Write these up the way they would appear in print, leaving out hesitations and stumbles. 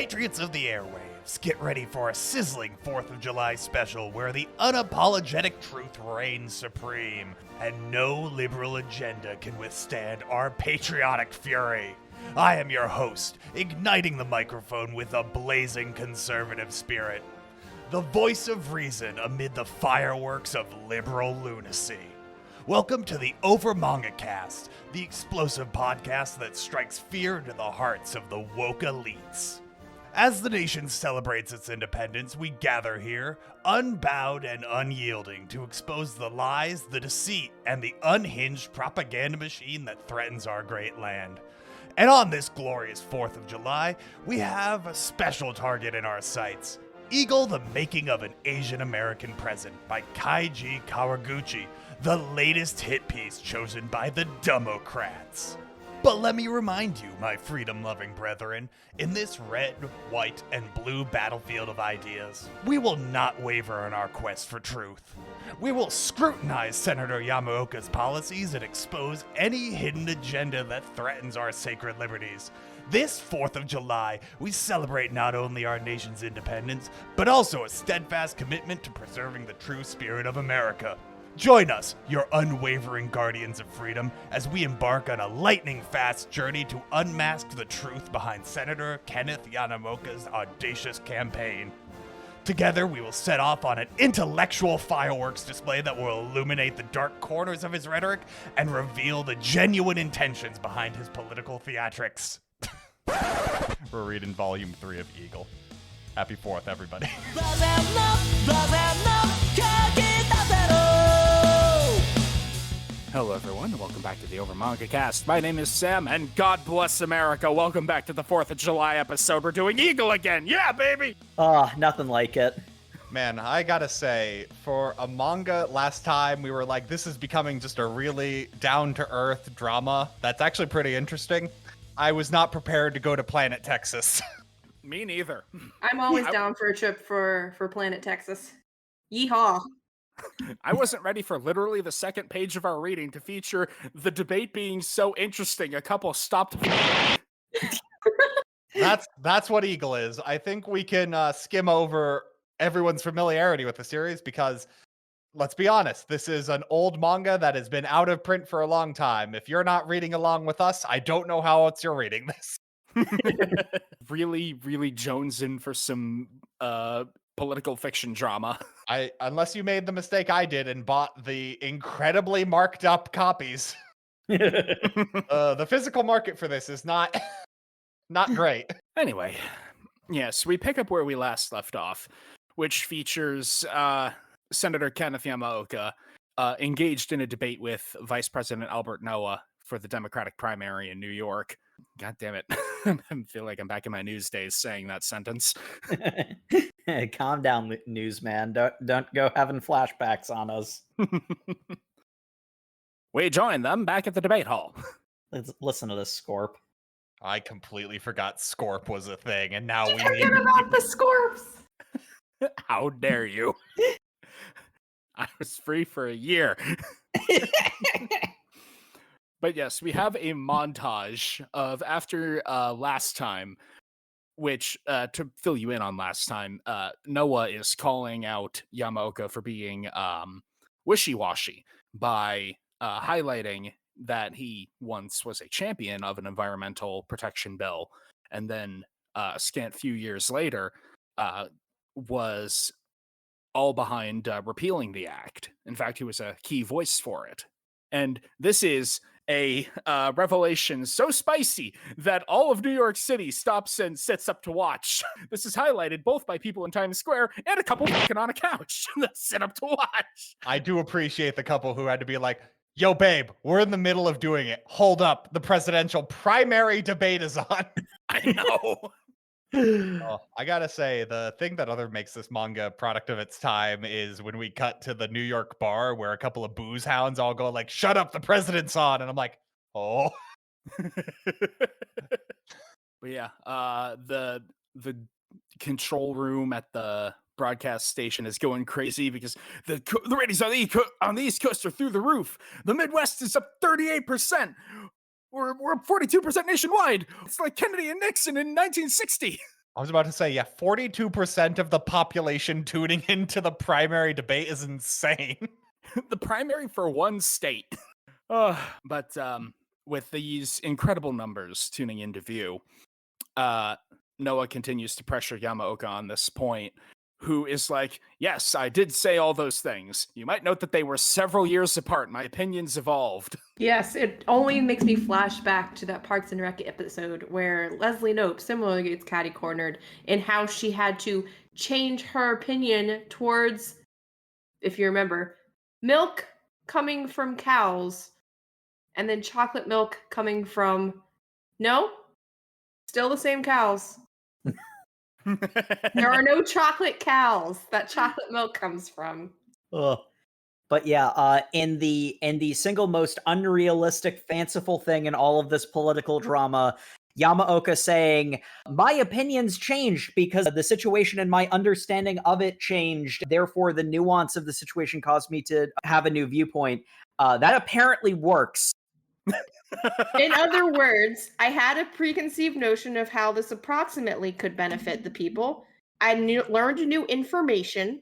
Patriots of the airwaves, get ready for a sizzling 4th of July special where the unapologetic truth reigns supreme, and no liberal agenda can withstand our patriotic fury. I am your host, igniting the microphone with a blazing conservative spirit. The voice of reason amid the fireworks of liberal lunacy. Welcome to the Over Manga Cast, the explosive podcast that strikes fear into the hearts of the woke elites. As the nation celebrates its independence, we gather here, unbowed and unyielding, to expose the lies, the deceit, and the unhinged propaganda machine that threatens our great land. And on this glorious 4th of July, we have a special target in our sights. Eagle, the Making of an Asian American President by Kaiji Kawaguchi, the latest hit piece chosen by the Democrats. But let me remind you, my freedom-loving brethren, in this red, white, and blue battlefield of ideas, we will not waver in our quest for truth. We will scrutinize Senator Yamaoka's policies and expose any hidden agenda that threatens our sacred liberties. This 4th of July, we celebrate not only our nation's independence, but also a steadfast commitment to preserving the true spirit of America. Join us, your unwavering guardians of freedom, as we embark on a lightning-fast journey to unmask the truth behind Senator Kenneth Yamaoka's audacious campaign. Together, we will set off on an intellectual fireworks display that will illuminate the dark corners of his rhetoric and reveal the genuine intentions behind his political theatrics. We're reading Volume 3 of Eagle. Happy 4th, everybody. Hello everyone, and welcome back to the Over Manga Cast. My name is Sam, and God bless America. Welcome back to the 4th of July episode. We're doing Eagle again. Yeah, baby! Nothing like it. Man, I gotta say, for a manga last time, we were like, this is becoming just a really down-to-earth drama. That's actually pretty interesting. I was not prepared to go to Planet Texas. Me neither. I'm always down for a trip for Planet Texas. Yeehaw. I wasn't ready for literally the second page of our reading to feature the debate being so interesting. A couple stopped. That's what Eagle is. I think we can skim over everyone's familiarity with the series because, let's be honest, this is an old manga that has been out of print for a long time. If you're not reading along with us, I don't know how else you're reading this. Really jonesing for some political fiction drama. Unless you made the mistake I did and bought the incredibly marked up copies. The physical market for this is not great. Anyway, yes, we pick up where we last left off, which features Senator Kenneth Yamaoka engaged in a debate with Vice President Albert Noah for the Democratic primary in New York. God damn it. I feel like I'm back in my news days saying that sentence. Calm down, newsman. Don't go having flashbacks on us. We join them back at the debate hall. Let's listen to this, Scorp. I completely forgot Scorp was a thing, and now we Forget about the Scorps. How dare you? I was free for a year. But yes, we have a montage of after last time, which, to fill you in on last time, Noah is calling out Yamaoka for being wishy-washy by highlighting that he once was a champion of an environmental protection bill, and then a scant few years later was all behind repealing the act. In fact, he was a key voice for it. And this is a revelation so spicy that all of New York City stops and sits up to watch. This is highlighted both by people in Times Square and a couple walking on a couch that sit up to watch. I do appreciate the couple who had to be like, yo, babe, we're in the middle of doing it. Hold up. The presidential primary debate is on. I know. Oh, I gotta say, the thing that makes this manga a product of its time is when we cut to the New York bar where a couple of booze hounds all go like, shut up, the president's on. And I'm like, oh. But yeah, the control room at the broadcast station is going crazy because the ratings on the East Coast are through the roof. The Midwest is up 38%. We're up 42% nationwide. It's like Kennedy and Nixon in 1960. I was about to say, yeah, 42% of the population tuning into the primary debate is insane. The primary for one state. But with these incredible numbers tuning into view, Noah continues to pressure Yamaoka on this point, who is like, yes, I did say all those things. You might note that they were several years apart. My opinions evolved. Yes, it only makes me flash back to that Parks and Rec episode where Leslie Knope similarly gets catty cornered in how she had to change her opinion towards, if you remember, milk coming from cows and then chocolate milk coming from, no, still the same cows. There are no chocolate cows that chocolate milk comes from. Ugh. But yeah, in the single most unrealistic, fanciful thing in all of this political drama, Yamaoka saying, my opinions changed because the situation and my understanding of it changed. Therefore, the nuance of the situation caused me to have a new viewpoint. That apparently works. In other words, I had a preconceived notion of how this approximately could benefit the people. I learned new information,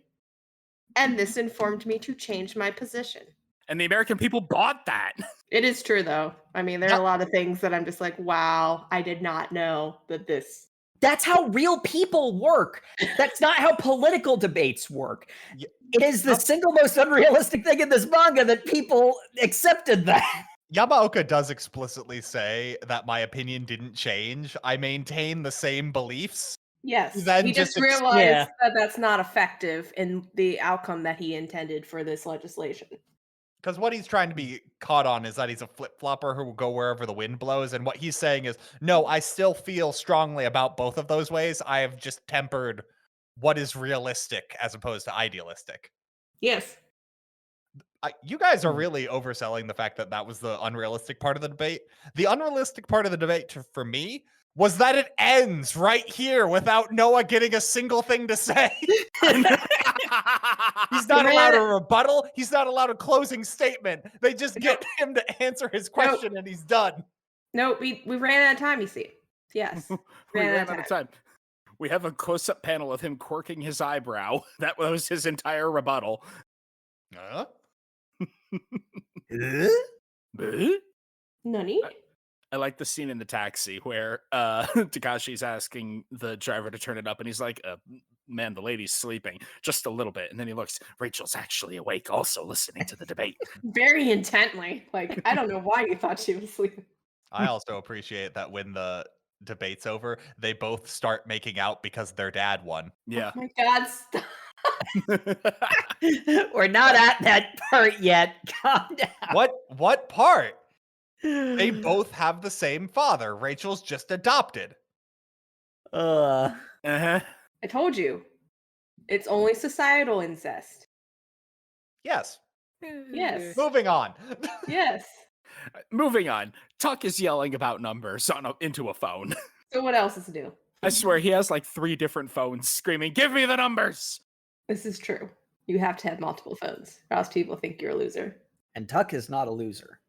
and this informed me to change my position. And the American people bought that. It is true, though. I mean, there are a lot of things that I'm just like, wow, I did not know that this. That's how real people work. That's not how political debates work. It is the single most unrealistic thing in this manga that people accepted that. Yamaoka does explicitly say that my opinion didn't change. I maintain the same beliefs. Yes, Then he just just realized that that's not effective in the outcome that he intended for this legislation. Because what he's trying to be caught on is that he's a flip-flopper who will go wherever the wind blows. And what he's saying is, no, I still feel strongly about both of those ways. I have just tempered what is realistic as opposed to idealistic. Yes. You guys are really overselling the fact that that was the unrealistic part of the debate. The unrealistic part of the debate for me was that it ends right here without Noah getting a single thing to say. He's not allowed a rebuttal. He's not allowed a closing statement. They just get him to answer his question and he's done. No, we ran out of time, you see. Yes. We ran out of time. We have a close-up panel of him quirking his eyebrow. That was his entire rebuttal. Nani? I like the scene in the taxi where Takashi's asking the driver to turn it up, and he's like, man, the lady's sleeping just a little bit. And then he looks, Rachel's actually awake, also listening to the debate. Very intently. Like, I don't know why you thought she was sleeping. I also appreciate that when the debate's over, they both start making out because their dad won. Yeah. Oh my God, stop. We're not at that part yet. Calm down. What part? They both have the same father. Rachel's just adopted. Uh-huh. I told you. It's only societal incest. Yes. Yes. Moving on. Yes. Moving on. Tuck is yelling about numbers into a phone. So what else is new? I swear he has like 3 different phones screaming, give me the numbers! This is true. You have to have multiple phones, or else people think you're a loser. And Tuck is not a loser.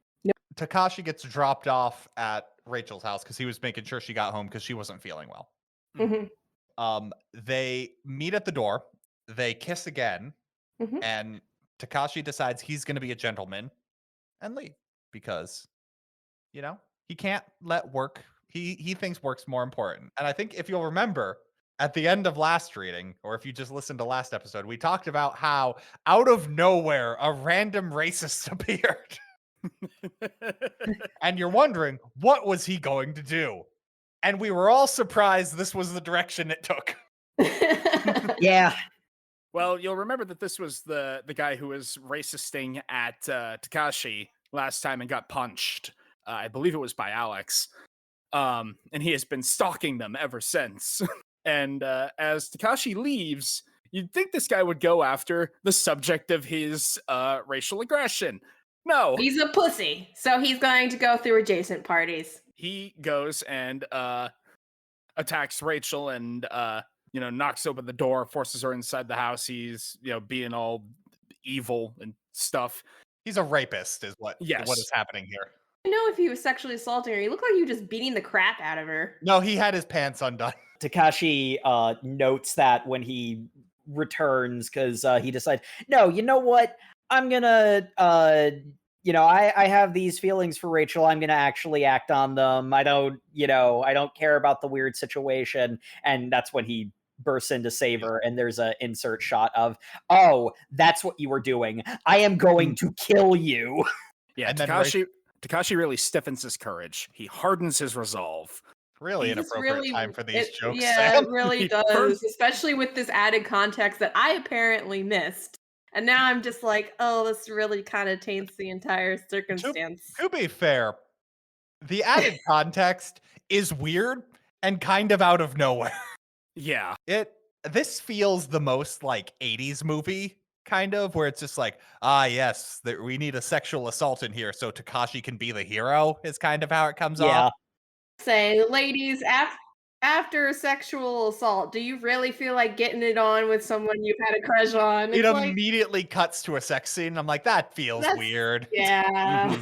Takashi gets dropped off at Rachel's house because he was making sure she got home because she wasn't feeling well. Mm-hmm. They meet at the door. They kiss again. Mm-hmm. And Takashi decides he's going to be a gentleman and leave because, you know, he can't let work. He thinks work's more important. And I think if you'll remember at the end of last reading, or if you just listened to last episode, we talked about how out of nowhere, a random racist appeared. And you're wondering, what was he going to do? And we were all surprised this was the direction it took. Yeah. Well, you'll remember that this was the guy who was racisting at Takashi last time and got punched. I believe it was by Alex. And he has been stalking them ever since. And as Takashi leaves, you'd think this guy would go after the subject of his racial aggression. No. He's a pussy, so he's going to go through adjacent parties. He goes and attacks Rachel and knocks open the door, forces her inside the house. He's being all evil and stuff. He's a rapist is what Yes. what is happening here. I know if he was sexually assaulting her. He looked like he was just beating the crap out of her. No, he had his pants undone. Takashi notes that when he returns because he decides, no, you know what? I'm gonna, I have these feelings for Rachel. I'm gonna actually act on them. I don't care about the weird situation. And that's when he bursts in to save her. And there's an insert shot of, oh, that's what you were doing. I am going to kill you. Yeah, And then Takashi really stiffens his courage. He hardens his resolve. Really He's inappropriate really- time for these jokes, Yeah, Sam. it really He does, burns- especially with this added context that I apparently missed. And now I'm just like, oh, this really kind of taints the entire circumstance. To be fair, the added context is weird and kind of out of nowhere. Yeah. This feels the most like 80s movie, kind of, where it's just like, yes, we need a sexual assault in here so Takashi can be the hero, is kind of how it comes off. Say, ladies, after a sexual assault, do you really feel like getting it on with someone you've had a crush on? It It's like, immediately cuts to a sex scene. I'm like, that feels That's- weird. yeah.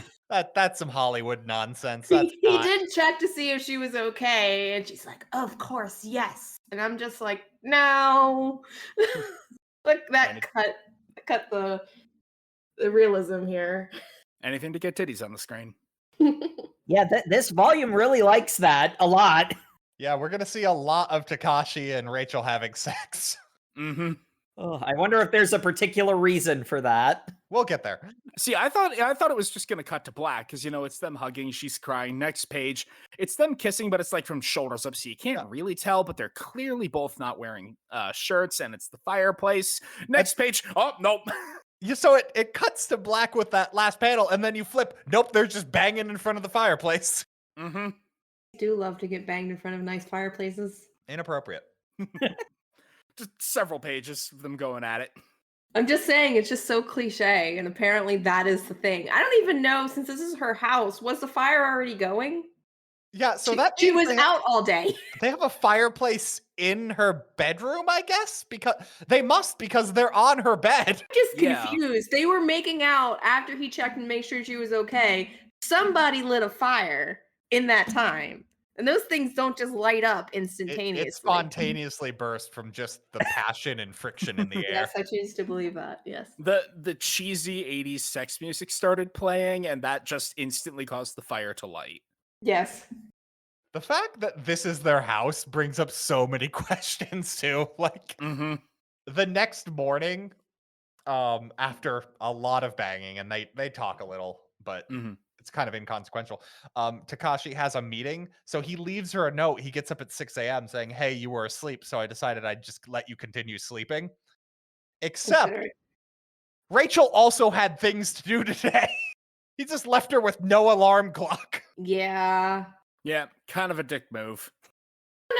That's some Hollywood nonsense. He That's not- did check to see if she was okay, and she's like, of course, yes. And I'm just like, no. Look, that cut the realism here. Anything to get titties on the screen. Yeah, this volume really likes that a lot. Yeah, we're gonna see a lot of Takashi and Rachel having sex. Mm-hmm. Oh, I wonder if there's a particular reason for that. We'll get there. See, I thought it was just gonna cut to black because it's them hugging, she's crying. Next page, it's them kissing, but it's like from shoulders up, so you can't really tell. But they're clearly both not wearing shirts, and it's the fireplace. Next page, oh nope. So it cuts to black with that last panel, and then you flip. Nope, they're just banging in front of the fireplace. Mm-hmm. I do love to get banged in front of nice fireplaces. Inappropriate. Just several pages of them going at it. I'm just saying, it's just so cliche, and apparently that is the thing. I don't even know, since this is her house, was the fire already going? Yeah, so She means was out all day. They have a fireplace in her bedroom, I guess, because they're on her bed. I'm just Yeah. confused. They were making out after he checked and made sure she was okay. Somebody lit a fire in that time. And those things don't just light up instantaneously. It spontaneously burst from just the passion and friction in the air. Yes, I choose to believe that. Yes. The cheesy 80s sex music started playing, and that just instantly caused the fire to light. Yes. The fact that this is their house brings up so many questions too. Like Mm-hmm. the next morning, after a lot of banging, and they talk a little, but Mm-hmm. it's kind of inconsequential. Takashi has a meeting, so he leaves her a note. He gets up at 6 a.m. saying, "Hey, you were asleep, so I decided I'd just let you continue sleeping." Except Rachel also had things to do today. He just left her with no alarm clock. Yeah. Yeah, kind of a dick move.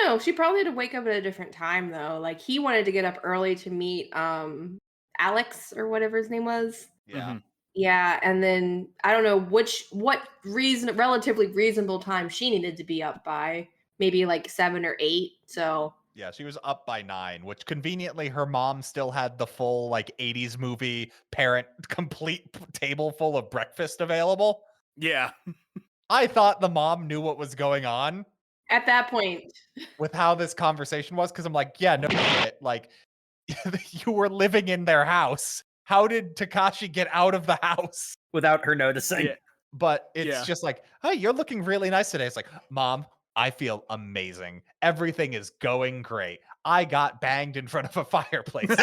No, she probably had to wake up at a different time though. Like he wanted to get up early to meet Alex or whatever his name was. Yeah. Mhm. Yeah, and then I don't know what relatively reasonable time she needed to be up by. Maybe like 7 or 8. So Yeah, she was up by 9, which conveniently her mom still had the full like 80s movie parent complete table full of breakfast available. Yeah. I thought the mom knew what was going on at that point, with how this conversation was, because I'm like, yeah, no shit. Like you were living in their house. How did Takashi get out of the house? Without her noticing. Yeah. But it's Yeah. just like, hey, you're looking really nice today. It's like, Mom, I feel amazing. Everything is going great. I got banged in front of a fireplace.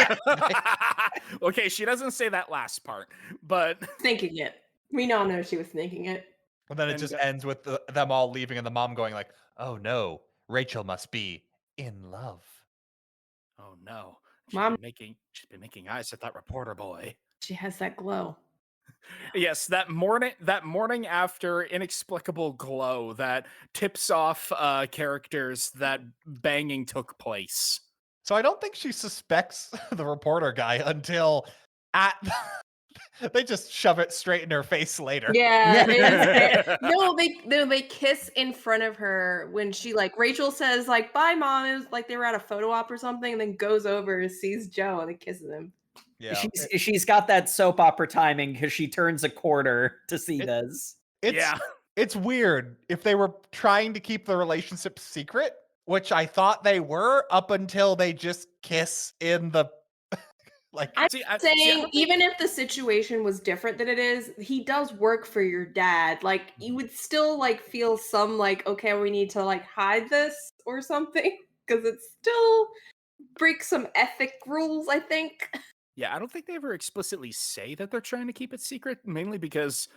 Okay, she doesn't say that last part, but thinking it. We all know she was thinking it. And then it And just go- ends with them all leaving and the mom going like, oh no, Rachel must be in love. oh no. Mom- She's been making eyes at that reporter boy. She has that glow. Yes, that morning after inexplicable glow that tips off characters that banging took place. So I don't think she suspects the reporter guy until they just shove it straight in her face later. Yeah. They kiss in front of her when she Rachel says bye mom. It was like they were at a photo op or something, and then goes over, sees Joe, and then kisses him. Yeah. She's got that soap opera timing because she turns a corner to see this. It's Yeah. it's weird if they were trying to keep the relationship secret, which I thought they were up until they just kiss in the like. I'm I saying don't think- even if the situation was different than it is, he does work for your dad. Like you would still like feel some like, okay, we need to like hide this or something because it still breaks some ethic rules, I think. Yeah, I don't think they ever explicitly say that they're trying to keep it secret, mainly because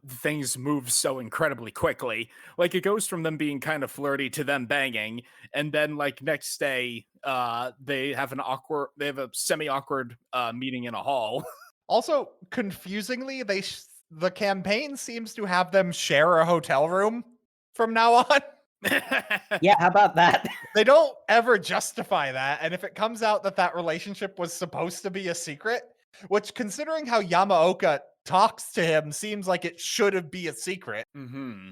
things move so incredibly quickly. Like it goes from them being kind of flirty to them banging, and then like next day, they have a semi-awkward meeting in a hall. Also, confusingly, the campaign seems to have them share a hotel room from now on. Yeah, how about that? They don't ever justify that, and if it comes out that that relationship was supposed to be a secret, which considering how Yamaoka talks to him seems like it should have be a secret, Mm-hmm.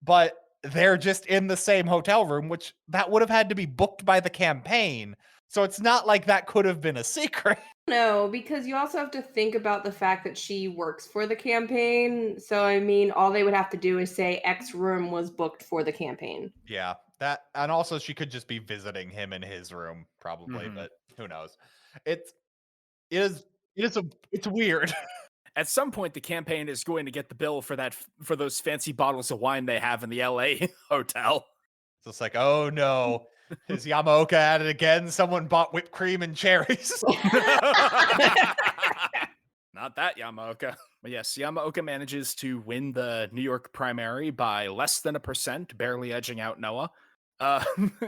but they're just in the same hotel room, which that would have had to be booked by the campaign. So it's not like that could have been a secret. No, because you also have to think about the fact that she works for the campaign. So I mean, all they would have to do is say X room was booked for the campaign. Yeah, that, and also she could just be visiting him in his room, probably, Mhm. but who knows? It's it's weird. At some point, the campaign is going to get the bill for those fancy bottles of wine they have in the LA hotel. So it's like, oh no, is Yamaoka at it again? Someone bought whipped cream and cherries. Not that Yamaoka. But yes, Yamaoka manages to win the New York primary by less than 1%, barely edging out Noah.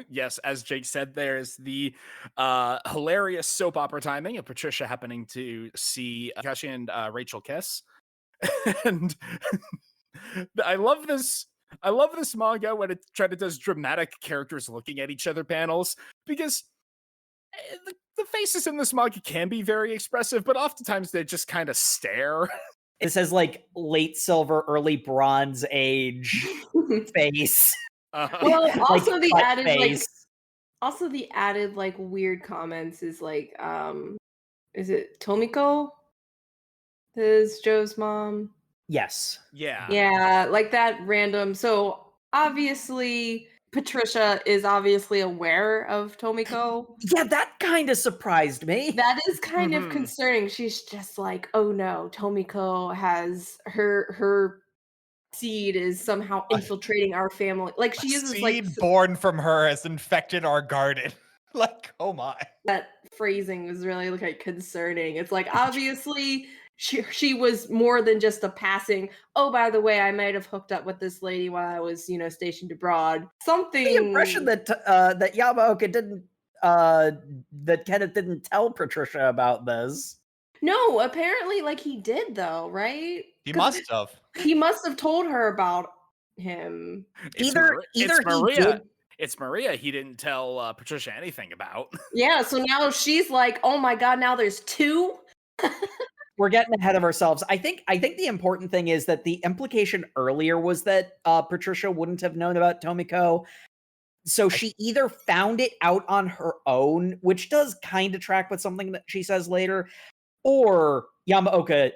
Yes, as Jake said, there's the hilarious soap opera timing of Patricia happening to see Kashi and Rachel kiss. And I love this manga when it does dramatic characters looking at each other panels, because the faces in this manga can be very expressive, but oftentimes they just kind of stare. It says like late silver, early bronze age face. Well, Like, also the cut added face. like weird comments is like is it Tomiko? Is Joe's mom? Yes. Yeah. Yeah, like that random. So obviously Patricia is obviously aware of Tomiko. Yeah, that kind of surprised me. That is kind of Mhm. concerning. She's just like, oh no, Tomiko has her seed is somehow infiltrating our family. Like she A uses like seed born from her has infected our garden. Like, oh my. that phrasing was really like concerning. It's like obviously she was more than just a passing. Oh, by the way, I might have hooked up with this lady while I was, stationed abroad. Something. The impression that that Yamaoka didn't that Kenneth didn't tell Patricia about this. No, apparently, like he did though, right? He 'Cause must have. He must have told her about him. Either it's he Maria. did. It's Maria he didn't tell Patricia anything about. Yeah, so now she's like, oh my god, now there's two. We're getting ahead of ourselves. I think the important thing is that the implication earlier was that Patricia wouldn't have known about Tomiko. So she either found it out on her own, which does kind of track with something that she says later, or Yamaoka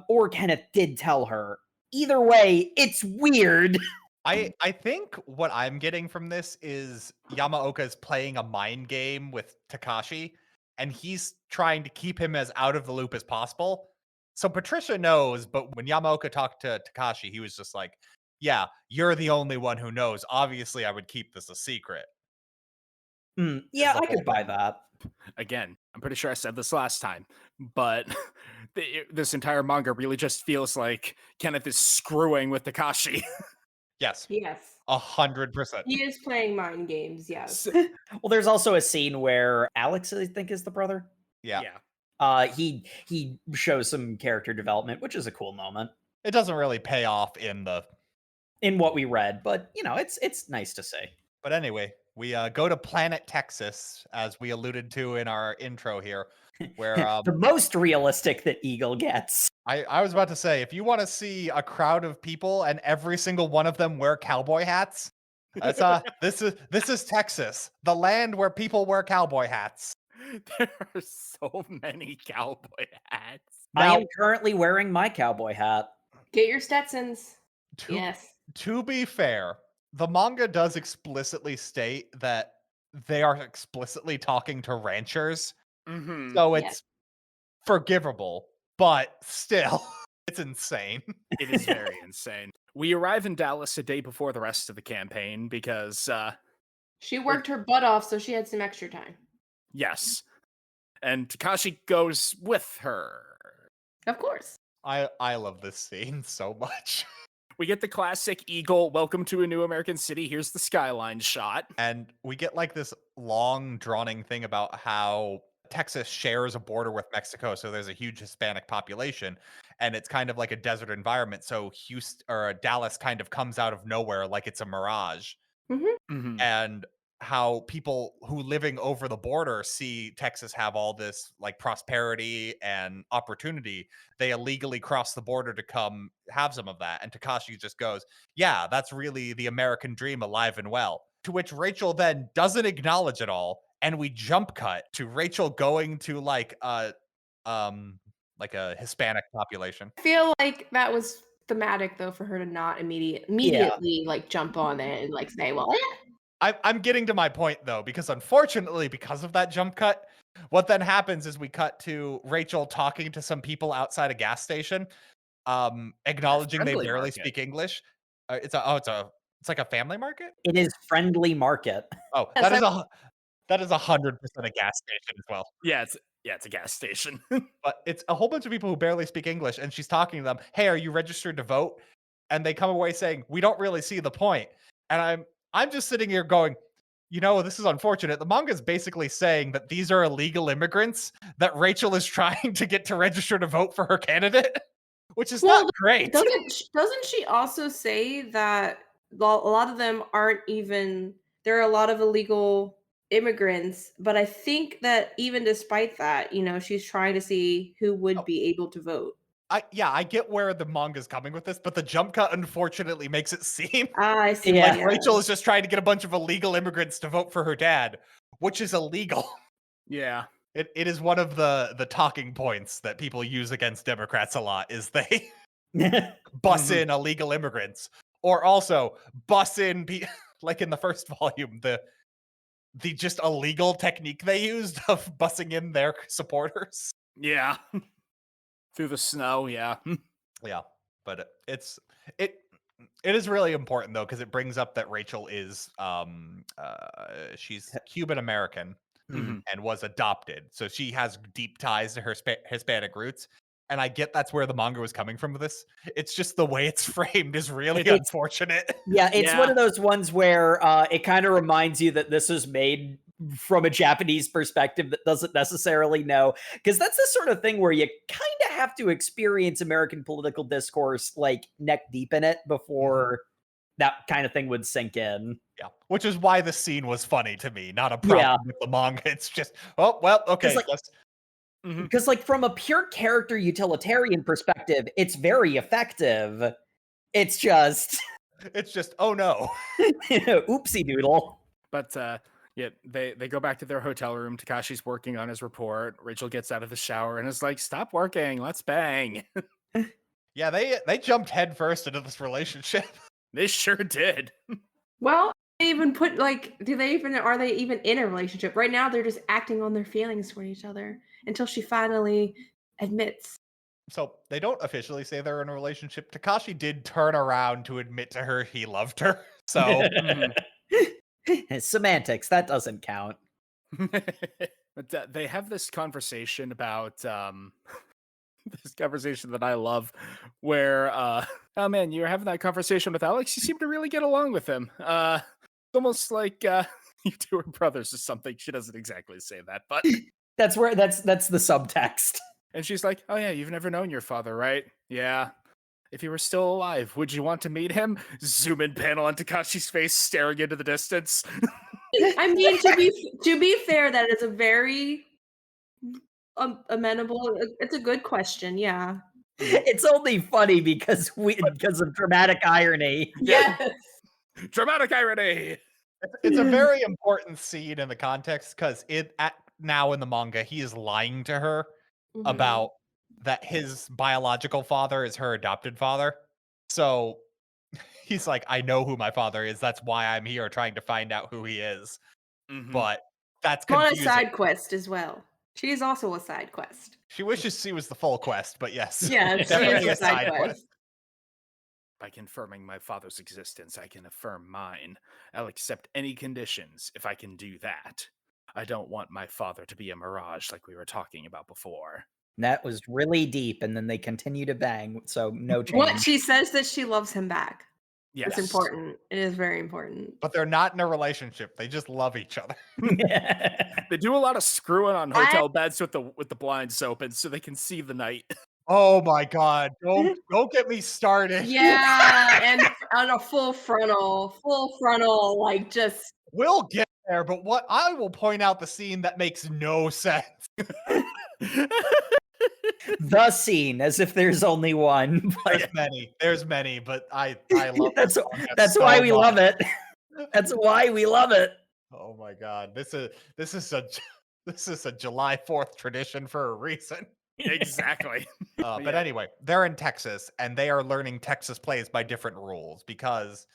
or Kenneth did tell her. Either way, it's weird. I think what I'm getting from this is Yamaoka's playing a mind game with Takashi, and he's trying to keep him as out of the loop as possible. So Patricia knows, but when Yamaoka talked to Takashi, he was just like, yeah, you're the only one who knows. Obviously, I would keep this a secret. Yeah, the I could whole buy that. Again, I'm pretty sure I said this last time, but this entire manga really just feels like Kenneth is screwing with Takashi. Yes, Yes. 100%. He is playing mind games, yes. Well, there's also a scene where Alex, I think, is the brother. Yeah. He shows some character development, which is a cool moment It doesn't really pay off in what we read, but it's nice to see. But anyway, we go to Planet Texas, as we alluded to in our intro here, where the most realistic that Eagle gets. I was about to say, if you want to see a crowd of people and every single one of them wear cowboy hats, that's this is Texas, the land where people wear cowboy hats. There are so many cowboy hats. I am currently wearing my cowboy hat. Get your Stetsons. To, Yes. To be fair, the manga does explicitly state that they are explicitly talking to ranchers, Mm-hmm. so Yeah. it's forgivable, but still, it's insane. It is very insane. We arrive in Dallas a day before the rest of the campaign because, She worked her butt off, so she had some extra time. yes. And Takashi goes with her. Of course. I love this scene so much. We get the classic Eagle, welcome to a new American city, here's the skyline shot. And we get like this long drawing thing about how Texas shares a border with Mexico, so there's a huge Hispanic population, and it's kind of like a desert environment. So Houston or Dallas kind of comes out of nowhere like it's a mirage. Mm-hmm. And how people who living over the border see Texas have all this like prosperity and opportunity. They illegally cross the border to come have some of that. And Takashi just goes, yeah, that's really the American dream alive and well. To which Rachel then doesn't acknowledge at all. And we jump cut to Rachel going to like a Hispanic population. I feel like that was thematic though for her to not immediately like jump on it and like say, well, I'm getting to my point though, because unfortunately, because of that jump cut, what then happens is we cut to Rachel talking to some people outside a gas station, acknowledging they friendly barely market. speak English. It's like a family market. It is friendly market. Oh, Yes, that is 100% a gas station as well. Yeah, it's a gas station. But it's a whole bunch of people who barely speak English, and she's talking to them. Hey, are you registered to vote? And they come away saying, we don't really see the point. And I'm just sitting here going, this is unfortunate. The manga is basically saying that these are illegal immigrants that Rachel is trying to get to register to vote for her candidate, which is not great. Doesn't she also say that a lot of them aren't even, there are a lot of illegal immigrants, but I think that even despite that, she's trying to see who would be able to vote. I get where the manga's coming with this, but the jump cut unfortunately makes it seem I see. Yeah. like Rachel is just trying to get a bunch of illegal immigrants to vote for her dad, which is illegal. Yeah. It is one of the talking points that people use against Democrats a lot is they bus in illegal immigrants, or also bus in like in the first volume, the just illegal technique they used of bussing in their supporters. Yeah. Through the snow, yeah. Yeah, but it is really important though, because it brings up that Rachel is she's Cuban American Mhm. and was adopted, so she has deep ties to her Hispanic roots. And I get that's where the manga was coming from with this. It's just the way it's framed is really unfortunate. Yeah, it's one Yeah. of those ones where it kind of reminds you that this was made from a Japanese perspective that doesn't necessarily know. Because that's the sort of thing where you kind of have to experience American political discourse like neck deep in it before that kind of thing would sink in. Yeah, which is why the scene was funny to me, not a problem with the manga. It's just, oh, well, okay. Because like from a pure character utilitarian perspective, it's very effective. It's just oh no. oopsie doodle. But yeah, they go back to their hotel room. Takashi's working on his report. Rachel gets out of the shower and is like, "Stop working, let's bang." Yeah, they jumped headfirst into this relationship. They sure did. Well, they even put like, are they even in a relationship? Right now they're just acting on their feelings for each other until she finally admits. So they don't officially say they're in a relationship. Takashi did turn around to admit to her he loved her. So Semantics, that doesn't count. But they have this conversation about this conversation that I love, where oh man, you're having that conversation with Alex. You seem to really get along with him. Almost like you two are brothers or something. She doesn't exactly say that, but that's the subtext. And she's like, "Oh yeah, you've never known your father, right? Yeah. If he were still alive, would you want to meet him?" Zoom in panel on Takashi's face, staring into the distance. I mean, to be fair, that is a very amenable. It's a good question. Yeah. It's only funny because of dramatic irony. Yes. Dramatic irony. It's a very important scene in the context because now in the manga he is lying to her about that his biological father is her adopted father. So He's like, I know who my father is. That's why I'm here trying to find out who he is. Mhm. But that's On a confusing. side quest as well. She is also a side quest. She wishes she was the full quest, but yes. Yeah, she Definitely is a side quest. By confirming my father's existence, I can affirm mine. I'll accept any conditions if I can do that. I don't want my father to be a mirage like we were talking about before. That was really deep, and then they continue to bang, so no change. What she says that she loves him back. Yes. It's important. It is very important. But they're not in a relationship. They just love each other. They do a lot of screwing on hotel beds with the blinds open so they can see the night. Oh my god. Don't get me started. Yeah, and on a full frontal, like just We'll get there, but what I will point out the scene that makes no sense. The scene, as if there's only one. But There's many, but I love that's this song that's so why we much. love it. That's why we love it. Oh my god. This is a July 4th tradition for a reason. Exactly. But Yeah. anyway, they're in Texas and they are learning Texas plays by different rules because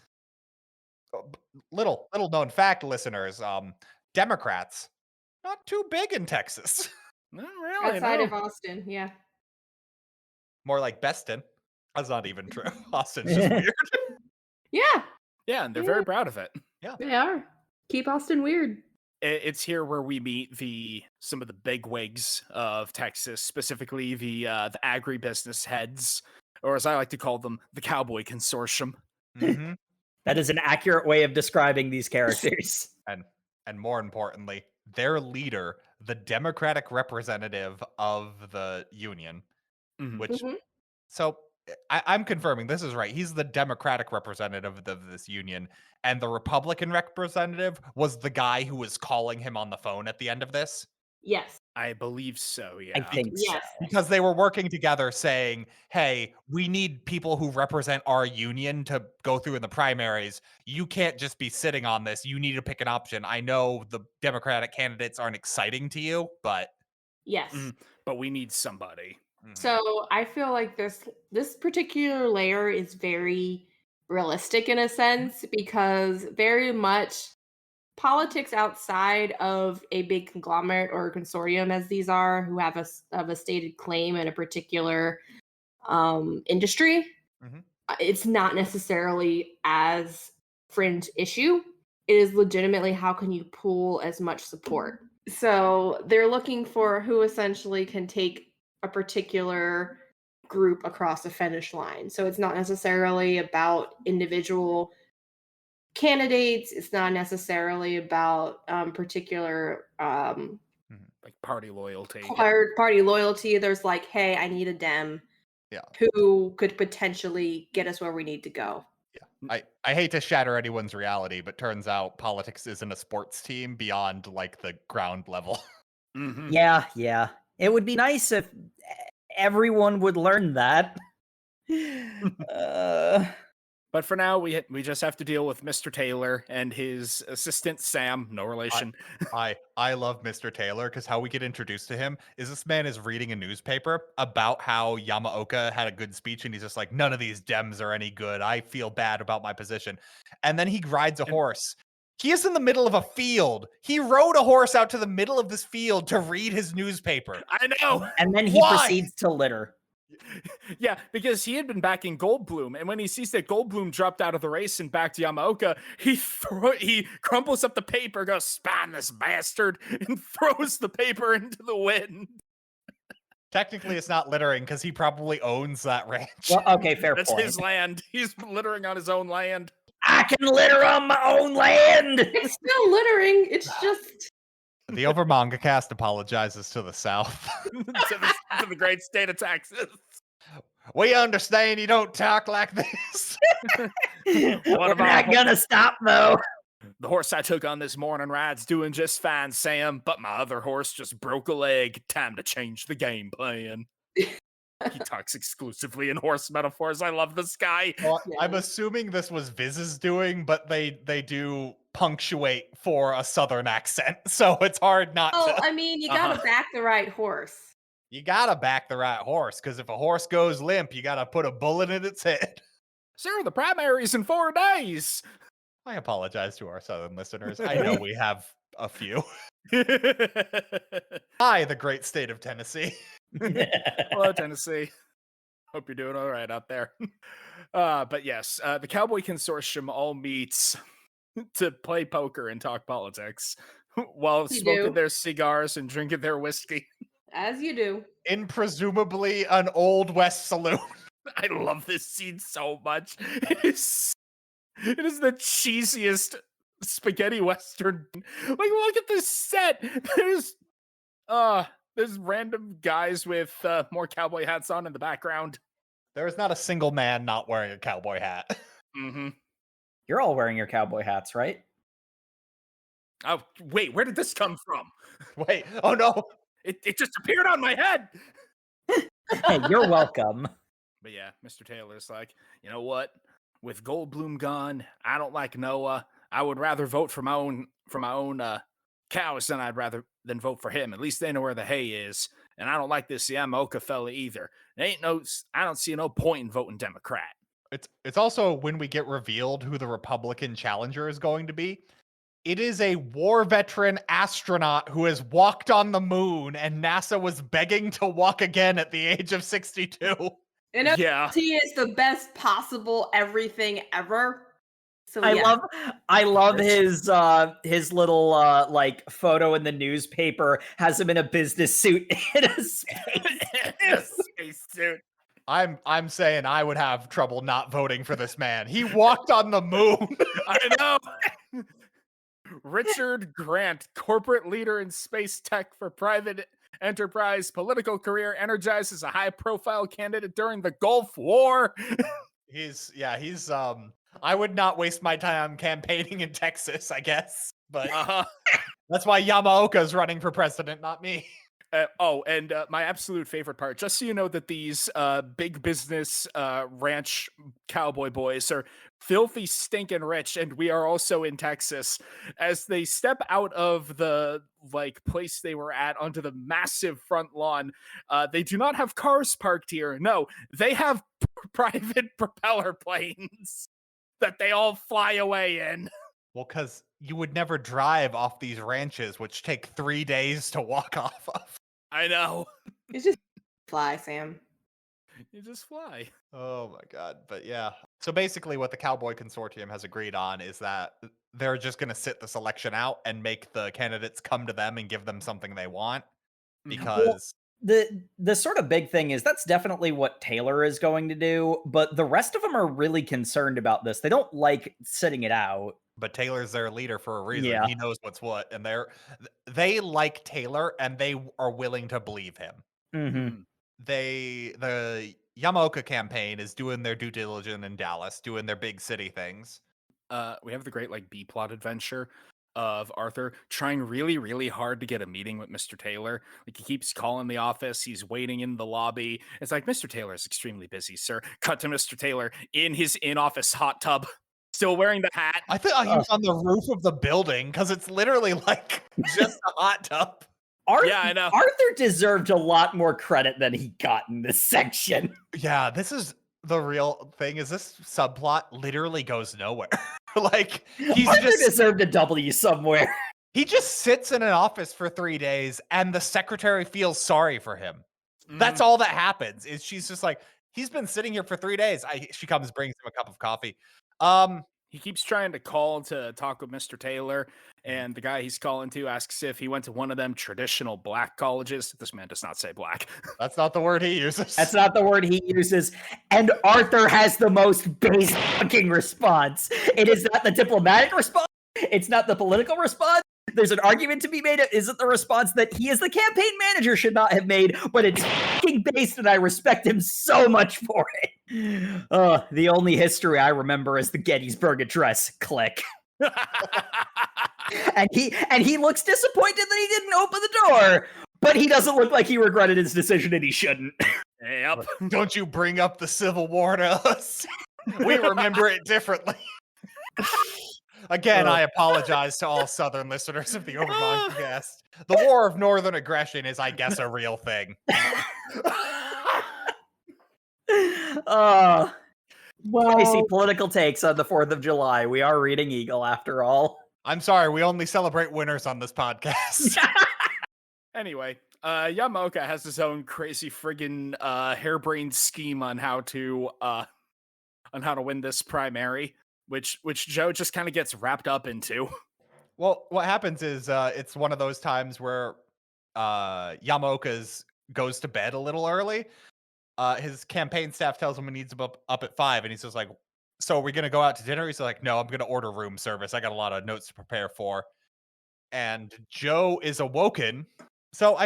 little known fact, listeners, Democrats not too big in Texas. Not really. outside No. of Austin. Yeah. More like Beston. That's not even true. Austin's just weird. Yeah, Yeah, and they're very proud of it. they are. Keep Austin weird. It's here where we meet some of the bigwigs of Texas, specifically the agribusiness heads, or as I like to call them, the Cowboy Consortium. Mm-hmm. That is an accurate way of describing these characters. And more importantly, their leader, the Democratic representative of the union, Mhm. which Mhm. so I'm confirming this is right. He's the Democratic representative of this union, and the Republican representative was the guy who was calling him on the phone at the end of this. Yes. I believe so, yeah. I think Yes. so. Because they were working together saying, hey, we need people who represent our union to go through in the primaries. You can't just be sitting on this. You need to pick an option. I know the Democratic candidates aren't exciting to you, but Yes. Mhm. But we need somebody. So I feel like this particular layer is very realistic in a sense because very much politics outside of a big conglomerate or consortium as these are who have a stated claim in a particular industry, Mhm. it's not necessarily as fringe issue. It is legitimately how can you pull as much support. So they're looking for who essentially can take a particular group across the finish line. So it's not necessarily about individual candidates. It's not necessarily about particular Like party loyalty. party loyalty. There's like, hey, I need a Dem Yeah. who could potentially get us where we need to go. I hate to shatter anyone's reality, but turns out politics isn't a sports team beyond like the ground level. Mhm. Yeah. It would be nice if everyone would learn that. But for now, we just have to deal with Mr. Taylor and his assistant Sam, no relation. I love Mr. Taylor because how we get introduced to him is this man is reading a newspaper about how Yamaoka had a good speech and he's just like, none of these Dems are any good. I feel bad about my position. And then he rides a horse. He is in the middle of a field. He rode a horse out to the middle of this field to read his newspaper. I know. And then he Why? proceeds to litter. Yeah, because he had been backing Goldblum, and when he sees that Goldblum dropped out of the race and backed Yamaoka, he crumples up the paper, goes, "Span this bastard," and throws the paper into the wind. Technically, it's not littering because he probably owns that ranch. Well, okay, fair That's point. his land. He's littering on his own land. I can litter on my own land. It's still littering. It's just The Over Manga Cast apologizes to the South. to the great state of Texas. We understand you don't talk like this. We're not gonna stop though. The horse I took on this morning ride's doing just fine, Sam, but my other horse just broke a leg. Time to change the game plan. He talks exclusively in horse metaphors. I love this guy. Well, Yeah. I'm assuming this was Viz's doing, but they do punctuate for a Southern accent, so it's hard not to. I mean, you gotta back the right horse. You gotta back the right horse, because if a horse goes limp, you gotta put a bullet in its head. Sir, the primary's in 4 days. I apologize to our southern listeners. I know we have a few. Hi, the great state of Tennessee. Hello, Tennessee. Hope you're doing all right out there. But yes, the Cowboy Consortium all meets to play poker and talk politics while You smoking do. their cigars and drinking their whiskey. As you do. In presumably an Old West saloon. I love this scene so much. It is the cheesiest spaghetti western. Like, look at this set. There's random guys with more cowboy hats on in the background. There is not a single man not wearing a cowboy hat. Mm-hmm. You're all wearing your cowboy hats, right? Oh, wait, where did this come from? Wait, oh no. It just appeared on my head. Hey, you're welcome. But yeah, Mr. Taylor's like, you know what? With Goldblum gone, I don't like Noah. I would rather vote for my own cows than vote for him. At least they know where the hay is. And I don't like this Yamaoka fella either. I don't see no point in voting Democrat. It's also when we get revealed who the Republican challenger is going to be. It is a war veteran astronaut who has walked on the moon, and NASA was begging to walk again at the age of 62. And Yeah. he is the best possible everything ever. So I love his little like photo in the newspaper has him in a business suit in a Space suit. I'm saying I would have trouble not voting for this man. He walked on the moon. I know. Richard Grant, corporate leader in space tech for private enterprise, political career energized as a high-profile candidate during the Gulf War. He's I would not waste my time campaigning in Texas, I guess. But that's why Yamaoka is running for president, not me. And my absolute favorite part, just so you know that these big business ranch cowboy boys are filthy, stinking rich, and we are also in Texas. As they step out of the place they were at onto the massive front lawn, they do not have cars parked here. No, they have private propeller planes that they all fly away in. Well, because you would never drive off these ranches, which take 3 days to walk off of. I know. It's just fly, Sam. You just fly. Oh my god. But yeah. So basically what the Cowboy Consortium has agreed on is that they're just going to sit this election out and make the candidates come to them and give them something they want. Because the sort of big thing is that's definitely what Taylor is going to do, but the rest of them are really concerned about this. They don't like sitting it out. But Taylor's their leader for a reason. Yeah. He knows what's what, and they like Taylor, and they are willing to believe him. Mm-hmm. The Yamaoka campaign is doing their due diligence in Dallas, doing their big city things. We have the great B-plot adventure of Arthur trying really, really hard to get a meeting with Mr. Taylor. He keeps calling the office. He's waiting in the lobby. It's like, Mr. Taylor is extremely busy, sir. Cut to Mr. Taylor in his in-office hot tub. Still wearing the hat. I thought he was on the roof of the building because it's literally just a hot tub. Yeah, I know. Arthur deserved a lot more credit than he got in this section. Yeah, this is the real thing. Is this subplot literally goes nowhere? Arthur deserved a W somewhere. He just sits in an office for 3 days, and the secretary feels sorry for him. That's all that happens. Is she's just like, he's been sitting here for 3 days. She comes, brings him a cup of coffee. He keeps trying to call to talk with Mr. Taylor, and the guy he's calling to asks if he went to one of them traditional black colleges. This man does not say black. That's not the word he uses. That's not the word he uses. And Arthur has the most base fucking response. It is not the diplomatic response. It's not the political response. There's an argument to be made. It isn't the response that he as the campaign manager should not have made, but it's fucking based, and I respect him so much for it. The only history I remember is the Gettysburg Address. Click. and he looks disappointed that he didn't open the door, but he doesn't look like he regretted his decision, and he shouldn't. Yep. Don't you bring up the Civil War to us. We remember it differently. Again, I apologize to all Southern listeners of the Overmind cast. The War of Northern Aggression is, I guess, a real thing. Spicy political takes on the 4th of July. We are reading Eagle after all. I'm sorry, we only celebrate winners on this podcast. Anyway, Yamaoka has his own crazy friggin' harebrained scheme on how to win this primary, which Joe just kind of gets wrapped up into. Well, what happens is it's one of those times where Yamaoka goes to bed a little early. His campaign staff tells him he needs him up at 5, and he's just like, so are we going to go out to dinner? He's like, no, I'm going to order room service. I got a lot of notes to prepare for. And Joe is awoken. So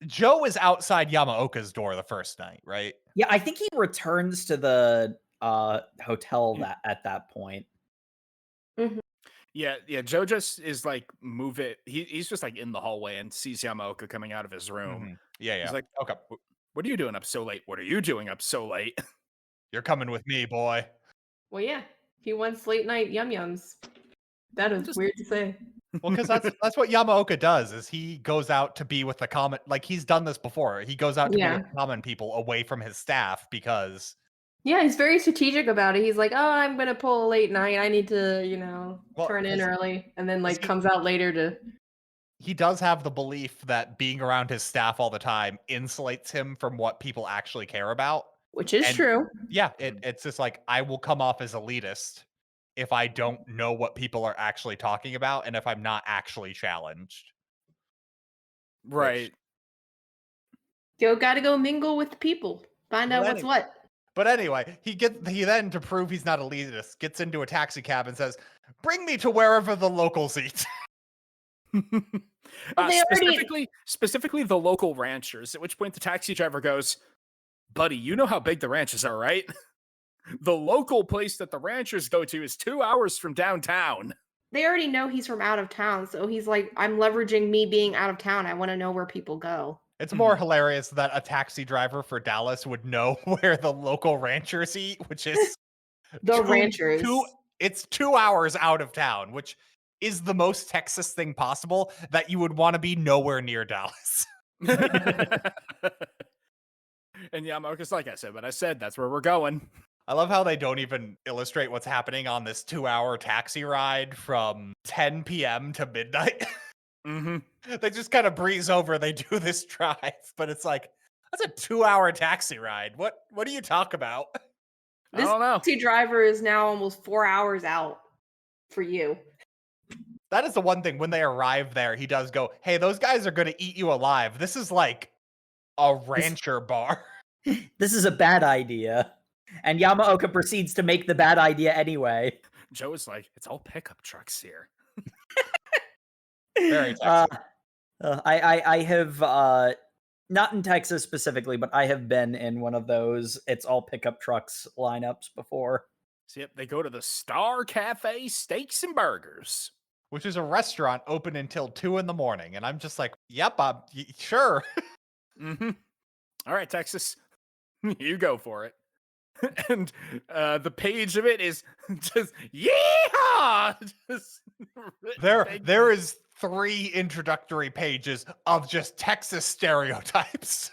Joe is outside Yamaoka's door the first night, right? Yeah, I think he returns to the hotel at that point. Mhm. Yeah. Joe just is like he's just like in the hallway and sees Yamaoka coming out of his room. Mm-hmm. Yeah. He's like, okay, what are you doing up so late? What are you doing up so late? you're coming with me, boy. Well, yeah, he wants late night yum-yums. That is weird to say. Well, because that's what Yamaoka does, is he goes out to be with the common, like he's done this before. He goes out to be with common people away from his staff because... Yeah, he's very strategic about it. He's like, oh, I'm going to pull a late night. I need to, turn in early. And then comes out later to... He does have the belief that being around his staff all the time insulates him from what people actually care about. Which is true. Yeah, it's just like, I will come off as elitist if I don't know what people are actually talking about and if I'm not actually challenged. Right. You gotta go mingle with the people. Find out what's what. But anyway, he then, to prove he's not elitist, gets into a taxi cab and says, bring me to wherever the locals eat. Specifically the local ranchers, at which point the taxi driver goes, buddy, you know how big the ranches are, right? The local place that the ranchers go to is 2 hours from downtown. They already know he's from out of town, so he's like, I'm leveraging me being out of town. I want to know where people go. It's more hilarious that a taxi driver for Dallas would know where the local ranchers eat, which is ranchers. It's 2 hours out of town, which is the most Texas thing possible, that you would want to be nowhere near Dallas. And Yamaoka's like, I said, that's where we're going. I love how they don't even illustrate what's happening on this 2-hour taxi ride from 10 p.m. to midnight. They just kind of breeze over. They do this drive, but it's like, that's a 2-hour taxi ride. What do you talk about? I don't know. This taxi driver is now almost 4 hours out for you. That is the one thing. When they arrive there, he does go, hey, those guys are going to eat you alive. This is like a rancher bar. This is a bad idea. And Yamaoka proceeds to make the bad idea anyway. Joe is like, it's all pickup trucks here. Very Texas. I have, not in Texas specifically, but I have been in one of those it's all pickup trucks lineups before. So, yep, they go to the Star Cafe Steaks and Burgers, which is a restaurant open until 2 a.m. And I'm just like, yep, sure. All right, Texas, you go for it. And the page of it is just yeehaw. There is 3 introductory pages of just Texas stereotypes.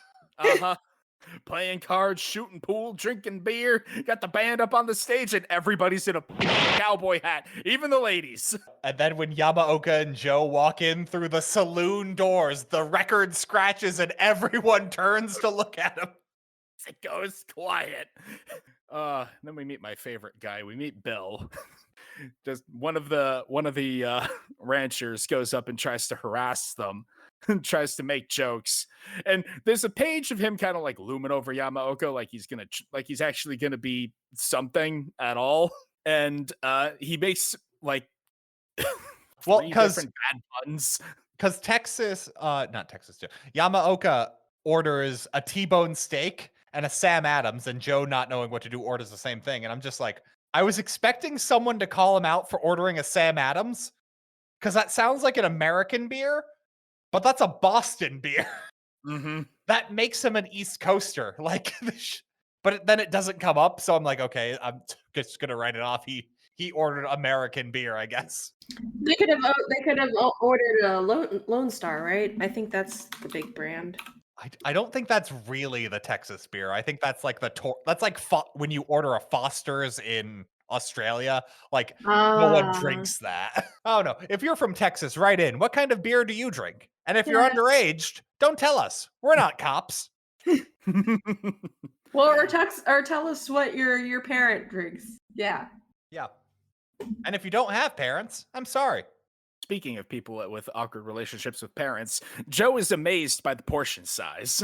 Playing cards, shooting pool, drinking beer. Got the band up on the stage, and everybody's in a cowboy hat, even the ladies. And then when Yamaoka and Joe walk in through the saloon doors, the record scratches and everyone turns to look at him. It goes quiet. Then we meet my favorite guy. We meet Bill. Just one of the ranchers goes up and tries to harass them, tries to make jokes. And there's a page of him kind of like looming over Yamaoka, like he's actually gonna be something at all. And he makes like different bad puns. Because Yamaoka orders a T-bone steak and a Sam Adams, and Joe, not knowing what to do, orders the same thing. And I'm just like, I was expecting someone to call him out for ordering a Sam Adams, because that sounds like an American beer, but that's a Boston beer. That makes him an East Coaster. But then it doesn't come up, so I'm like, okay, I'm just gonna write it off. He ordered American beer, I guess. They could have ordered a Lone Star, right? I think that's the big brand. I don't think that's really the Texas beer. I think that's like when you order a Foster's in Australia, like no one Ah, drinks that. Oh no. If you're from Texas, write in. What kind of beer do you drink? And if you're yeah. underage, don't tell us. We're not cops. Well, or tell us what your parent drinks. Yeah. Yeah. And if you don't have parents, I'm sorry. Speaking of people with awkward relationships with parents, Joe is amazed by the portion size.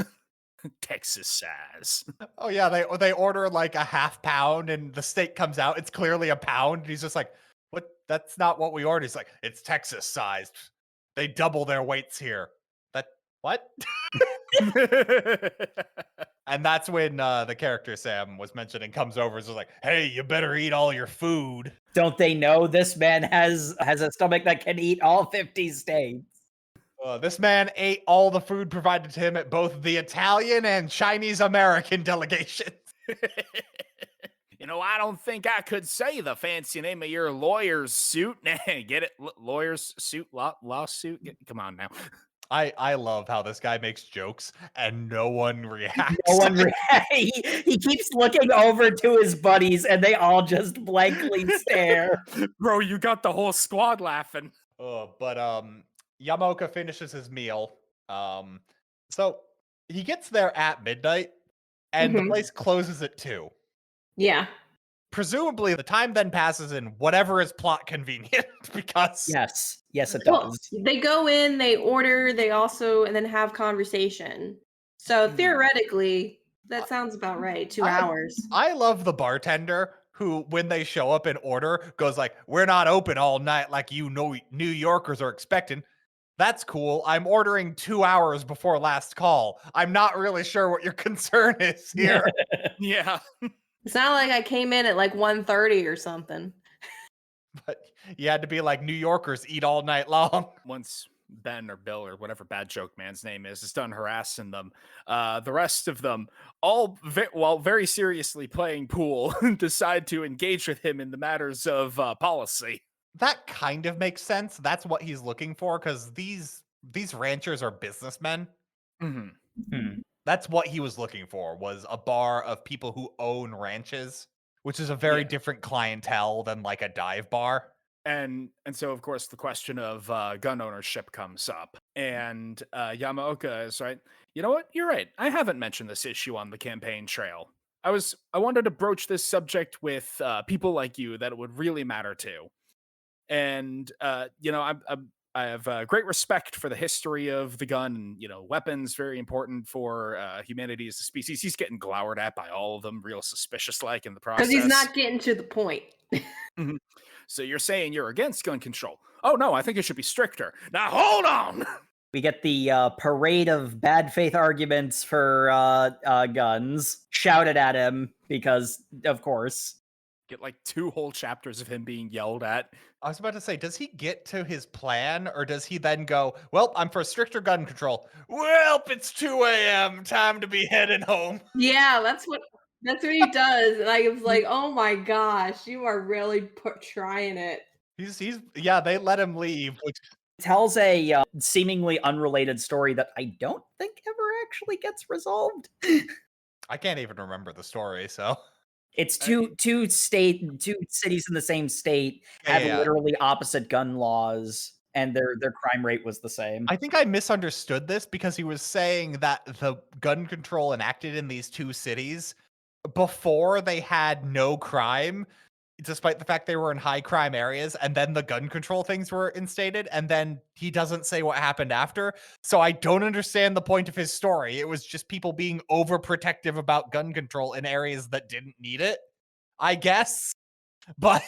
Texas size. Oh yeah, they order like a half pound and the steak comes out. It's clearly a pound. He's just like, "What? That's not what we ordered." He's like, "It's Texas sized. They double their weights here." That what? And that's when the character Sam was mentioning comes over and is like, "Hey, you better eat all your food." Don't they know this man has a stomach that can eat all 50 states? This man ate all the food provided to him at both the Italian and Chinese American delegations. You know, I don't think I could say the fancy name of your lawyer's suit. Get it? Lawyer's suit? Lawsuit? Come on now. I love how this guy makes jokes and no one reacts. No one he keeps looking over to his buddies and they all just blankly stare. Bro, you got the whole squad laughing. But Yamaoka finishes his meal. So he gets there at midnight and the Mhm. place closes at 2. Yeah. Presumably the time then passes in whatever is plot convenient because Yes, it Well, does. they go in, they order, they also and then have conversation. So theoretically, that sounds about right. 2 hours. I love the bartender who, when they show up and order, goes like, "We're not open all night like you know New Yorkers are expecting." That's cool. I'm ordering 2 hours before last call. I'm not really sure what your concern is here. Yeah. It's not like I came in at like 1:30 or something. But you had to be like, New Yorkers eat all night long. Once Ben or Bill or whatever bad joke man's name is done harassing them, the rest of them, all while very seriously playing pool, decide to engage with him in the matters of policy. That kind of makes sense. That's what he's looking for because these ranchers are businessmen. Mm-hmm. That's what he was looking for, was a bar of people who own ranches, which is a very different clientele than like a dive bar. And so, of course, the question of gun ownership comes up. And Yamaoka is right. You know what? You're right. I haven't mentioned this issue on the campaign trail. I wanted to broach this subject with people like you that it would really matter to. And you know, I have great respect for the history of the gun and, you know, weapons, very important for humanity as a species. He's getting glowered at by all of them, real suspicious like in the process. Because he's not getting to the point. Mhm. So you're saying you're against gun control? Oh no, I think it should be stricter. Now hold on. We get the parade of bad faith arguments for guns shouted at him because, of course. Get like 2 whole chapters of him being yelled at. I was about to say, does he get to his plan or does he then go, "Well, I'm for stricter gun control. Well, it's 2 a.m. Time to be heading home." Yeah, that's what he does. And I was like, oh my gosh, you are really trying it. Yeah, they let him leave, which Tells a seemingly unrelated story that I don't think ever actually gets resolved. I can't even remember the story, so. It's two cities in the same state have Yeah. literally opposite gun laws, and their crime rate was the same. I think I misunderstood this because he was saying that the gun control enacted in these 2 cities before they had no crime, despite the fact they were in high crime areas, and then the gun control things were instated, and then he doesn't say what happened after. So I don't understand the point of his story. It was just people being overprotective about gun control in areas that didn't need it, I guess. But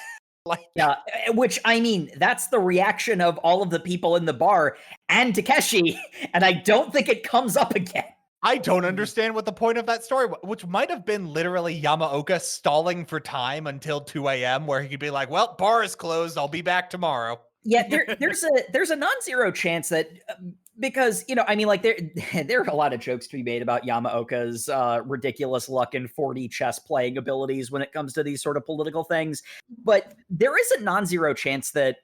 like, Yeah, which I mean, that's the reaction of all of the people in the bar and Takeshi, and I don't think it comes up again. I don't understand what the point of that story, which might have been literally Yamaoka stalling for time until 2 a.m. where he could be like, "Well, bar is closed. I'll be back tomorrow." Yeah, there's a non-zero chance that because, you know, I mean, like there are a lot of jokes to be made about Yamaoka's ridiculous luck and 4D chess playing abilities when it comes to these sort of political things, but there is a non-zero chance that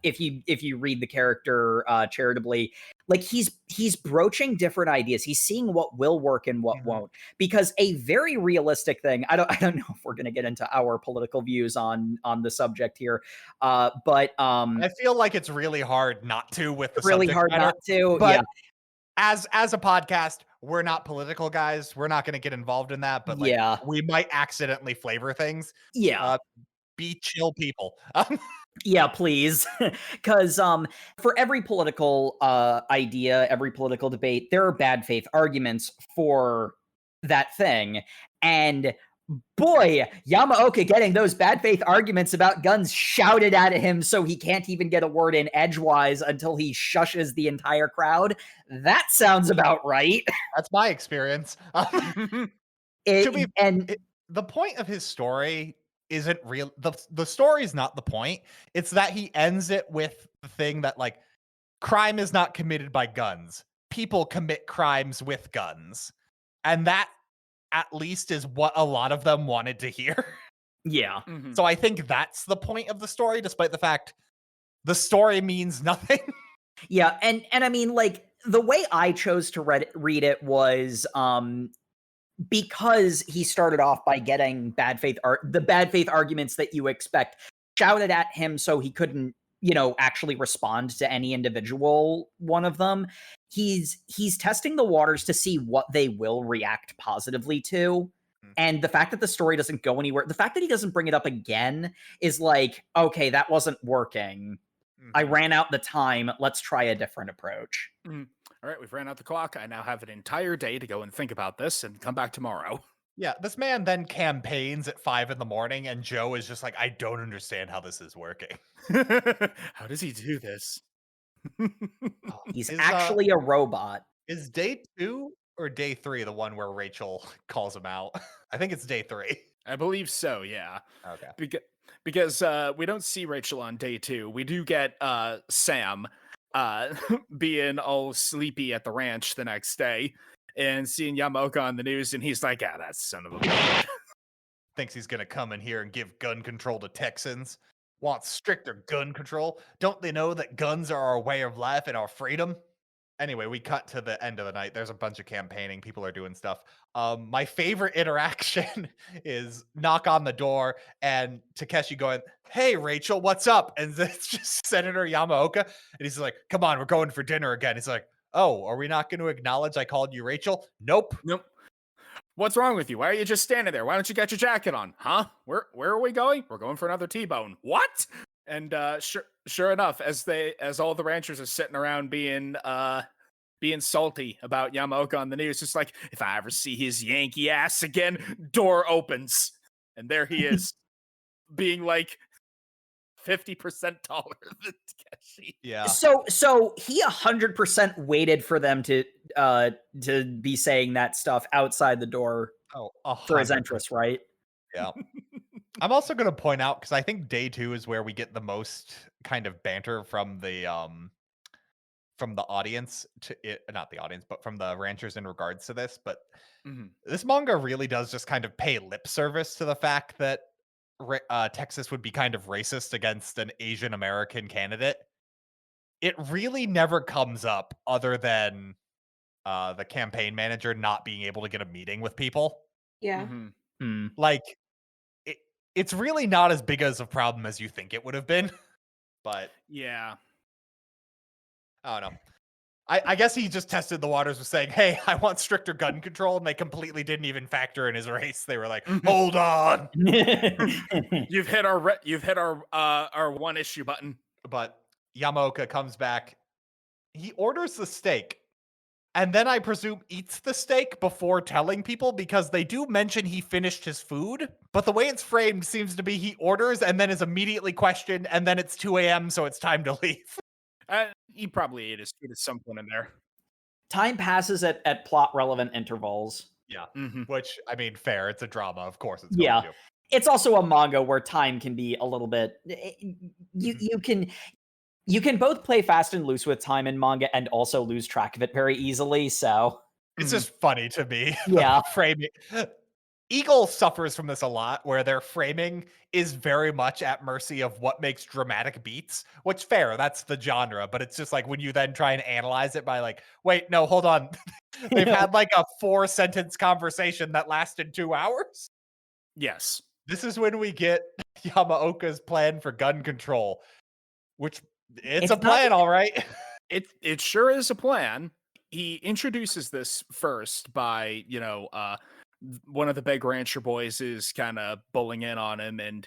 if you read the character charitably, Like he's broaching different ideas. He's seeing what will work and what won't. Because a very realistic thing, I don't know if we're gonna get into our political views on the subject here. But I feel like it's really hard not to with the really subject hard matter, not to. but Yeah. as a podcast, we're not political guys. We're not going to get involved in that, but like Yeah. we might accidentally flavor things. Yeah. Be chill people. Yeah, please. Because for every political idea, every political debate, there are bad faith arguments for that thing. And boy, Yamaoka getting those bad faith arguments about guns shouted at him so he can't even get a word in edgewise until he shushes the entire crowd. That sounds about right. That's my experience. The point of his story isn't real. The story is not the point. It's that he ends it with the thing that like crime is not committed by guns. People commit crimes with guns. And that at least is what a lot of them wanted to hear. Yeah. So I think that's the point of the story, despite the fact the story means nothing. Yeah, and I mean, like, the way I chose to read it was because he started off by getting the bad faith arguments that you expect shouted at him so he couldn't, actually respond to any individual one of them. He's testing the waters to see what they will react positively to. And the fact that the story doesn't go anywhere, the fact that he doesn't bring it up again is like, okay, that wasn't working. I ran out the time. Let's try a different approach. All right, we've ran out the clock. I now have an entire day to go and think about this and come back tomorrow. Yeah, this man then campaigns at 5 a.m, and Joe is just like, I don't understand how this is working. How does he do this? He's actually a robot. Is day 2 or day 3 the one where Rachel calls him out? I think it's day 3. I believe so, yeah. Okay. Because we don't see Rachel on day 2. We do get Sam being all sleepy at the ranch the next day and seeing Yamaoka on the news, and he's like, that son of a bitch. Thinks he's gonna come in here and give gun control to Texans. Wants stricter gun control. Don't they know that guns are our way of life and our freedom? Anyway, we cut to the end of the night. There's a bunch of campaigning. People are doing stuff. My favorite interaction is knock on the door and Takeshi going, hey, Rachel, what's up? And it's just Senator Yamaoka. And he's like, come on, we're going for dinner again. He's like, oh, are we not going to acknowledge I called you Rachel? Nope. What's wrong with you? Why are you just standing there? Why don't you get your jacket on? Huh? Where are we going? We're going for another T-bone. What? And sure enough, as all the ranchers are sitting around being salty about Yamaoka on the news, it's like, if I ever see his Yankee ass again, door opens, and there he is, being like 50% taller than Takeshi. Yeah. So he 100% waited for them to be saying that stuff outside the door for his entrance, right? Yeah. I'm also going to point out, because I think day 2 is where we get the most kind of banter from the audience not the audience, but from the ranchers in regards to this. But this manga really does just kind of pay lip service to the fact that Texas would be kind of racist against an Asian American candidate. It really never comes up other than the campaign manager not being able to get a meeting with people. Yeah. Like, it's really not as big as a problem as you think it would have been. But yeah, I don't know. I guess he just tested the waters with saying, hey, I want stricter gun control, and they completely didn't even factor in his race. They were like, hold on. You've hit our one issue button. But Yamaoka comes back. He orders the steak, and then I presume eats the steak before telling people, because they do mention he finished his food. But the way it's framed seems to be he orders and then is immediately questioned, and then it's 2 a.m., so it's time to leave. He probably ate his food at some point in there. Time passes at plot-relevant intervals. Yeah, which, I mean, fair. It's a drama. Of course it's going to. It's also a manga where time can be a little bit... You can both play fast and loose with time in manga and also lose track of it very easily, so... It's just funny to me. Yeah. Framing. Eagle suffers from this a lot, where their framing is very much at mercy of what makes dramatic beats, which fair, that's the genre, but it's just like when you then try and analyze it by like, wait, no, hold on. They've had like a 4-sentence conversation that lasted 2 hours. Yes. This is when we get Yamaoka's plan for gun control, which it's a plan, all right. It sure is a plan. He introduces this first by, one of the big rancher boys is kind of bullying in on him and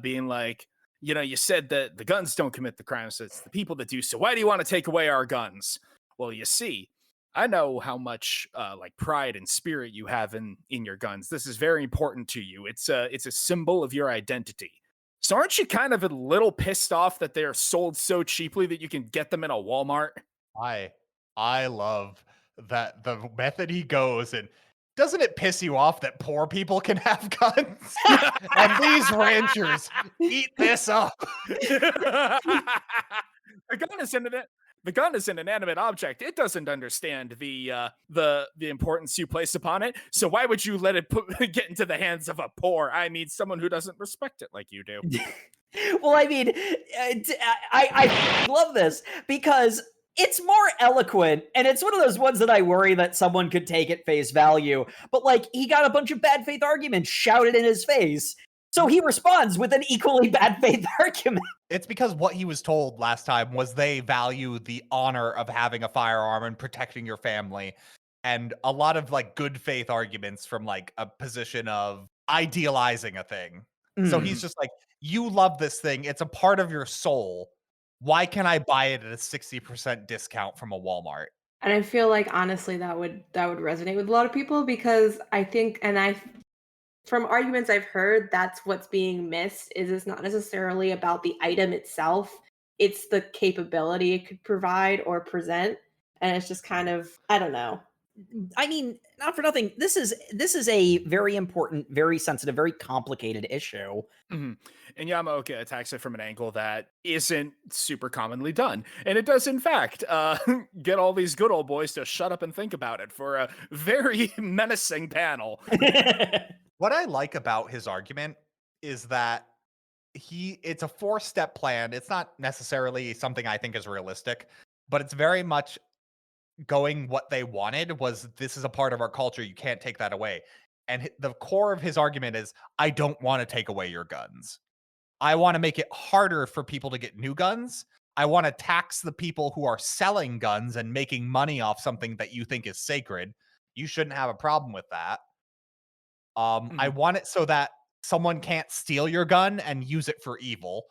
being like, you said that the guns don't commit the crimes, it's the people that do. So why do you want to take away our guns? Well, you see, I know how much like pride and spirit you have in your guns. This is very important to you. It's a symbol of your identity. So aren't you kind of a little pissed off that they're sold so cheaply that you can get them in a Walmart? I love that the method he goes, and doesn't it piss you off that poor people can have guns? And these ranchers eat this up. The gun is an inanimate object. It doesn't understand the importance you place upon it. So why would you let it get into the hands of a someone who doesn't respect it like you do? Well, I mean, I love this because it's more eloquent, and it's one of those ones that I worry that someone could take at face value. But like, he got a bunch of bad faith arguments shouted in his face, so he responds with an equally bad faith argument. It's because what he was told last time was they value the honor of having a firearm and protecting your family, and a lot of like good faith arguments from like a position of idealizing a thing. So he's just like, you love this thing, it's a part of your soul. Why can I buy it at a 60% discount from a Walmart? And I feel like honestly that would resonate with a lot of people, because I think, from arguments I've heard, that's what's being missed, is it's not necessarily about the item itself, it's the capability it could provide or present. And it's just kind of, I don't know. I mean, not for nothing. This is a very important, very sensitive, very complicated issue. Mm-hmm. And Yamaoka attacks it from an angle that isn't super commonly done. And it does, in fact, get all these good old boys to shut up and think about it for a very menacing panel. What I like about his argument is that it's a 4-step plan. It's not necessarily something I think is realistic, but it's very much going what they wanted was, this is a part of our culture, you can't take that away. And the core of his argument is, I don't want to take away your guns. I want to make it harder for people to get new guns. I want to tax the people who are selling guns and making money off something that you think is sacred. You shouldn't have a problem with that. I want it so that someone can't steal your gun and use it for evil.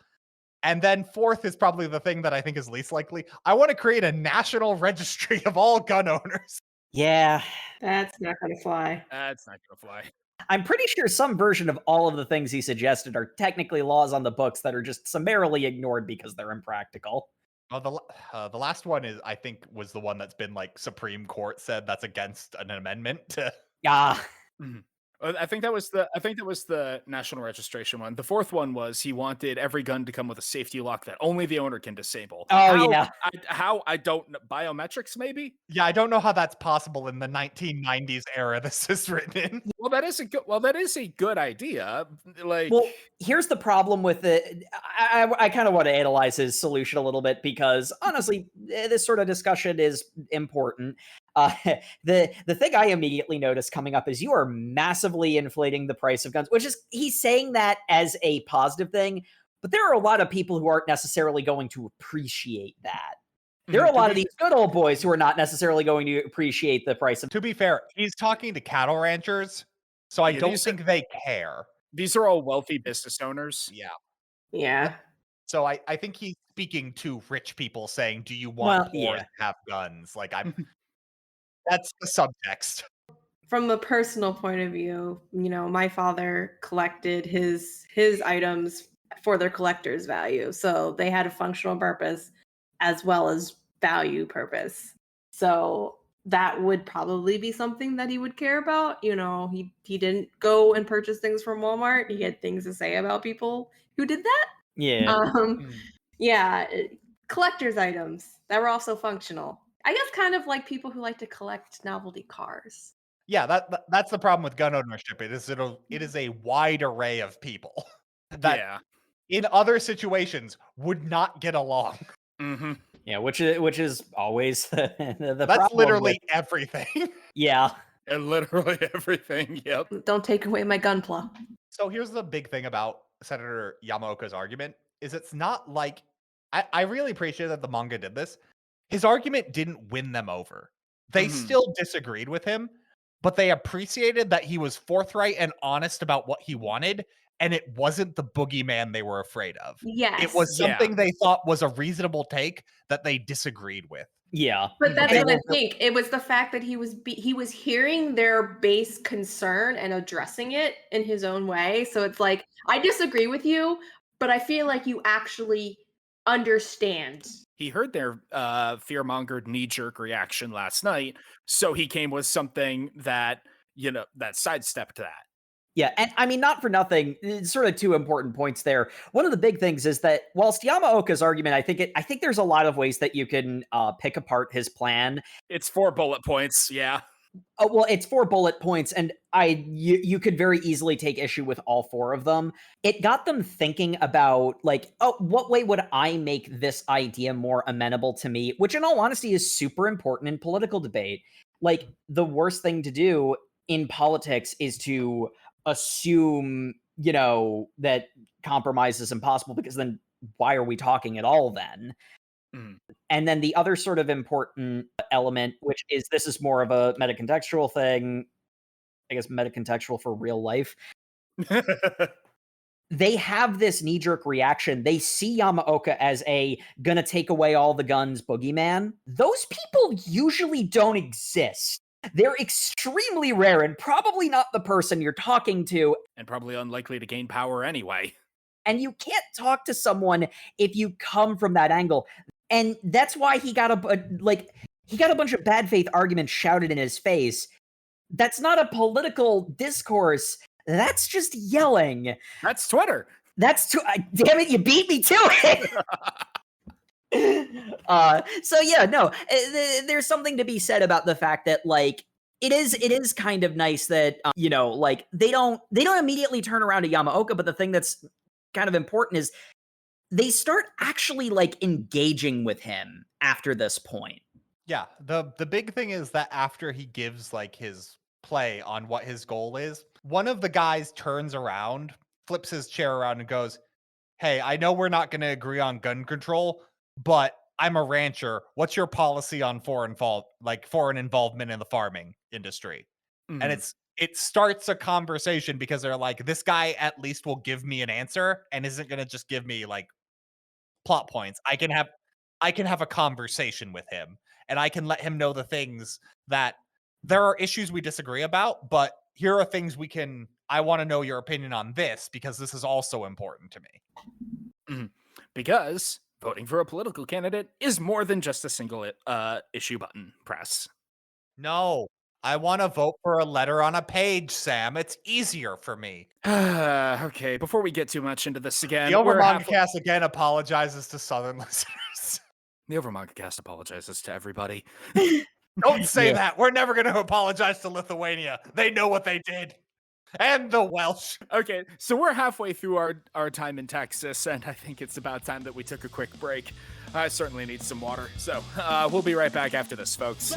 And then 4th is probably the thing that I think is least likely. I want to create a national registry of all gun owners. Yeah. That's not going to fly. That's not going to fly. I'm pretty sure some version of all of the things he suggested are technically laws on the books that are just summarily ignored because they're impractical. Well, the last one is, I think, was the one that's been like Supreme Court said that's against an amendment to. Yeah. I think that was the national registration one. The 4th one was he wanted every gun to come with a safety lock that only the owner can disable. Yeah. I don't know. Biometrics, maybe? Yeah, I don't know how that's possible in the 1990s era this is written in. Well, that is a good idea. Like, well, here's the problem with it. I kind of want to analyze his solution a little bit because honestly, this sort of discussion is important. The thing I immediately noticed coming up is you are massively inflating the price of guns, which is, he's saying that as a positive thing, but there are a lot of people who aren't necessarily going to appreciate that. There are a lot of these good old boys who are not necessarily going to appreciate the price of. To be fair, he's talking to cattle ranchers, so I don't think they care. These are all wealthy business owners. Yeah. So I think he's speaking to rich people saying, do you want poor to have guns? Like, that's the subtext. From a personal point of view, my father collected his items for their collector's value. So they had a functional purpose as well as value purpose. So that would probably be something that he would care about. He didn't go and purchase things from Walmart. He had things to say about people who did that. Yeah. Collector's items that were also functional. I guess kind of like people who like to collect novelty cars. Yeah, that's the problem with gun ownership. It is a wide array of people that Yeah. in other situations would not get along. Mm-hmm. Yeah, which is always the That's problem literally with everything. yeah. And literally everything. Yep. Don't take away my gunpla. So here's the big thing about Senator Yamaoka's argument is it's not like I really appreciate that the manga did this. His argument didn't win them over. They Mhm. still disagreed with him, but they appreciated that he was forthright and honest about what he wanted, and it wasn't the boogeyman they were afraid of. Yes. It was Yeah. something they thought was a reasonable take that they disagreed with. Yeah. But that's And what I it- think. It was the fact that he was hearing their base concern and addressing it in his own way. So it's like, I disagree with you, but I feel like you actually understand. He heard their fear-mongered knee-jerk reaction last night, so he came with something that, that sidestepped that. Yeah, and I mean, not for nothing, it's sort of two important points there. One of the big things is that whilst Yamaoka's argument, I think there's a lot of ways that you can pick apart his plan. It's 4 bullet points, yeah. Oh, well, it's 4 bullet points, and you could very easily take issue with all 4 of them. It got them thinking about, like, oh, what way would I make this idea more amenable to me? Which, in all honesty, is super important in political debate. Like, the worst thing to do in politics is to assume, that compromise is impossible, because then why are we talking at all then? Mm. And then the other sort of important element, which is this is more of a metacontextual thing, I guess metacontextual for real life. They have this knee-jerk reaction. They see Yamaoka as a gonna take away all the guns boogeyman. Those people usually don't exist. They're extremely rare and probably not the person you're talking to. And probably unlikely to gain power anyway. And you can't talk to someone if you come from that angle. And that's why he got a bunch of bad faith arguments shouted in his face. That's not a political discourse. That's just yelling. That's Twitter. Damn it, you beat me to it. So yeah, no, there's something to be said about the fact that, like, it is kind of nice that like they don't immediately turn around to Yamaoka, but the thing that's kind of important is they start actually, like, engaging with him after this point. Yeah, the big thing is that after he gives, like, his play on what his goal is, one of the guys turns around, flips his chair around and goes, "Hey, I know we're not going to agree on gun control, but I'm a rancher. What's your policy on foreign involvement in the farming industry?" Mhm. And it starts a conversation because they're like, this guy at least will give me an answer and isn't going to just give me, like, plot points. I can have a conversation with him, and I can let him know the things that there are issues we disagree about, but here are things I want to know your opinion on this because this is also important to me. Because voting for a political candidate is more than just a single issue button press. No, I want to vote for a letter on a page, Sam. It's easier for me. Okay, before we get too much into this again, The Overmangacast again apologizes to Southern listeners. The Overmangacast apologizes to everybody. Don't say Yeah. that. We're never going to apologize to Lithuania. They know what they did. And the Welsh. Okay, so we're halfway through our time in Texas, and I think it's about time that we took a quick break. I certainly need some water, so we'll be right back after this, folks.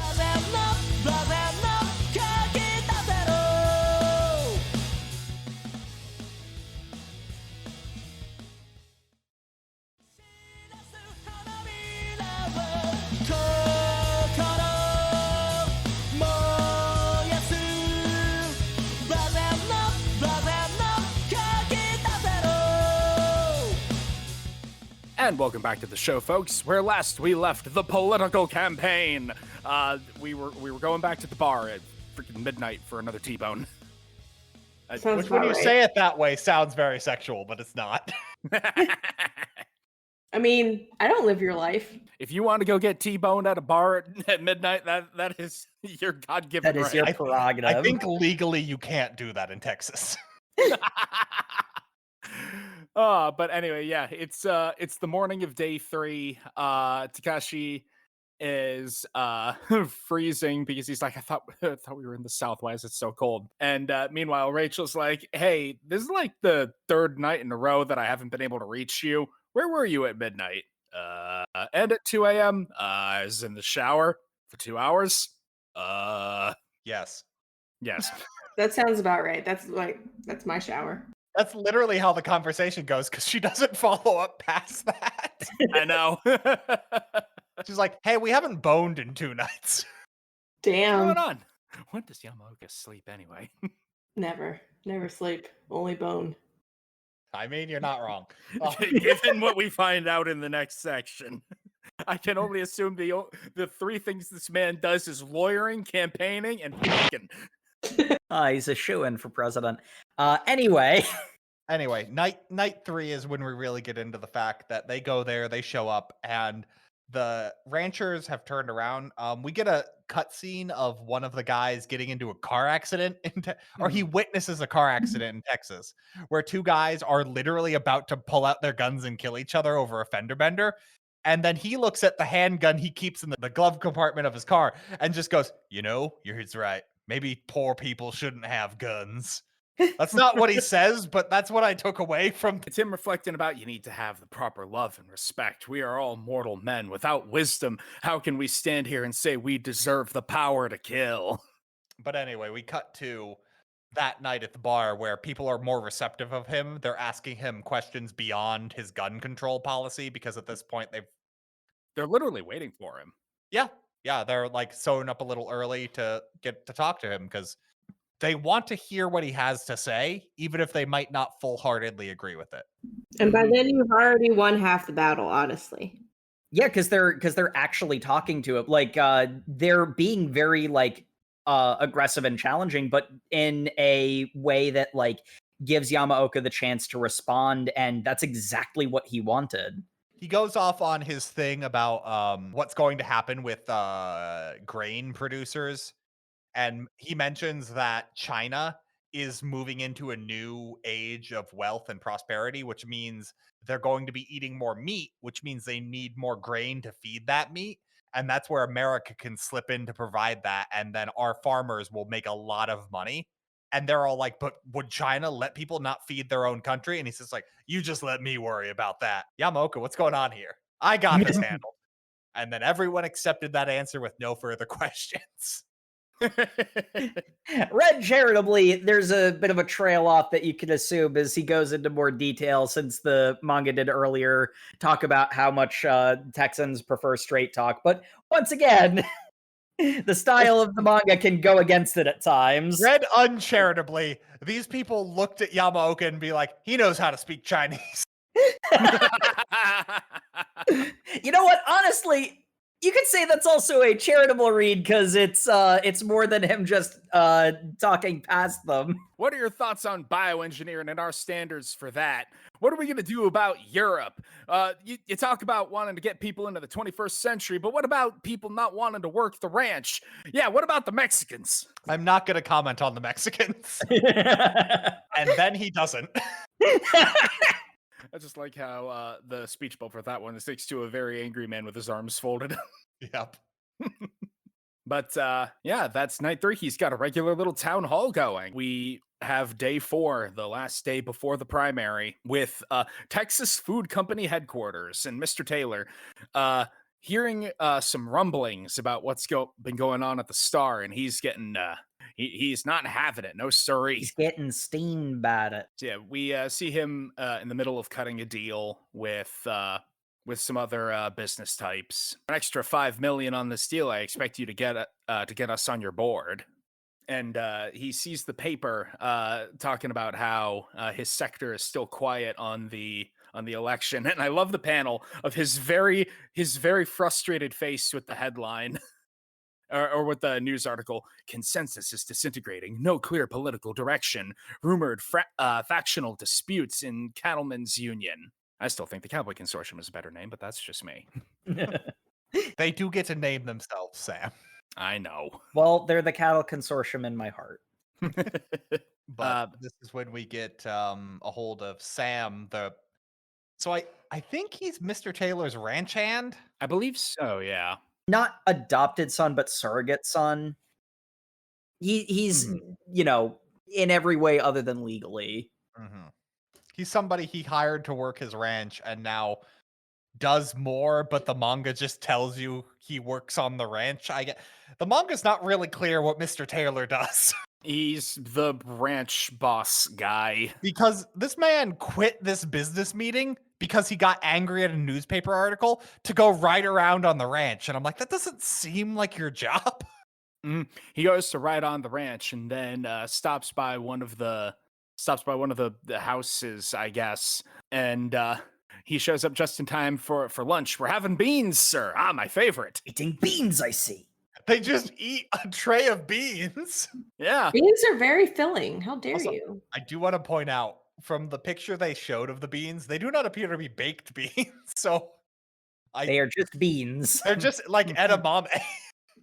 And welcome back to the show, folks, where last we left the political campaign. We were going back to the bar at freaking midnight for another T-bone. Sounds Which, when about you right. say it that way, sounds very sexual, but it's not. I mean, I don't live your life. If you want to go get T-boned at a bar at midnight, that is your God-given That is right. your prerogative. I think legally you can't do that in Texas. But anyway, yeah, it's the morning of day 3. Takashi is freezing because he's like, I thought we were in the South. Why is it so cold? And meanwhile, Rachel's like, hey, this is like the third night in a row that I haven't been able to reach you. Where were you at midnight? And at 2 a.m. I was in the shower for 2 hours. Yes. Yes. That sounds about right. That's my shower. That's literally how the conversation goes, because she doesn't follow up past that. I know. She's like, hey, we haven't boned in 2 nights. What's Damn. going on? When does Yamaoka sleep anyway? Never sleep. Only bone. I mean, you're not wrong. Given what we find out in the next section, I can only assume the 3 things this man does is lawyering, campaigning, and fucking. He's a shoo-in for president. Anyway, night 3 is when we really get into the fact that they go there, they show up, and the ranchers have turned around. We get a cutscene of one of the guys getting into a car accident, or he witnesses a car accident in Texas, where 2 guys are literally about to pull out their guns and kill each other over a fender bender. And then he looks at the handgun he keeps in the glove compartment of his car and just goes, you're right. Maybe poor people shouldn't have guns. That's not what he says, but that's what I took away from. It's him reflecting about you need to have the proper love and respect. We are all mortal men. Without wisdom, how can we stand here and say we deserve the power to kill? But anyway, we cut to that night at the bar where people are more receptive of him. They're asking him questions beyond his gun control policy, because at this point they're literally waiting for him. Yeah, they're like sewing up a little early to get to talk to him because they want to hear what he has to say, even if they might not full-heartedly agree with it. And by then you've already won half the battle, honestly. yeah, because they're actually talking to him. Like, they're being very like aggressive and challenging, but in a way that like gives Yamaoka the chance to respond, and that's exactly what he wanted. He goes off on his thing about what's going to happen with grain producers. And he mentions that China is moving into a new age of wealth and prosperity, which means they're going to be eating more meat, which means they need more grain to feed that meat. And that's where America can slip in to provide that. And then our farmers will make a lot of money. And they're all like, but would China let people not feed their own country? And he's just like, you just let me worry about that. Yamaoka, what's going on here? I got this handled. And then everyone accepted that answer with no further questions. Read charitably, there's a bit of a trail off that you can assume as he goes into more detail, since the manga did earlier talk about how much Texans prefer straight talk. But once again, the style of the manga can go against it at times. Read uncharitably, these people looked at Yamaoka and be like, he knows how to speak Chinese. You know what? Honestly, you could say that's also a charitable read, because it's more than him just talking past them. What are your thoughts on bioengineering and our standards for that? What are we going to do about Europe? You talk about wanting to get people into the 21st century, but what about people not wanting to work the ranch? Yeah, what about the Mexicans? I'm not going to comment on the Mexicans. And then he doesn't. I just like how the speech bubble for that one sticks to a very angry man with his arms folded. Yep. But yeah, that's night 3. He's got a regular little town hall going. We have day 4, the last day before the primary, with Texas Food Company headquarters and Mr. Taylor hearing some rumblings about what's been going on at the Star, and he's getting he's not having it. No siree. He's getting steamed about it. So yeah, we see him in the middle of cutting a deal with some other business types. An extra $5 million on this deal. I expect you to get us on your board. And he sees the paper talking about how his sector is still quiet on the election. And I love the panel of his very frustrated face with the headline. Or with the news article, consensus is disintegrating, no clear political direction, rumored factional disputes in cattlemen's union. I still think the Cowboy Consortium is a better name, but that's just me. They do get to name themselves, Sam. I know. Well, they're the Cattle Consortium in my heart. But this is when we get a hold of Sam. So I think he's Mr. Taylor's ranch hand. I believe so, yeah. not adopted son, but surrogate son. He's you know, in every way other than legally. He's somebody he hired to work his ranch and now does more, but the manga just tells you he works on the ranch. The manga's not really clear what Mr. Taylor does. He's the ranch boss guy. Because this man quit this business meeting because he got angry at a newspaper article to go ride around on the ranch. And I'm like, that doesn't seem like your job. He goes to ride on the ranch and then stops by one of the houses, I guess, and he shows up just in time for lunch. We're having beans, sir. Ah, my favorite. Eating beans, I see. They just eat a tray of beans. Yeah. Beans are very filling. How dare you? I do want to point out, from the picture they showed of the beans, they do not appear to be baked beans. So they are just beans. They're just like edamame.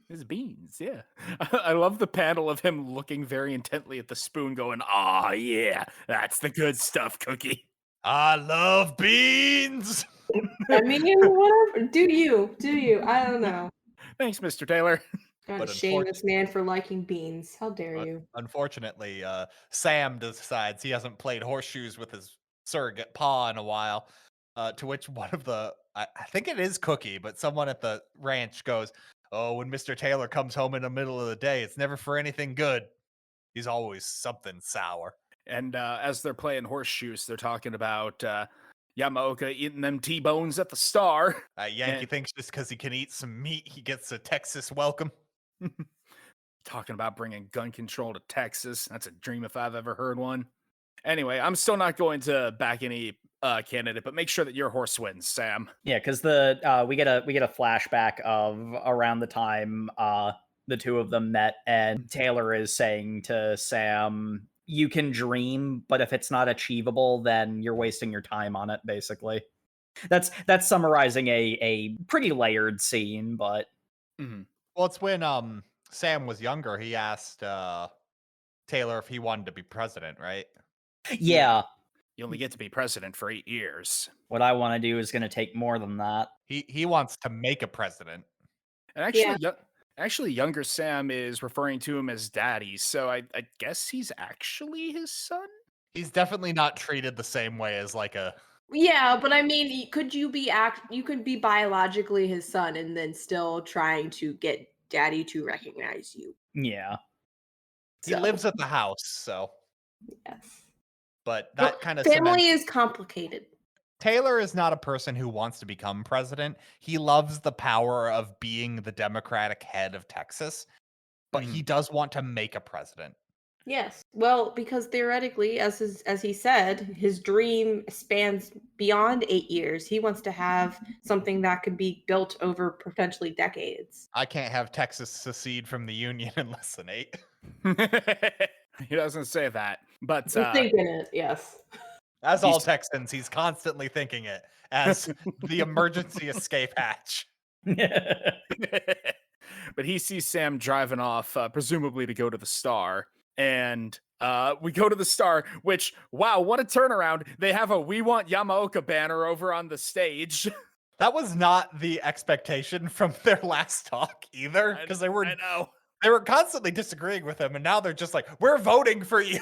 His beans, yeah. I love the panel of him looking very intently at the spoon going, "Ah, yeah, that's the good stuff, Cookie. I love beans." I mean, whatever. Do you? I don't know. Thanks, Mr. Taylor. Gotta shame this man for liking beans. How dare you? Unfortunately, Sam decides he hasn't played horseshoes with his surrogate paw in a while. To which one of the, I think it is Cookie, but someone at the ranch goes, "Oh, when Mr. Taylor comes home in the middle of the day, it's never for anything good. He's always something sour." And as they're playing horseshoes, they're talking about Yamaoka eating them T-bones at the Star. Yankee thinks just because he can eat some meat, he gets a Texas welcome. Talking about bringing gun control to Texas. That's a dream if I've ever heard one. Anyway, I'm still not going to back any candidate, but make sure that your horse wins, Sam. Yeah, because we get a flashback of around the time the two of them met, and Taylor is saying to Sam, "You can dream, but if it's not achievable, then you're wasting your time on it." Basically, that's summarizing a pretty layered scene. But well, it's when Sam was younger. He asked Taylor if he wanted to be president, right? Yeah. You only get to be president for 8 years. What I want to do is going to take more than that. He wants to make a president. And actually, actually, younger Sam is referring to him as daddy, so I guess he's actually his son? He's definitely not treated the same way as like a... Yeah, but I mean, could you could be biologically his son and then still trying to get daddy to recognize you. Yeah. He lives at the house, so... Yes. But that kind of family is complicated. Taylor is not a person who wants to become president. He loves the power of being the Democratic head of Texas, but he does want to make a president. Yes. Well, because theoretically, as he said, his dream spans beyond 8 years. He wants to have something that could be built over potentially decades. I can't have Texas secede from the Union in less than 8. He doesn't say that, but he's thinking it. Yes. As all Texans, he's constantly thinking it as the emergency escape hatch. But he sees Sam driving off, presumably to go to the Star. And we go to the Star, which, wow, what a turnaround. They have a "We Want Yamaoka" banner over on the stage. That was not the expectation from their last talk either, because they were constantly disagreeing with him, and now they're just like, "We're voting for you."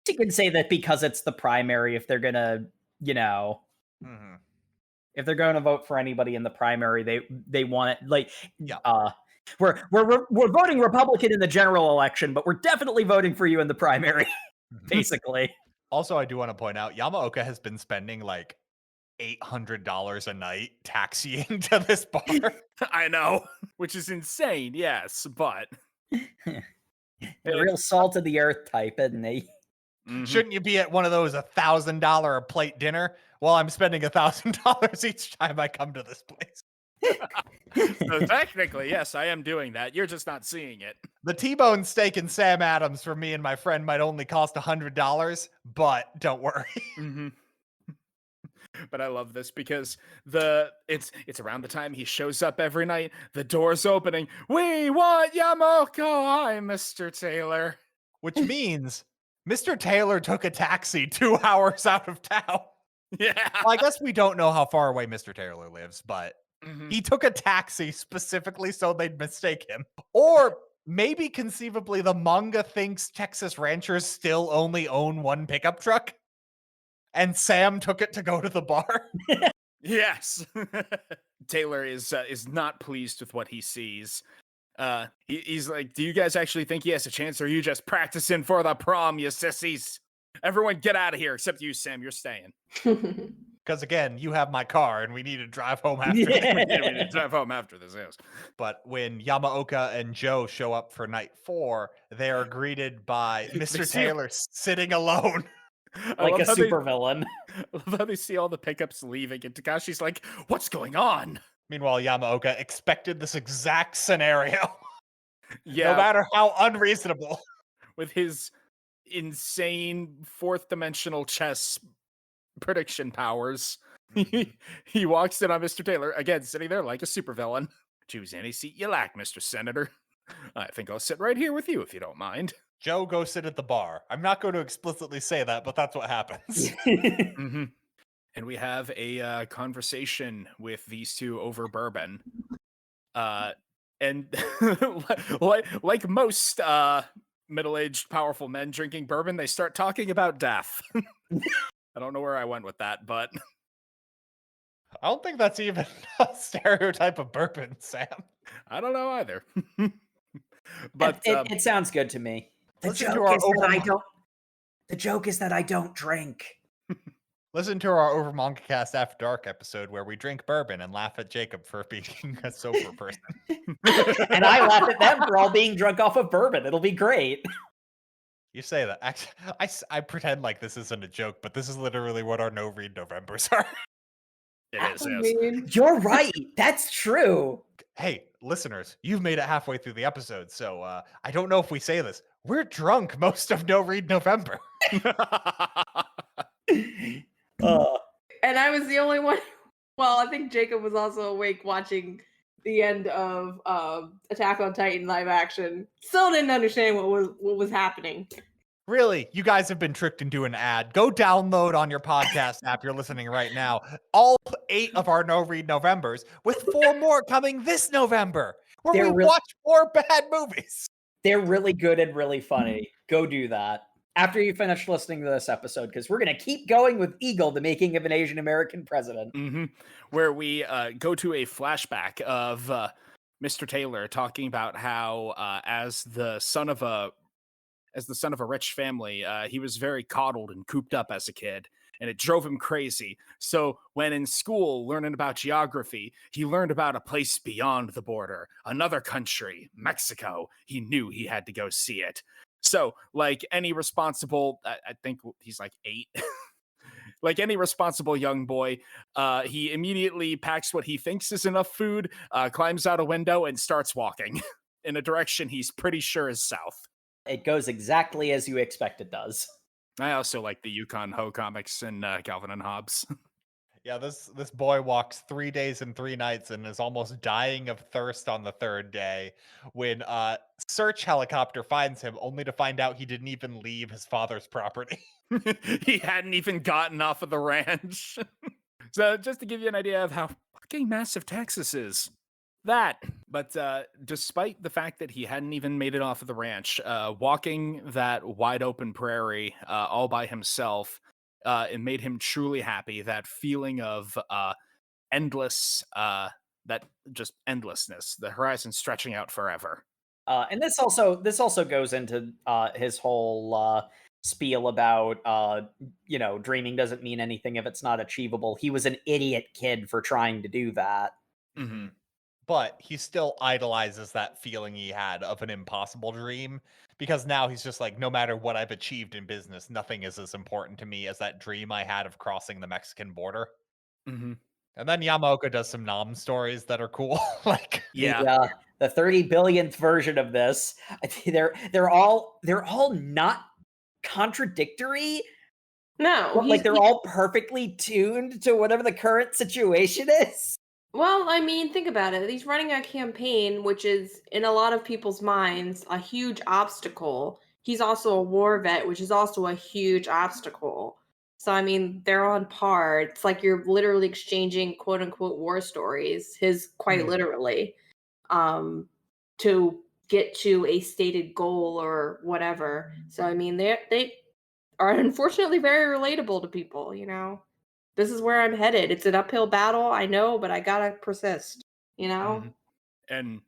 You can say that because it's the primary, if they're gonna, if they're going to vote for anybody in the primary, they want it like, we're voting Republican in the general election, but we're definitely voting for you in the primary, basically. Also, I do want to point out, Yamaoka has been spending like $800 a night taxiing to this bar. I know, which is insane, yes, but... They're real salt of the earth type, isn't he? Shouldn't you be at one of those $1,000 a plate dinner? Well, I'm spending $1,000 each time I come to this place. So technically, yes, I am doing that. You're just not seeing it. The T-bone steak and Sam Adams for me and my friend might only cost $100, but don't worry. But I love this because it's around the time he shows up every night. The door's opening. "We want Yamaoka. I'm Mr. Taylor." Which means Mr. Taylor took a taxi 2 hours out of town. Yeah. Well, I guess we don't know how far away Mr. Taylor lives, but He took a taxi specifically so they'd mistake him. Or maybe conceivably the manga thinks Texas ranchers still only own one pickup truck, and Sam took it to go to the bar. Yes. Taylor is not pleased with what he sees. He's like, do you guys actually think he has a chance, or are you just practicing for the prom, you sissies? Everyone get out of here, except you, Sam. You're staying. Because again, you have my car, and we need to drive home after this. Yeah, we need to drive home after this, yes. But when Yamaoka and Joe show up for night 4, they are greeted by Mr. Taylor sitting alone. Like a supervillain. I love how they see all the pickups leaving, and Takashi's like, what's going on? Meanwhile, Yamaoka expected this exact scenario. Yeah. No matter how unreasonable. With his insane fourth-dimensional chess prediction powers. He walks in on Mr. Taylor, again, sitting there like a supervillain. Choose any seat you like, Mr. Senator. I think I'll sit right here with you if you don't mind. Joe, go sit at the bar. I'm not going to explicitly say that, but that's what happens. Mm-hmm. And we have a conversation with these two over bourbon. And like most middle-aged powerful men drinking bourbon, they start talking about death. I don't know where I went with that, but I don't think that's even a stereotype of bourbon, Sam. I don't know either. But it sounds good to me. The joke is that I don't drink. Listen to our Over MangaCast After Dark episode where we drink bourbon and laugh at Jacob for being a sober person. And I laugh at them for all being drunk off of bourbon. It'll be great. You say that. Actually, I pretend like this isn't a joke, but this is literally what our no-read Novembers are. It is, yes. You're right. That's true. Hey, listeners, you've made it halfway through the episode, so I don't know if we say this. We're drunk most of no-read November. And I was the only one. Well, I think Jacob was also awake watching the end of Attack on Titan live action. Still didn't understand what was happening. Really, you guys have been tricked into an ad. Go download on your podcast app you're listening right now all 8 of our no-read Novembers, with 4 more coming this November, where we watch more bad movies. They're really good and really funny. Go do that after you finish listening to this episode, because we're going to keep going with Eagle, the making of an Asian American president. Mm-hmm. Where we go to a flashback of Mr. Taylor talking about how as the son of a rich family, he was very coddled and cooped up as a kid, and it drove him crazy. So when in school, learning about geography, he learned about a place beyond the border, another country, Mexico. He knew he had to go see it. So, like any responsible, I think he's like 8, like any responsible young boy, he immediately packs what he thinks is enough food, climbs out a window, and starts walking in a direction he's pretty sure is south. It goes exactly as you expect it does. I also like the Yukon Ho comics and Calvin and Hobbes. Yeah, this boy walks 3 days and 3 nights and is almost dying of thirst on the 3rd day when a search helicopter finds him, only to find out he didn't even leave his father's property. He hadn't even gotten off of the ranch. So just to give you an idea of how fucking massive Texas is. But despite the fact that he hadn't even made it off of the ranch, walking that wide open prairie all by himself, it made him truly happy. That feeling of endlessness, the horizon stretching out forever. And this also goes into his whole spiel about dreaming doesn't mean anything if it's not achievable. He was an idiot kid for trying to do that. Mm-hmm. But he still idolizes that feeling he had of an impossible dream, because now he's just like, no matter what I've achieved in business, nothing is as important to me as that dream I had of crossing the Mexican border. Mm-hmm. And then Yamaoka does some Nam stories that are cool. Like, yeah, the 30 billionth version of this. They're all not contradictory. No, but like they're all perfectly tuned to whatever the current situation is. Well, I mean, think about it. He's running a campaign, which is, in a lot of people's minds, a huge obstacle. He's also a war vet, which is also a huge obstacle. So I mean, they're on par. It's like you're literally exchanging quote unquote war stories, his quite literally, to get to a stated goal or whatever. So I mean, they are unfortunately very relatable to people, you know. This is where I'm headed. It's an uphill battle, I know, but I gotta persist, you know? And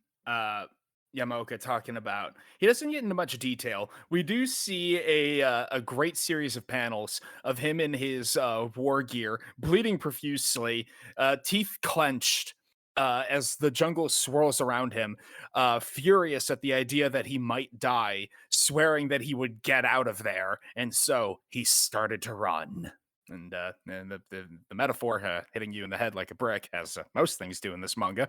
Yamaoka talking about, he doesn't get into much detail. We do see a great series of panels of him in his war gear, bleeding profusely, teeth clenched, as the jungle swirls around him, furious at the idea that he might die, swearing that he would get out of there, and so he started to run. And the metaphor hitting you in the head like a brick, as most things do in this manga.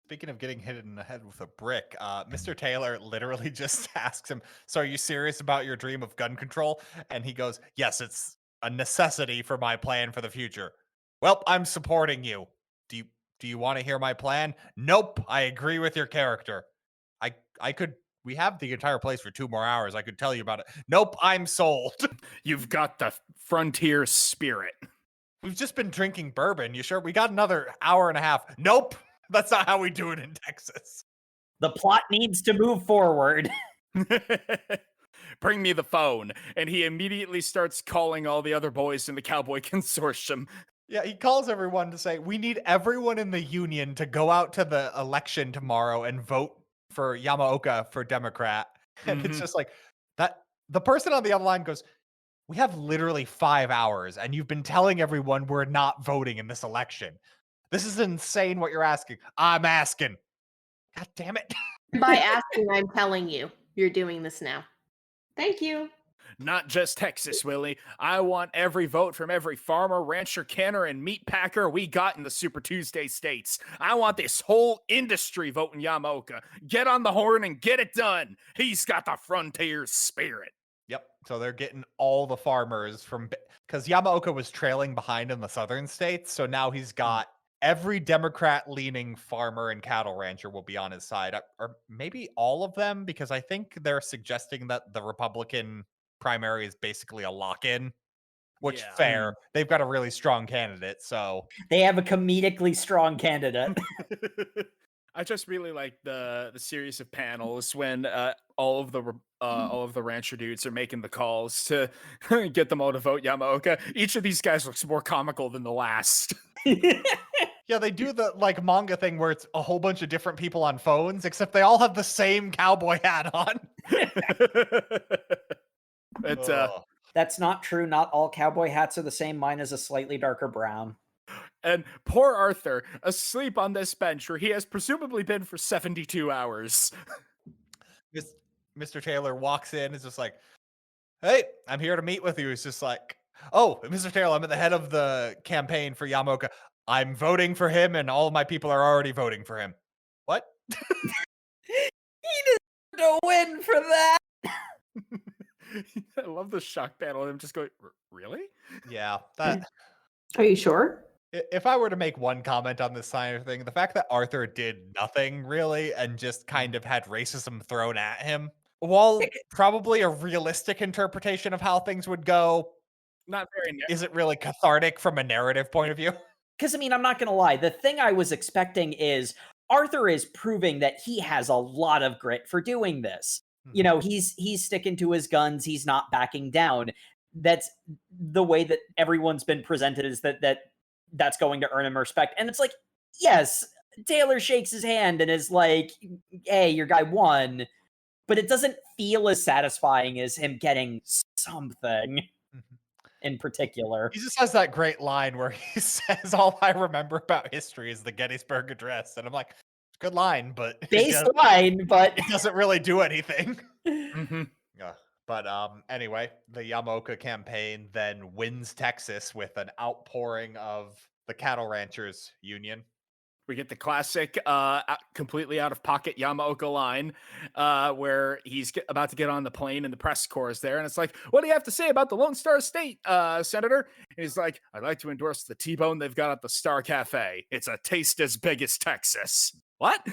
Speaking of getting hit in the head with a brick, Mr. Taylor literally just asks him, "So are you serious about your dream of gun control?" And he goes, "Yes, it's a necessity for my plan for the future." "Well, I'm supporting you. Do you want to hear my plan?" "Nope, I agree with your character. I could we have the entire place for 2 more hours. I could tell you about it." "Nope, I'm sold." You've got the frontier spirit. "We've just been drinking bourbon. You sure? We got another hour and a half." "Nope. That's not how we do it in Texas." The plot needs to move forward. Bring me the phone. And he immediately starts calling all the other boys in the Cowboy Consortium. Yeah, he calls everyone to say, "We need everyone in the union to go out to the election tomorrow and vote for Yamaoka for Democrat." And it's just like that. The person on the other line goes, "We have literally 5 hours, and you've been telling everyone we're not voting in this election. This is insane what you're asking." "I'm asking." God damn it. By asking, I'm telling you, you're doing this now. Thank you. Not just Texas, Willie. I want every vote from every farmer, rancher, canner, and meat packer we got in the Super Tuesday states. I want this whole industry voting Yamaoka. Get on the horn and get it done. He's got the frontier spirit. Yep. So they're getting all the farmers from, because Yamaoka was trailing behind in the southern states. So now he's got every Democrat leaning farmer and cattle rancher will be on his side, or maybe all of them, because I think they're suggesting that the Republican primary is basically a lock in, which Yeah. fair. They've got a really strong candidate. So They have a comedically strong candidate. I just really like the series of panels when all of the rancher dudes are making the calls to get them all to vote Yamaoka. Each of these guys looks more comical than the last. yeah, they do the like manga thing where it's a whole bunch of different people on phones, except they all have the same cowboy hat on. It's That's not true. Not all cowboy hats are the same. Mine is a slightly darker brown. and poor Arthur asleep on this bench where he has presumably been for 72 hours. Mr. Taylor walks in, is just like, "Hey, I'm here to meet with you." He's just like, "Oh, Mr. Taylor, I'm at the head of the campaign for Yamaoka. I'm voting for him, and all of my people are already voting for him." "What?" He deserved to win for that. I love the shock panel. I'm just going, really? Yeah, that. Are you sure? If I were to make one comment on this sign thing, the fact that Arthur did nothing really and just kind of had racism thrown at him, while probably a realistic interpretation of how things would go, Not very. isn't really cathartic from a narrative point of view. Because, I mean, I'm not going to lie. The thing I was expecting is Arthur is proving that he has a lot of grit for doing this. You know, he's sticking to his guns. He's not backing down. That's the way that everyone's been presented, is that's going to earn him respect. And it's like, yes, Taylor shakes his hand and is like, "Hey, your guy won." But it doesn't feel as satisfying as him getting something in particular. He just has that great line where he says, "All I remember about history is the Gettysburg Address." And I'm like, good line, but Baseline, but it doesn't really do anything. Mhm. Yeah. But anyway, the Yamaoka campaign then wins Texas with an outpouring of the cattle ranchers union. We get the classic, completely out of pocket Yamaoka line, where he's about to get on the plane and the press corps is there. And it's like, "What do you have to say about the Lone Star State, Senator?" And he's like, "I'd like to endorse the T-bone they've got at the Star Cafe. It's a taste as big as Texas." What?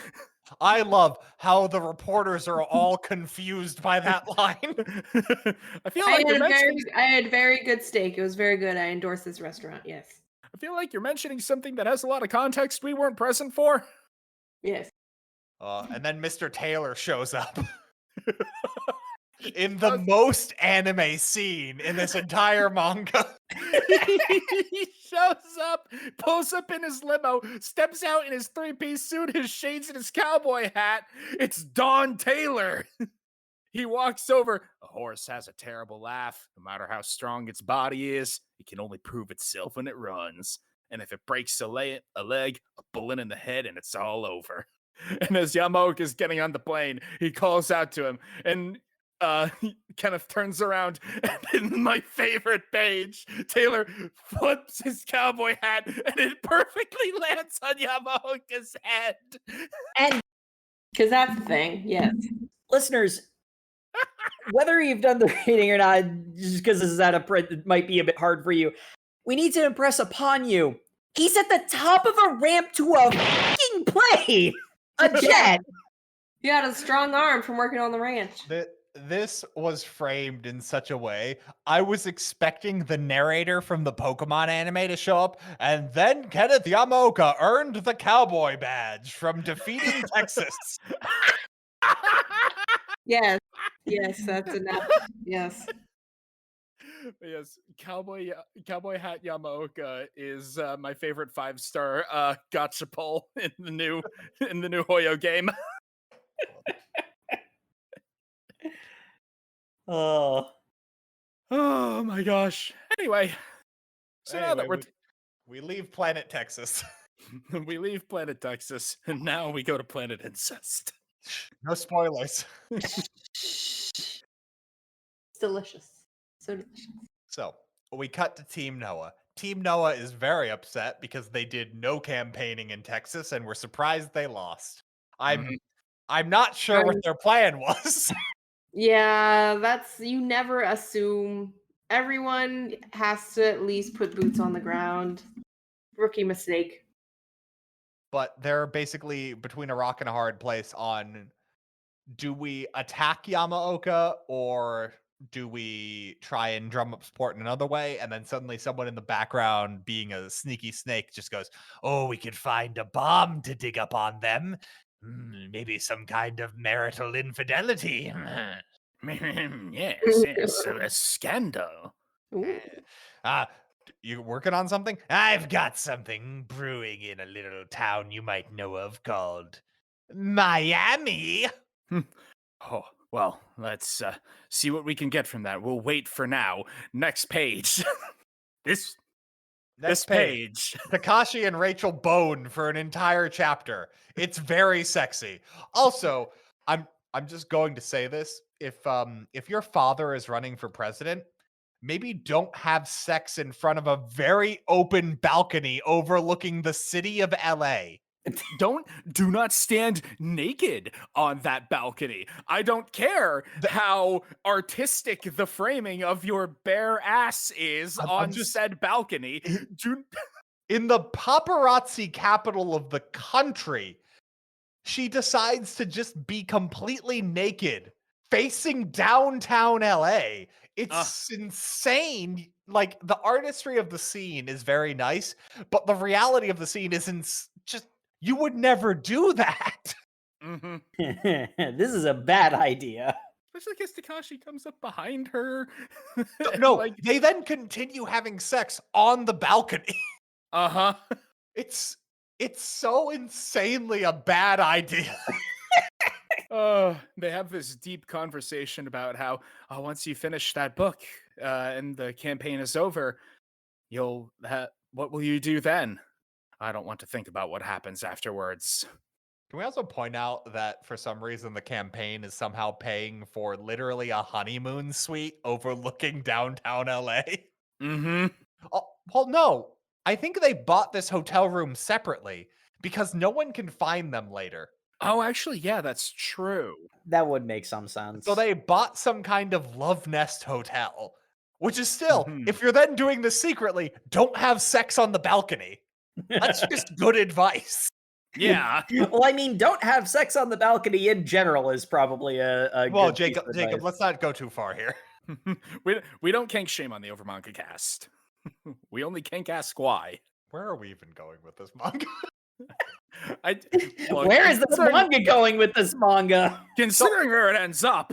I love how the reporters are all confused by that line. I feel like you're mentioning. I had very good steak. It was very good. I endorse this restaurant. Yes. I feel like you're mentioning something that has a lot of context we weren't present for. Yes. And then Mr. Taylor shows up in the most anime scene in this entire manga. He shows up, pulls up in his limo, steps out in his 3-piece suit, his shades, and his cowboy hat. It's Don Taylor. He walks over. A horse has a terrible laugh. No matter how strong its body is, it can only prove itself when it runs. And if it breaks a leg, a bullet in the head, and it's all over. And as Yamaoka is getting on the plane, he calls out to him, and he kind of turns around, and in my favorite page, Taylor flips his cowboy hat, and it perfectly lands on Yamaoka's head. And because that's the thing. Yes. listeners, whether you've done the reading or not, just because this is at a print, it might be a bit hard for you. We need to impress upon you. He's at the top of a ramp to a fucking plane. A jet. He had a strong arm from working on the ranch. This was framed in such a way. I was expecting the narrator from the Pokemon anime to show up, and then Kenneth Yamaoka earned the cowboy badge from defeating Texas. Yes. Yes, that's enough. Yes. Yes, Cowboy Hat Yamaoka is my favorite 5-star gotcha pull in the new Hoyo game. Oh. Oh my gosh. Anyway, so now that we leave planet Texas. we leave planet Texas, and now we go to planet Incest. No spoilers. It's delicious. So delicious. So we cut to Team Noah. Team Noah is very upset because they did no campaigning in Texas and were surprised they lost. I'm not sure what their plan was. Yeah, that's, you never assume. Everyone has to at least put boots on the ground. Rookie mistake. But they're basically between a rock and a hard place on, do we attack Yamaoka or do we try and drum up support in another way? And then suddenly someone in the background, being a sneaky snake, just goes, oh, we could find a bomb to dig up on them. Maybe some kind of marital infidelity. Yes, a scandal. Ooh. You working on something? I've got something brewing in a little town you might know of called Miami. Oh, well, let's see what we can get from that. We'll wait for now. Next page. This page. Takashi and Rachel bone for an entire chapter. It's very sexy. Also, I'm just going to say this. If your father is running for president, maybe don't have sex in front of a very open balcony overlooking the city of LA. Do not stand naked on that balcony. I don't care how artistic the framing of your bare ass is on said balcony. In the paparazzi capital of the country, she decides to just be completely naked, facing downtown LA. It's insane. Like, the artistry of the scene is very nice, but the reality of the scene is just, you would never do that. This is a bad idea. Especially because Takashi comes up behind her. No, they then continue having sex on the balcony. Uh-huh. It's so insanely a bad idea. They have this deep conversation about how once you finish that book and the campaign is over, what will you do then? I don't want to think about what happens afterwards. Can we also point out that for some reason the campaign is somehow paying for literally a honeymoon suite overlooking downtown LA? Mm-hmm. Oh, well, no. I think they bought this hotel room separately because no one can find them later. Oh, actually, yeah, that's true. That would make some sense. So they bought some kind of love nest hotel, which is still, if you're then doing this secretly, don't have sex on the balcony. That's just good advice. Yeah. Well, I mean, don't have sex on the balcony in general is probably a Well, good piece of Jacob, advice. let's not go too far here. we don't kink shame on the Overmanga cast. We only kink ask why. Where are we even going with this manga? Where is this manga going with this manga? Considering where it ends up.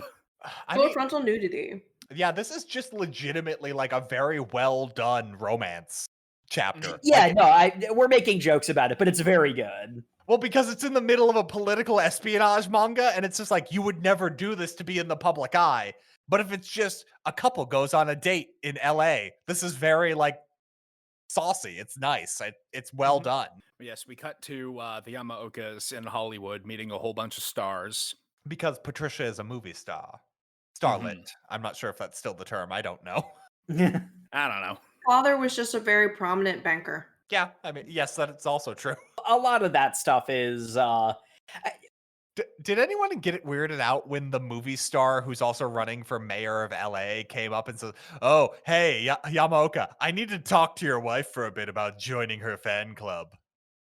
I Full mean, frontal nudity. yeah, this is just legitimately like a very well done romance chapter. Yeah, Like, no, we're making jokes about it, but it's very good. well, because it's in the middle of a political espionage manga, and it's just like you would never do this to be in the public eye. But if it's just a couple goes on a date in LA, this is very like saucy. It's nice. It's well done. Yes, we cut to the Yamaokas in Hollywood meeting a whole bunch of stars. Because Patricia is a movie star. Starlet. I'm not sure if that's still the term. I don't know. I don't know. Father was just a very prominent banker. Yeah, I mean, yes, that's also true. A lot of that stuff is Did anyone get it weirded out when the movie star who's also running for mayor of LA came up and said, "Oh, hey, Yamaoka, I need to talk to your wife for a bit about joining her fan club."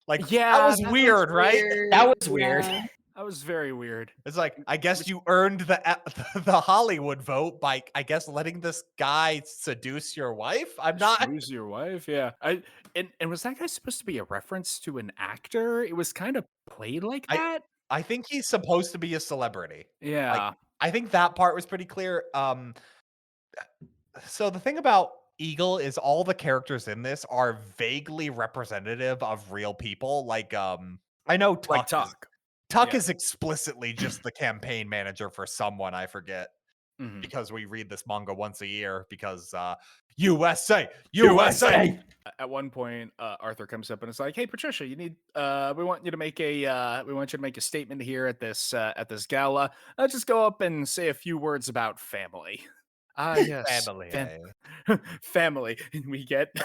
Like, Yeah, that was weird, right? That was weird. Yeah. That was very weird. It's like, I guess you earned the Hollywood vote by, I guess, letting this guy seduce your wife. I'm not. Lose your wife, yeah. And was that guy supposed to be a reference to an actor? It was kind of played like that. I think he's supposed to be a celebrity. Yeah. I think that part was pretty clear. So the thing about Eagle is all the characters in this are vaguely representative of real people. Like, I know Tuck. Like Tuck. Tuck Yeah. is explicitly just the campaign manager for someone, I forget. Because we read this manga once a year because USA. At one point, Arthur comes up and is like, "Hey, Patricia, you need we want you to make a statement here at this gala. Just go up and say a few words about family." Yes, Family. family. And we get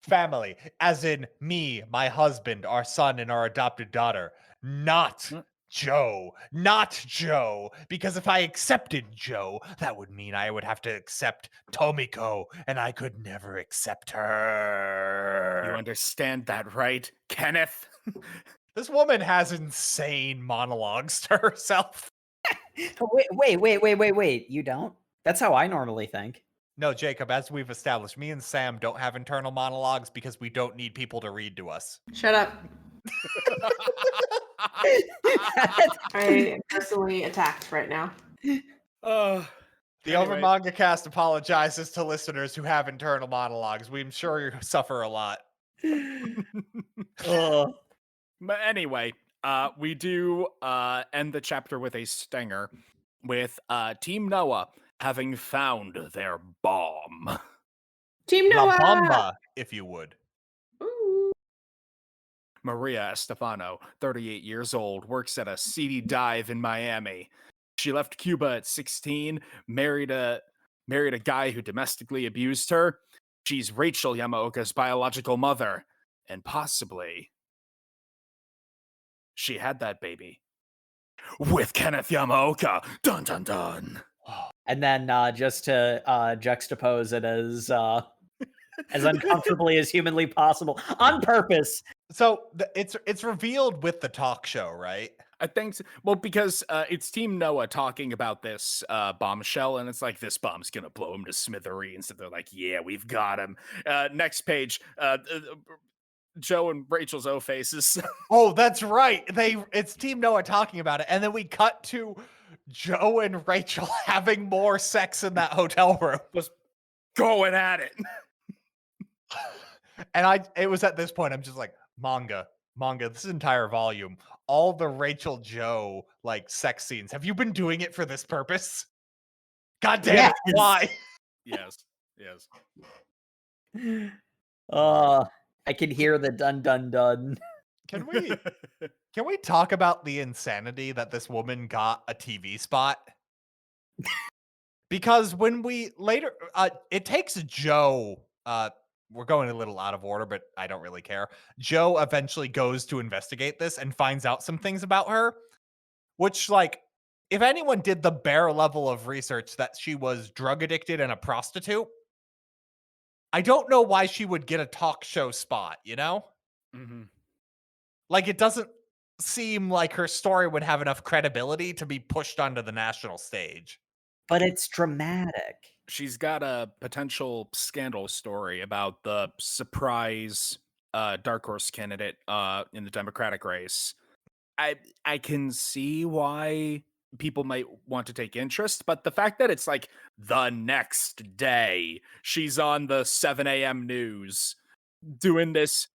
Family, as in me, my husband, our son, and our adopted daughter. Not Joe. Not Joe. Because if I accepted Joe, that would mean I would have to accept Tomiko, and I could never accept her. You understand that, right, Kenneth? This woman has insane monologues to herself. Wait. You don't? That's how I normally think. No, Jacob, as we've established, me and Sam don't have internal monologues because we don't need people to read to us. Shut up. I am personally attacked right now. The Anyway. Overmanga cast apologizes to listeners who have internal monologues. I'm sure you suffer a lot. But anyway, we do end the chapter with a stinger with Team Noah having found their bomb. Team La Noah! Bamba, if you would. Ooh. Maria Estefano, 38 years old, works at a seedy dive in Miami. She left Cuba at 16, married a guy who domestically abused her. She's Rachel Yamaoka's biological mother, and possibly she had that baby with Kenneth Yamaoka. Dun dun dun. And then just to juxtapose it as uncomfortably as humanly possible on purpose. So it's revealed with the talk show, right? I think so. Well, because it's Team Noah talking about this bombshell, and it's like, this bomb's gonna blow him to smithereens. And they're like, yeah, we've got him. Next page, Joe and Rachel's O faces. Oh, that's right. It's Team Noah talking about it, and then we cut to Joe and Rachel having more sex in that hotel room. Just going at it. And it was at this point I'm just like, manga, this entire volume, all the Rachel Joe like sex scenes. Have you been doing it for this purpose? God damn it, why? Yes. I can hear the dun dun dun. Can we talk about the insanity that this woman got a TV spot? Because when we later it takes Joe we're going a little out of order, but I don't really care. Joe eventually goes to investigate this and finds out some things about her, which, like, if anyone did the bare level of research that she was drug addicted and a prostitute, I don't know why she would get a talk show spot, you know? Mm-hmm. Like, it doesn't seem like her story would have enough credibility to be pushed onto the national stage. But it's dramatic. She's got a potential scandal story about the surprise dark horse candidate in the Democratic race. I can see why people might want to take interest, but the fact that it's like the next day she's on the 7 a.m. news doing this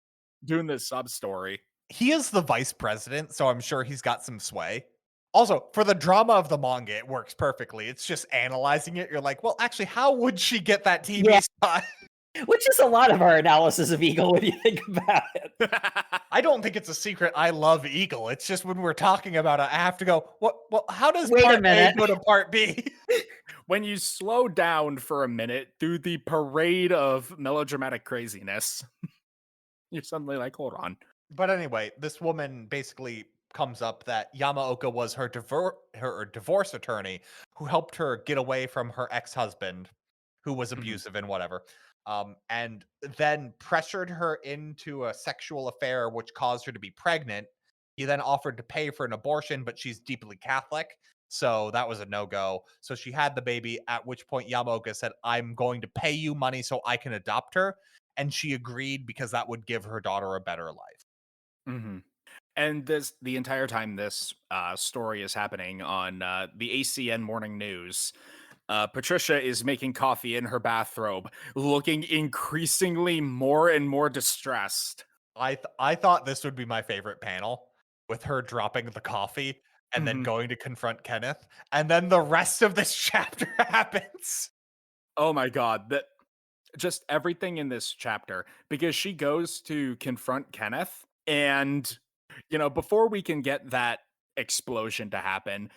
sub story. He is the vice president, so I'm sure he's got some sway. Also, for the drama of the manga, it works perfectly. It's just analyzing it. You're like, well, actually, how would she get that TV Yeah. spot? Which is a lot of our analysis of Eagle when you think about it. I don't think it's a secret. I love Eagle. It's just when we're talking about it, I have to go, what? Well, how does Wait a part A minute. go to part B? When you slow down for a minute through the parade of melodramatic craziness, you're suddenly like, hold on. But anyway, this woman basically comes up that Yamaoka was her divorce attorney who helped her get away from her ex-husband, who was abusive and whatever, and then pressured her into a sexual affair, which caused her to be pregnant. He then offered to pay for an abortion, but she's deeply Catholic, so that was a no-go. So she had the baby, at which point Yamaoka said, I'm going to pay you money so I can adopt her. And she agreed because that would give her daughter a better life. Mm-hmm. And the entire time this story is happening on the ACN morning news, Patricia is making coffee in her bathrobe, looking increasingly more and more distressed. I thought this would be my favorite panel, with her dropping the coffee and then going to confront Kenneth, and then the rest of this chapter happens. Oh my god, that just everything in this chapter, because she goes to confront Kenneth, and before we can get that explosion to happen,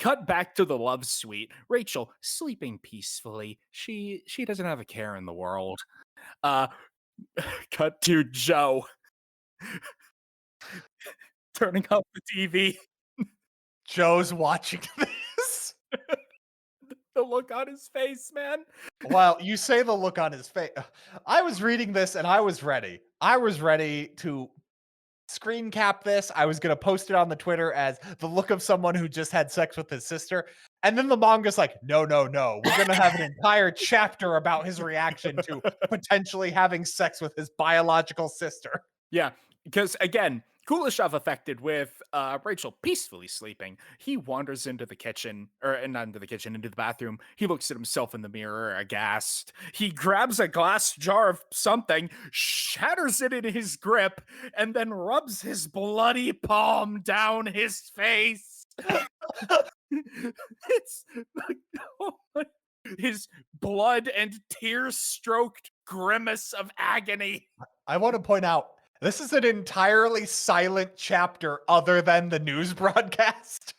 cut back to the love suite. Rachel sleeping peacefully. She doesn't have a care in the world. Cut to Joe turning up the TV. Joe's watching this. The look on his face, man. Well, you say the look on his face. I was reading this and I was ready. I was ready to screen cap this. I was going to post it on the Twitter as the look of someone who just had sex with his sister. And then the manga's like, no. We're going to have an entire chapter about his reaction to potentially having sex with his biological sister. Yeah, because again, Kuleshov affected with Rachel peacefully sleeping. He wanders into the kitchen, or not into the kitchen, into the bathroom. He looks at himself in the mirror, aghast. He grabs a glass jar of something, shatters it in his grip, and then rubs his bloody palm down his face. It's like, oh my, his blood and tear-stroked grimace of agony. I want to point out, this is an entirely silent chapter other than the news broadcast.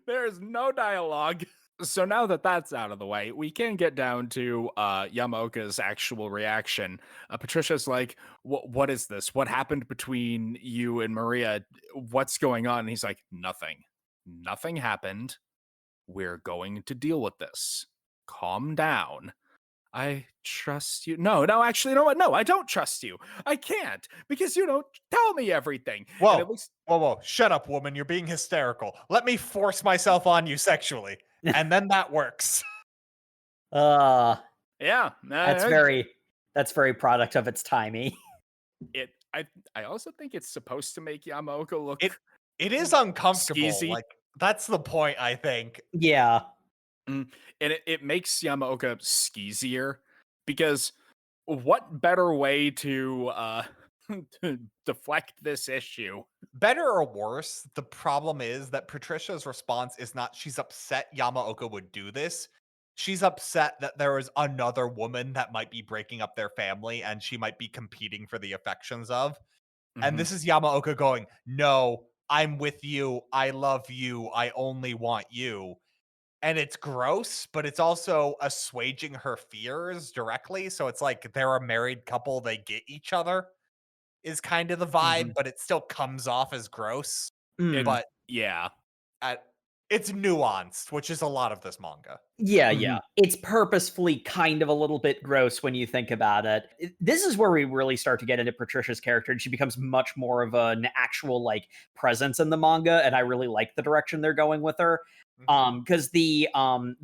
There's no dialogue. So now that that's out of the way, we can get down to Yamaoka's actual reaction. Patricia's like, what is this? What happened between you and Maria? What's going on? And he's like, nothing. Nothing happened. We're going to deal with this. Calm down. I trust you. No, actually, you know what? No, I don't trust you. I can't, because you don't tell me everything. Whoa. Shut up, woman. You're being hysterical. Let me force myself on you sexually. And then that works. Yeah. That's very product of its timing. I also think it's supposed to make Yamaoka look... It is uncomfortable. Skeezy. Like, that's the point, I think. Yeah. And it makes Yamaoka skeezier, because what better way to to deflect this issue? Better or worse, the problem is that Patricia's response is not she's upset Yamaoka would do this. She's upset that there is another woman that might be breaking up their family and she might be competing for the affections of. And this is Yamaoka going, no, I'm with you. I love you. I only want you. And it's gross, but it's also assuaging her fears directly. So it's like they're a married couple. They get each other is kind of the vibe, but it still comes off as gross. But yeah, it's nuanced, which is a lot of this manga. Yeah, Mhm. yeah. It's purposefully kind of a little bit gross when you think about it. This is where we really start to get into Patricia's character, and she becomes much more of an actual like presence in the manga, and I really like the direction they're going with her. Because the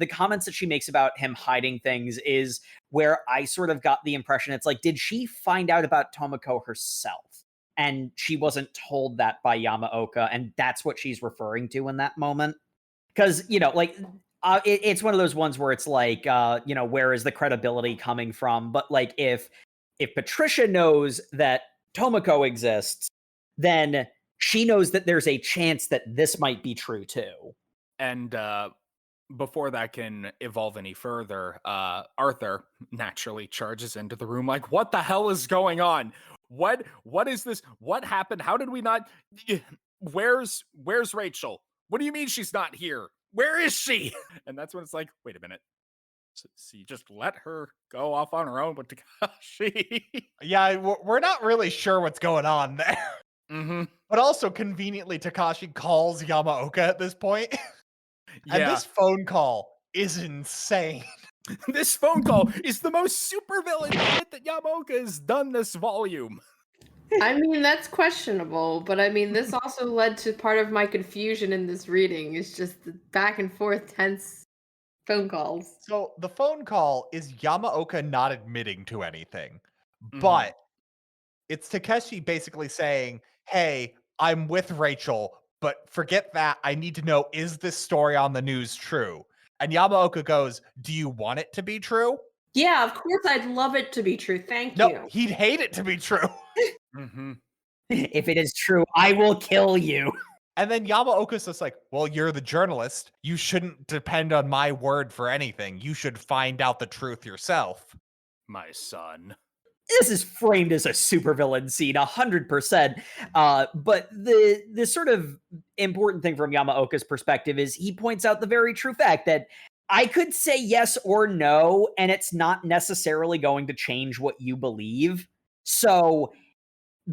comments that she makes about him hiding things is where I sort of got the impression it's like, did she find out about Tomoko herself? And she wasn't told that by Yamaoka, and that's what she's referring to in that moment. Because, like, it's one of those ones where it's like, where is the credibility coming from? But like, if Patricia knows that Tomoko exists, then she knows that there's a chance that this might be true too. And before that can evolve any further, Arthur naturally charges into the room like, what the hell is going on? What is this? What happened? How did we not? Where's Rachel? What do you mean she's not here? Where is she? And that's when it's like, wait a minute. So you just let her go off on her own with Takashi. Yeah, we're not really sure what's going on there. Mm-hmm. But also, conveniently, Takashi calls Yamaoka at this point. And Yeah. this phone call is insane. This phone call is the most supervillain shit that Yamaoka has done this volume. I mean, that's questionable, but I mean, this also led to part of my confusion in this reading. It's just the back and forth tense phone calls. So the phone call is Yamaoka not admitting to anything, Mhm. but it's Takeshi basically saying, hey, I'm with Rachel, but forget that. I need to know, is this story on the news true? And Yamaoka goes, do you want it to be true? Yeah, of course, I'd love it to be true. Thank No, you. he'd hate it to be true. Mm-hmm. If it is true, I will kill you. And then Yamaoka's just like, well, you're the journalist. You shouldn't depend on my word for anything. You should find out the truth yourself. My son. This is framed as a supervillain scene, 100%. But the sort of important thing from Yamaoka's perspective is he points out the very true fact that I could say yes or no, and it's not necessarily going to change what you believe. So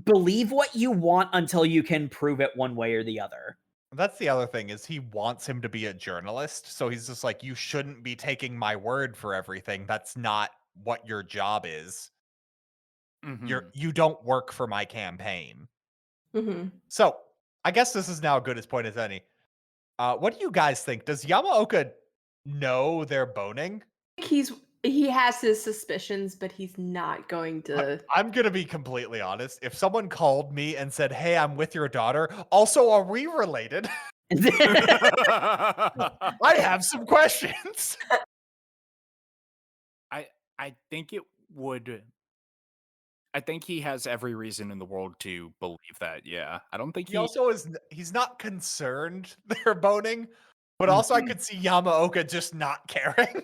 believe what you want until you can prove it one way or the other. That's the other thing, is he wants him to be a journalist. So he's just like, you shouldn't be taking my word for everything. That's not what your job is. Mm-hmm. You don't work for my campaign. Mm-hmm. So I guess this is now a good as point as any. What do you guys think? Does Yamaoka know they're boning? He has his suspicions, but he's not going to. I'm gonna be completely honest. If someone called me and said, hey, I'm with your daughter, also, are we related? I have some questions. I think it would. I think he has every reason in the world to believe that. Yeah, I don't think He also he's not concerned they're boning, but also I Mhm. could see Yamaoka just not caring.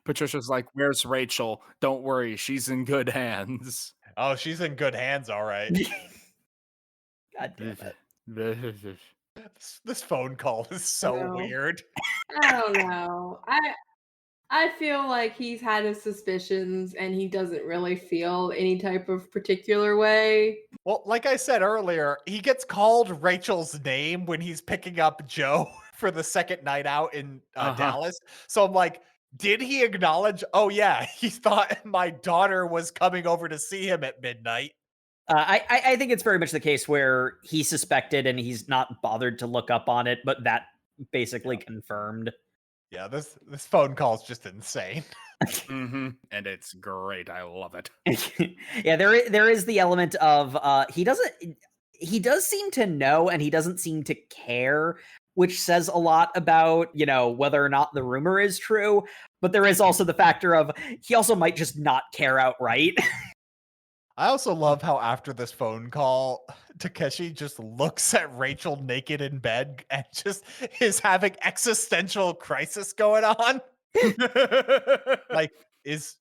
Patricia's like, "Where's Rachel? Don't worry, she's in good hands." Oh, she's in good hands, all right. God damn it. This phone call is so No. weird. I don't know. I feel like he's had his suspicions, and he doesn't really feel any type of particular way. Well, like I said earlier, he gets called Rachel's name when he's picking up Joe for the second night out in Dallas. So I'm like, did he acknowledge, oh yeah, he thought my daughter was coming over to see him at midnight? I think it's very much the case where he suspected and he's not bothered to look up on it, but that basically confirmed. Yeah, this phone call is just insane. Mm-hmm. And it's great. I love it. Yeah, there is the element of he does seem to know and he doesn't seem to care, which says a lot about, whether or not the rumor is true. But there is also the factor of he also might just not care outright. I also love how after this phone call, Takeshi just looks at Rachel naked in bed and just is having existential crisis going on. Like, is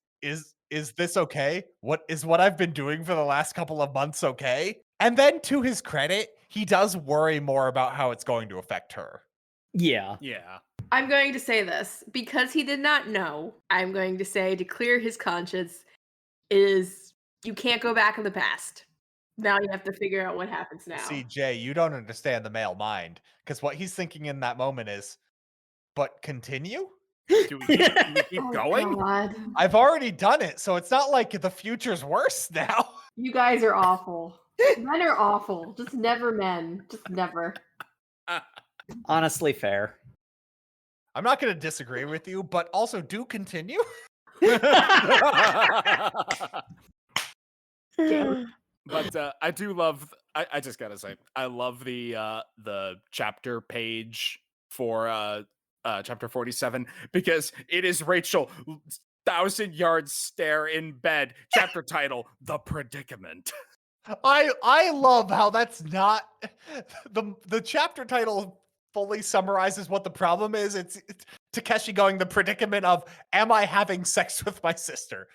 this okay? What I've been doing for the last couple of months okay? And then to his credit, he does worry more about how it's going to affect her. Yeah. Yeah. I'm going to say this because he did not know. I'm going to say to clear his conscience is you can't go back in the past. Now you have to figure out what happens now. See, Jay, you don't understand the male mind. Because what he's thinking in that moment is, but continue? Do we keep Oh, going? God. I've already done it, so it's not like the future's worse now. You guys are awful. Men are awful. Just never men. Just never. Honestly, fair. I'm not going to disagree with you, but also do continue. But I do love. I just gotta say, I love the chapter page for chapter 47 because it is Rachel 1,000-yard stare in bed. Chapter title: The Predicament. I love how that's not the chapter title fully summarizes what the problem is. It's Takeshi going the predicament of, am I having sex with my sister?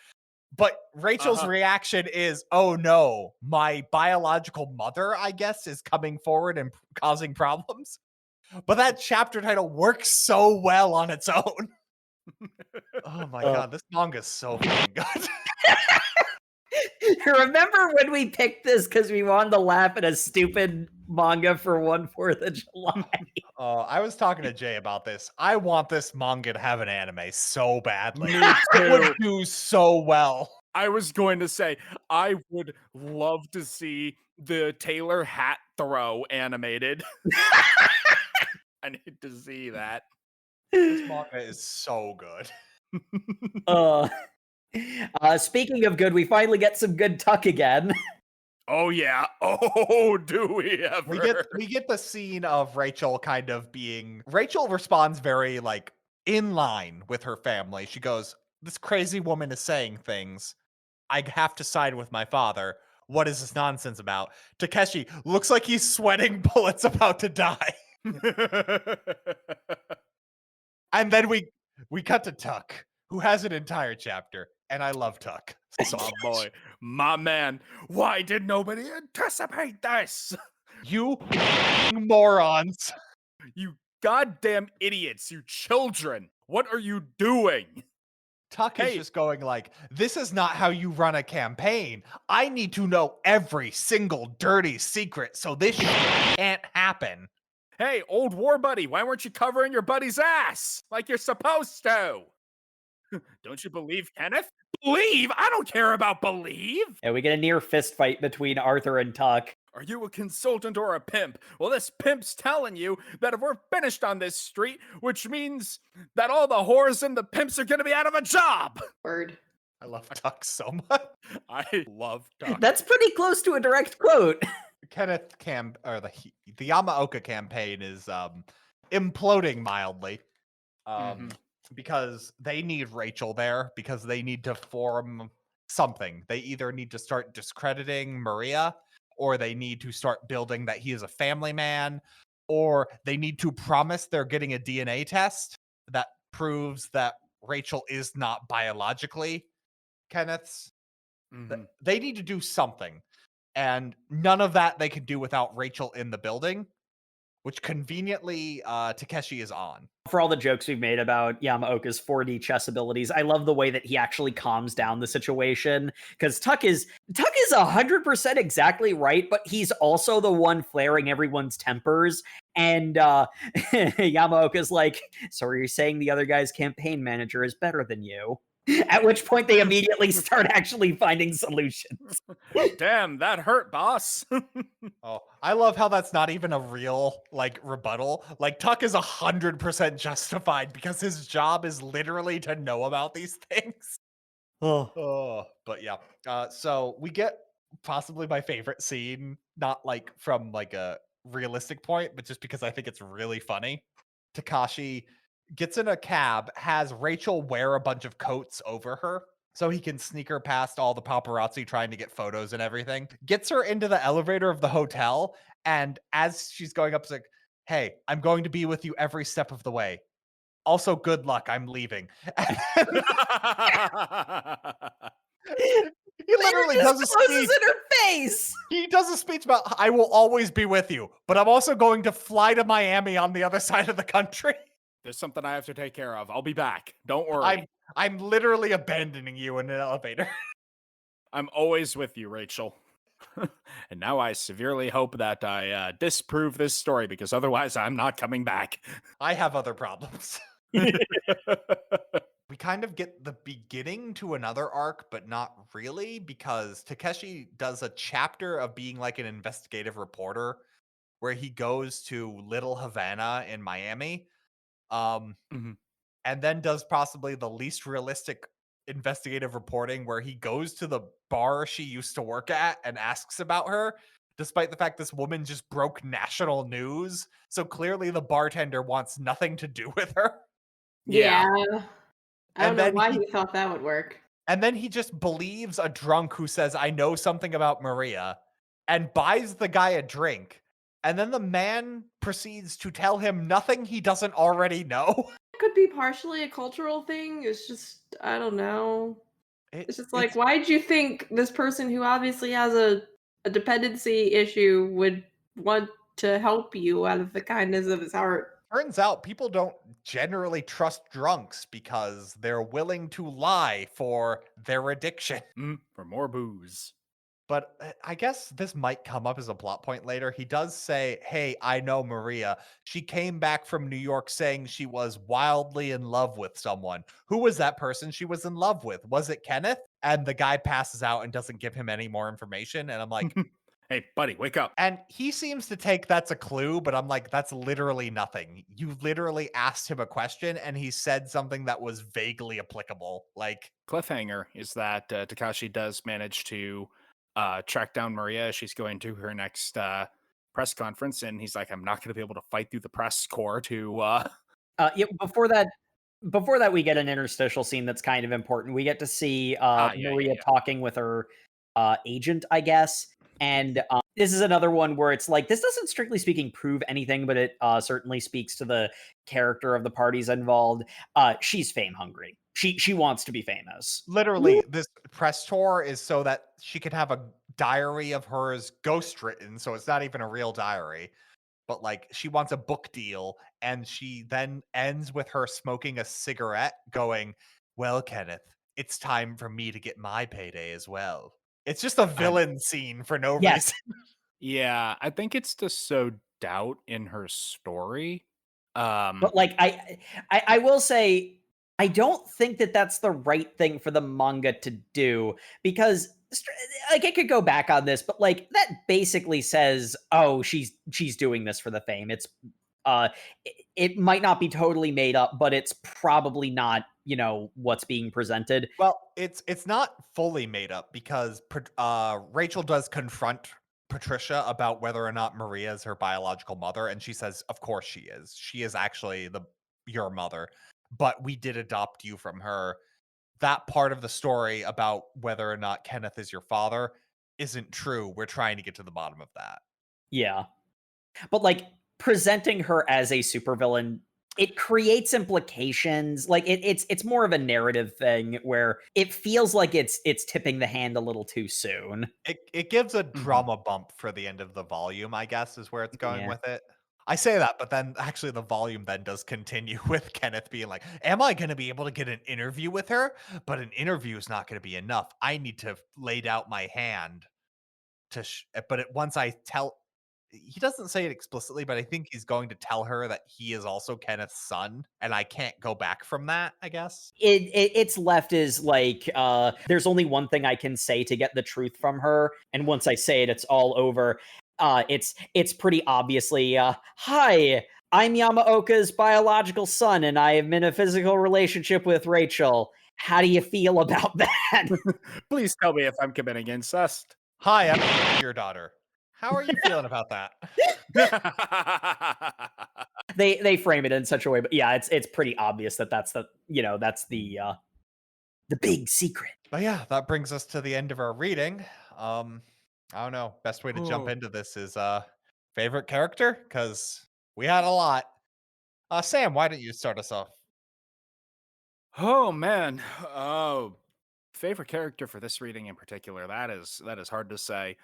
But Rachel's reaction is, oh no, my biological mother, I guess, is coming forward and causing problems. But that chapter title works so well on its own. Oh my god, this manga's so fucking good. Remember when we picked this because we wanted to laugh at a stupid manga for 4th of July? I was talking to Jay about this. I want this manga to have an anime so badly. Me It would too. do so well. I was going to say I would love to see the Taylor hat throw animated. I need to see that. This manga is so good. Speaking of good, we finally get some good Tuck again. Oh yeah. Oh, do we ever? We get the scene of Rachel kind of being. Rachel responds very like in line with her family. She goes, "This crazy woman is saying things. I have to side with my father. What is this nonsense about?" Takeshi looks like he's sweating bullets about to die. And then we cut to Tuck, who has an entire chapter, and I love Tuck. So My boy, my man. Why did nobody anticipate this? you morons. You goddamn idiots, you children. What are you doing? Tuck is just going like, this is not how you run a campaign. I need to know every single dirty secret so this shit can't happen. Hey, old war buddy, why weren't you covering your buddy's ass like you're supposed to? Don't you believe Kenneth? Believe? I don't care about believe. Yeah, we get a near fist fight between Arthur and Tuck. Are you a consultant or a pimp? Well, this pimp's telling you that if we're finished on this street, which means that all the whores and the pimps are going to be out of a job. Word. I love Tuck so much. I love Tuck. That's pretty close to a direct quote. Kenneth the Yamaoka campaign is imploding mildly. Because they need Rachel there, because they need to form something. They either need to start discrediting Maria, or they need to start building that he is a family man, or they need to promise they're getting a DNA test that proves that Rachel is not biologically Kenneth's. They need to do something. And none of that they can do without Rachel in the building, which conveniently Takeshi is on. For all the jokes we've made about Yamaoka's 4D chess abilities, I love the way that he actually calms down the situation, because Tuck is 100% exactly right, but he's also the one flaring everyone's tempers. And Yamaoka's like, so are you saying the other guy's campaign manager is better than you? At which point they immediately start actually finding solutions. Damn, that hurt, boss. Oh, I love how that's not even a real like rebuttal. Like Tuck is 100% justified because his job is literally to know about these things. But yeah. So we get possibly my favorite scene, not like from like a realistic point, but just because I think it's really funny. Takashi gets in a cab, has Rachel wear a bunch of coats over her so he can sneak her past all the paparazzi trying to get photos and everything. Gets her into the elevator of the hotel, and as she's going up, it's like, hey, I'm going to be with you every step of the way. Also, good luck, I'm leaving. He literally does a speech in her face. He does a speech about, I will always be with you, but I'm also going to fly to Miami on the other side of the country. There's something I have to take care of. I'll be back. Don't worry. I'm literally abandoning you in an elevator. I'm always with you, Rachel. And now I severely hope that I disprove this story because otherwise I'm not coming back. I have other problems. We kind of get the beginning to another arc, but not really, because Takeshi does a chapter of being like an investigative reporter where he goes to Little Havana in Miami, um, Mhm. and then does possibly the least realistic investigative reporting where he goes to the bar she used to work at and asks about her, despite the fact this woman just broke national news. So clearly the bartender wants nothing to do with her. Yeah. Yeah. I don't And know then why he he thought that would work. And then he just believes a drunk who says, "I know something about Maria," and buys the guy a drink. And then the man proceeds to tell him nothing he doesn't already know. It could be partially a cultural thing. It's just I don't know. It's just like, It's why'd you think this person who obviously has a dependency issue would want to help you out of the kindness of his heart? turns out people don't generally trust drunks because they're willing to lie for their addiction. For more booze. But I guess this might come up as a plot point later. He does say, "Hey, I know Maria. She came back from New York saying she was wildly in love with someone. Who was that person she was in love with? Was it Kenneth?" And the guy passes out and doesn't give him any more information. And I'm like, Hey, buddy, wake up. and he seems to take that's a clue, but I'm like, that's literally nothing. You literally asked him a question and he said something that was vaguely applicable. Like, Cliffhanger is that Takashi does manage to track down Maria as she's going to her next press conference, and he's like, "I'm not going to be able to fight through the press corps to." Yeah, before that, we get an interstitial scene that's kind of important. We get to see Maria talking with her agent, I guess. And this is another one where it's like, this doesn't strictly speaking prove anything, but it certainly speaks to the character of the parties involved. She's fame hungry. She wants to be famous. literally, this press tour is so that she can have a diary of hers ghost written, so it's not even a real diary. But like she wants a book deal, and she then ends with her smoking a cigarette, going, "Well, Kenneth, it's time for me to get my payday as well." It's just a villain scene for no Yes. reason. Yeah, I think it's to sow doubt in her story. But like I will say I don't think that that's the right thing for the manga to do because like it could go back on this, but like that basically says, oh, she's doing this for the fame. It's it might not be totally made up, but it's probably not, what's being presented. Well, it's not fully made up because Rachel does confront Patricia about whether or not Maria is her biological mother, and she says, "Of course she is. She is actually your mother, but we did adopt you from her." That part of the story about whether or not Kenneth is your father isn't true. We're trying to get to the bottom of that. Yeah. But like presenting her as a supervillain, it creates implications. Like it's more of a narrative thing where it feels like it's tipping the hand a little too soon. It gives a Mhm. drama bump for the end of the volume, I guess, is where it's going Yeah. with it. I say that, but then actually the volume then does continue with Kenneth being like, "Am I going to be able to get an interview with her? But an interview is not going to be enough. I need to lay out my hand to but once I tell he doesn't say it explicitly, but I think he's going to tell her that he is also Kenneth's son, and I can't go back from that, I guess. It's left is like there's only one thing I can say to get the truth from her, and once I say it, it's all over. It's pretty obviously hi, I'm Yamaoka's biological son, and I am in a physical relationship with Rachel. How do you feel about that? Please tell me if I'm committing incest. "Hi, I'm your daughter. How are you feeling about that?" They frame it in such a way, but yeah, it's pretty obvious that that's the big secret. But yeah, that brings us to the end of our reading. I don't know. Best way to jump Oh. into this is favorite character because we had a lot. Sam, why don't you start us off? Oh man. Oh, favorite character for this reading in particular. That is hard to say.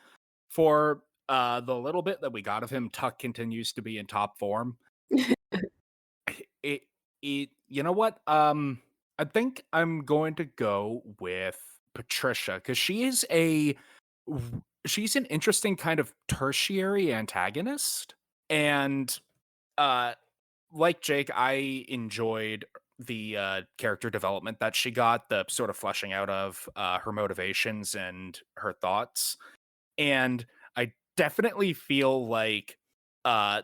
For the little bit that we got of him, Tuck continues to be in top form. It you know what? I think I'm going to go with Patricia because she is she's an interesting kind of tertiary antagonist. And like Jake, I enjoyed the character development that she got, the sort of fleshing out of her motivations and her thoughts. And I definitely feel like uh,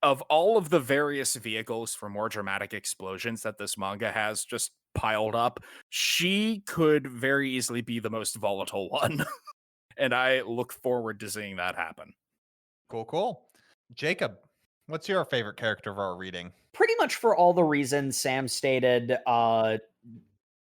of all of the various vehicles for more dramatic explosions that this manga has just piled up, she could very easily be the most volatile one. And I look forward to seeing that happen. Cool. Jacob, what's your favorite character of our reading? Pretty much for all the reasons Sam stated,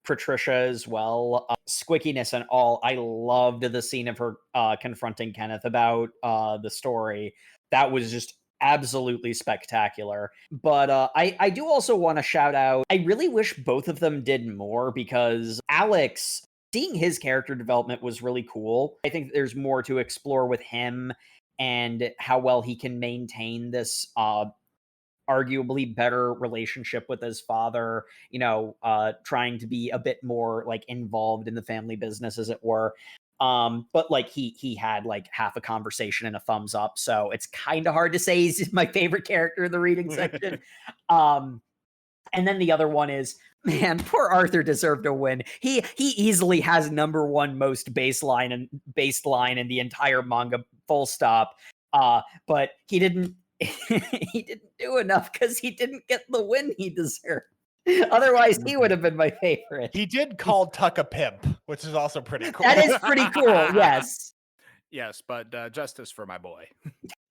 Patricia as well, squickiness and all. I loved the scene of her confronting Kenneth about the story. That was just absolutely spectacular. But I do also want to shout out, I really wish both of them did more, because Alex, seeing his character development was really cool. I think there's more to explore with him and how well he can maintain this arguably better relationship with his father, trying to be a bit more like involved in the family business, as it were. But like he had like half a conversation and a thumbs up, so it's kind of hard to say he's my favorite character in the reading section. And then the other one is, man, poor Arthur deserved a win. He easily has #1 most baseline in the entire manga, full stop. But he didn't he didn't do enough because he didn't get the win he deserved. Otherwise, he would have been my favorite. He did call Tuck a pimp, which is also pretty cool. That is pretty cool, yes. Yes, but justice for my boy.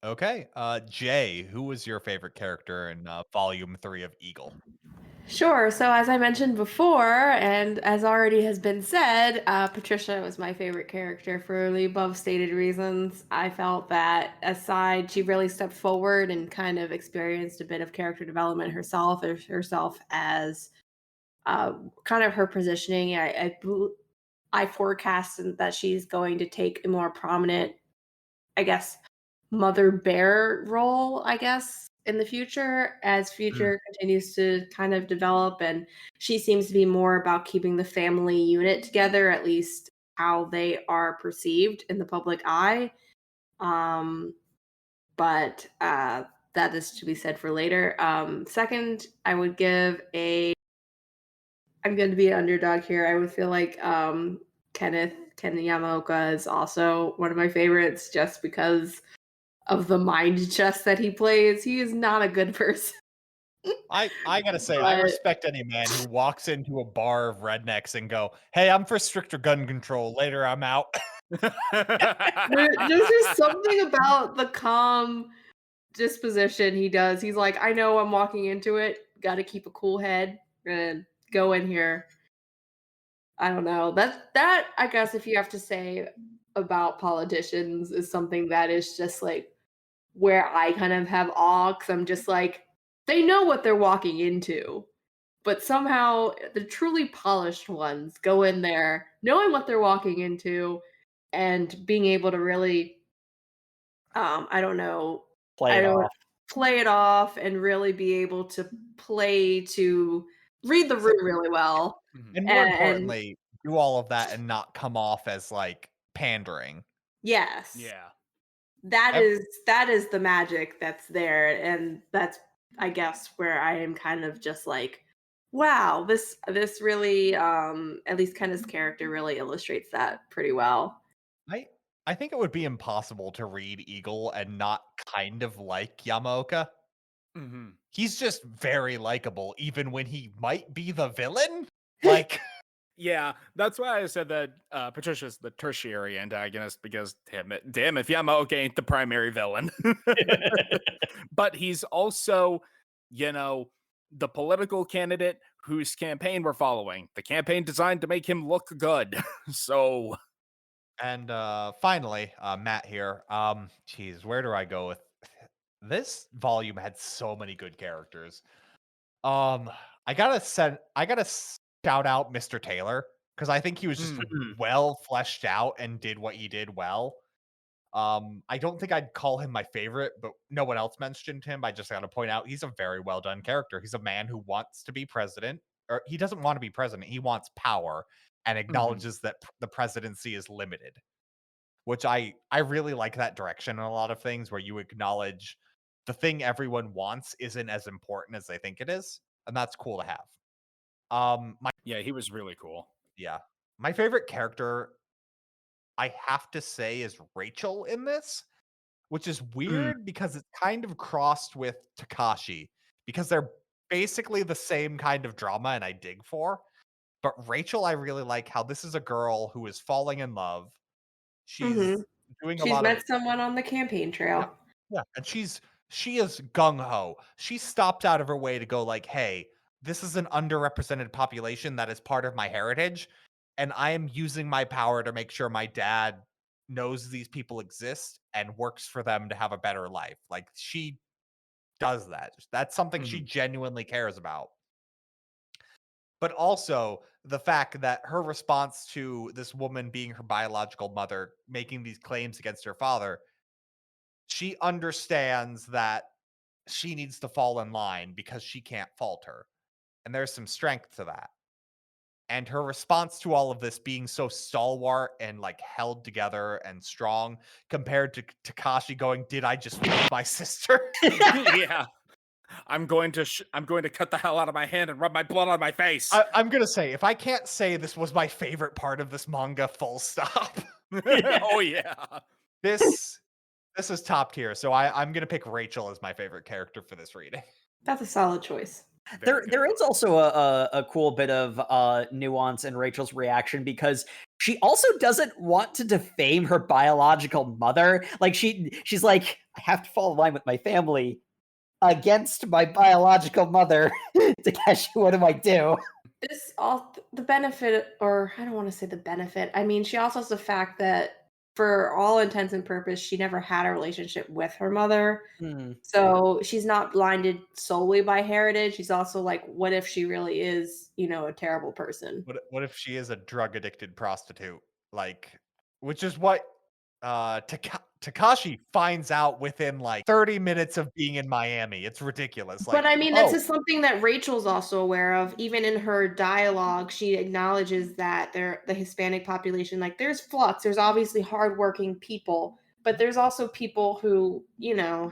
Okay. Jay, who was your favorite character in volume 3 of Eagle? Sure. So, as I mentioned before, and as already has been said, Patricia was my favorite character for the above stated reasons. I felt that she really stepped forward and kind of experienced a bit of character development herself as kind of her positioning. I forecast that she's going to take a more prominent, I guess, mother bear role, I guess, in the future as future continues to kind of develop. And she seems to be more about keeping the family unit together, at least how they are perceived in the public eye. But that is to be said for later. Second, I'm going to be an underdog here. I would feel like Ken Yamaoka is also one of my favorites, just because of the mind chess that he plays. He is not a good person. I gotta say, I respect any man who walks into a bar of rednecks and go, "Hey, I'm for stricter gun control. Later, I'm out." There's just something about the calm disposition he does. He's like, I know I'm walking into it. Got to keep a cool head and go in here. I don't know. That I guess if you have to say about politicians is something that is just like where I kind of have awe, because I'm just like, they know what they're walking into. But somehow the truly polished ones go in there knowing what they're walking into and being able to really I don't know, play it off and really be able to read the room really well. And more importantly, do all of that and not come off as like pandering. Yes. Yeah. That is the magic that's there, and that's, I guess, where I am kind of just like, wow, this really at least Kenna's character really illustrates that pretty well. I think it would be impossible to read Eagle and not kind of like Yamaoka. He's just very likable, even when he might be the villain. Like, yeah, that's why I said that Patricia's the tertiary antagonist, because damn if Yamaoka ain't the primary villain. But he's also, the political candidate whose campaign we're following. The campaign designed to make him look good. So... And finally, Matt here. Geez, where do I go with this volume? Had so many good characters. I gotta shout out Mr. Taylor, because I think he was just well fleshed out and did what he did well. I don't think I'd call him my favorite, but no one else mentioned him. I just gotta point out he's a very well done character. He's a man who wants to be president, or he doesn't want to be president. He wants power and acknowledges that the presidency is limited. which I really like that direction in a lot of things where you acknowledge the thing everyone wants isn't as important as they think it is, and that's cool to have. Yeah, he was really cool. Yeah. My favorite character, I have to say, is Rachel in this, which is weird because it's kind of crossed with Takashi because they're basically the same kind of drama and I dig for. But Rachel, I really like how this is a girl who is falling in love. She's doing a She's lot of met someone on the campaign trail. yeah, and she is gung ho. She stopped out of her way to go like, "Hey, this is an underrepresented population that is part of my heritage, and I am using my power to make sure my dad knows these people exist and works for them to have a better life." Like she does that. That's something she genuinely cares about. But also the fact that her response to this woman being her biological mother, making these claims against her father, she understands that she needs to fall in line because she can't falter. And there's some strength to that. And her response to all of this being so stalwart and like held together and strong compared to Takashi going, "Did I just fuck my sister?" Yeah. I'm going to cut the hell out of my hand and rub my blood on my face. I'm gonna say, if I can't say this was my favorite part of this manga, full stop. Oh yeah. This is top tier. So I'm gonna pick Rachel as my favorite character for this reading. That's a solid choice. There is also a cool bit of nuance in Rachel's reaction because she also doesn't want to defame her biological mother. Like she's like, I have to fall in line with my family against my biological mother. Takeshi, what do I do? This all the benefit, or I don't want to say the benefit. I mean, she also has the fact that for all intents and purposes, she never had a relationship with her mother. So she's not blinded solely by heritage. She's also like, what if she really is, a terrible person? What if she is a drug addicted prostitute? Like, which is what Takashi finds out within like 30 minutes of being in Miami. It's ridiculous. Like, But I mean, this is something that Rachel's also aware of. Even in her dialogue, she acknowledges that the Hispanic population, like there's flux. There's obviously hardworking people, but there's also people who,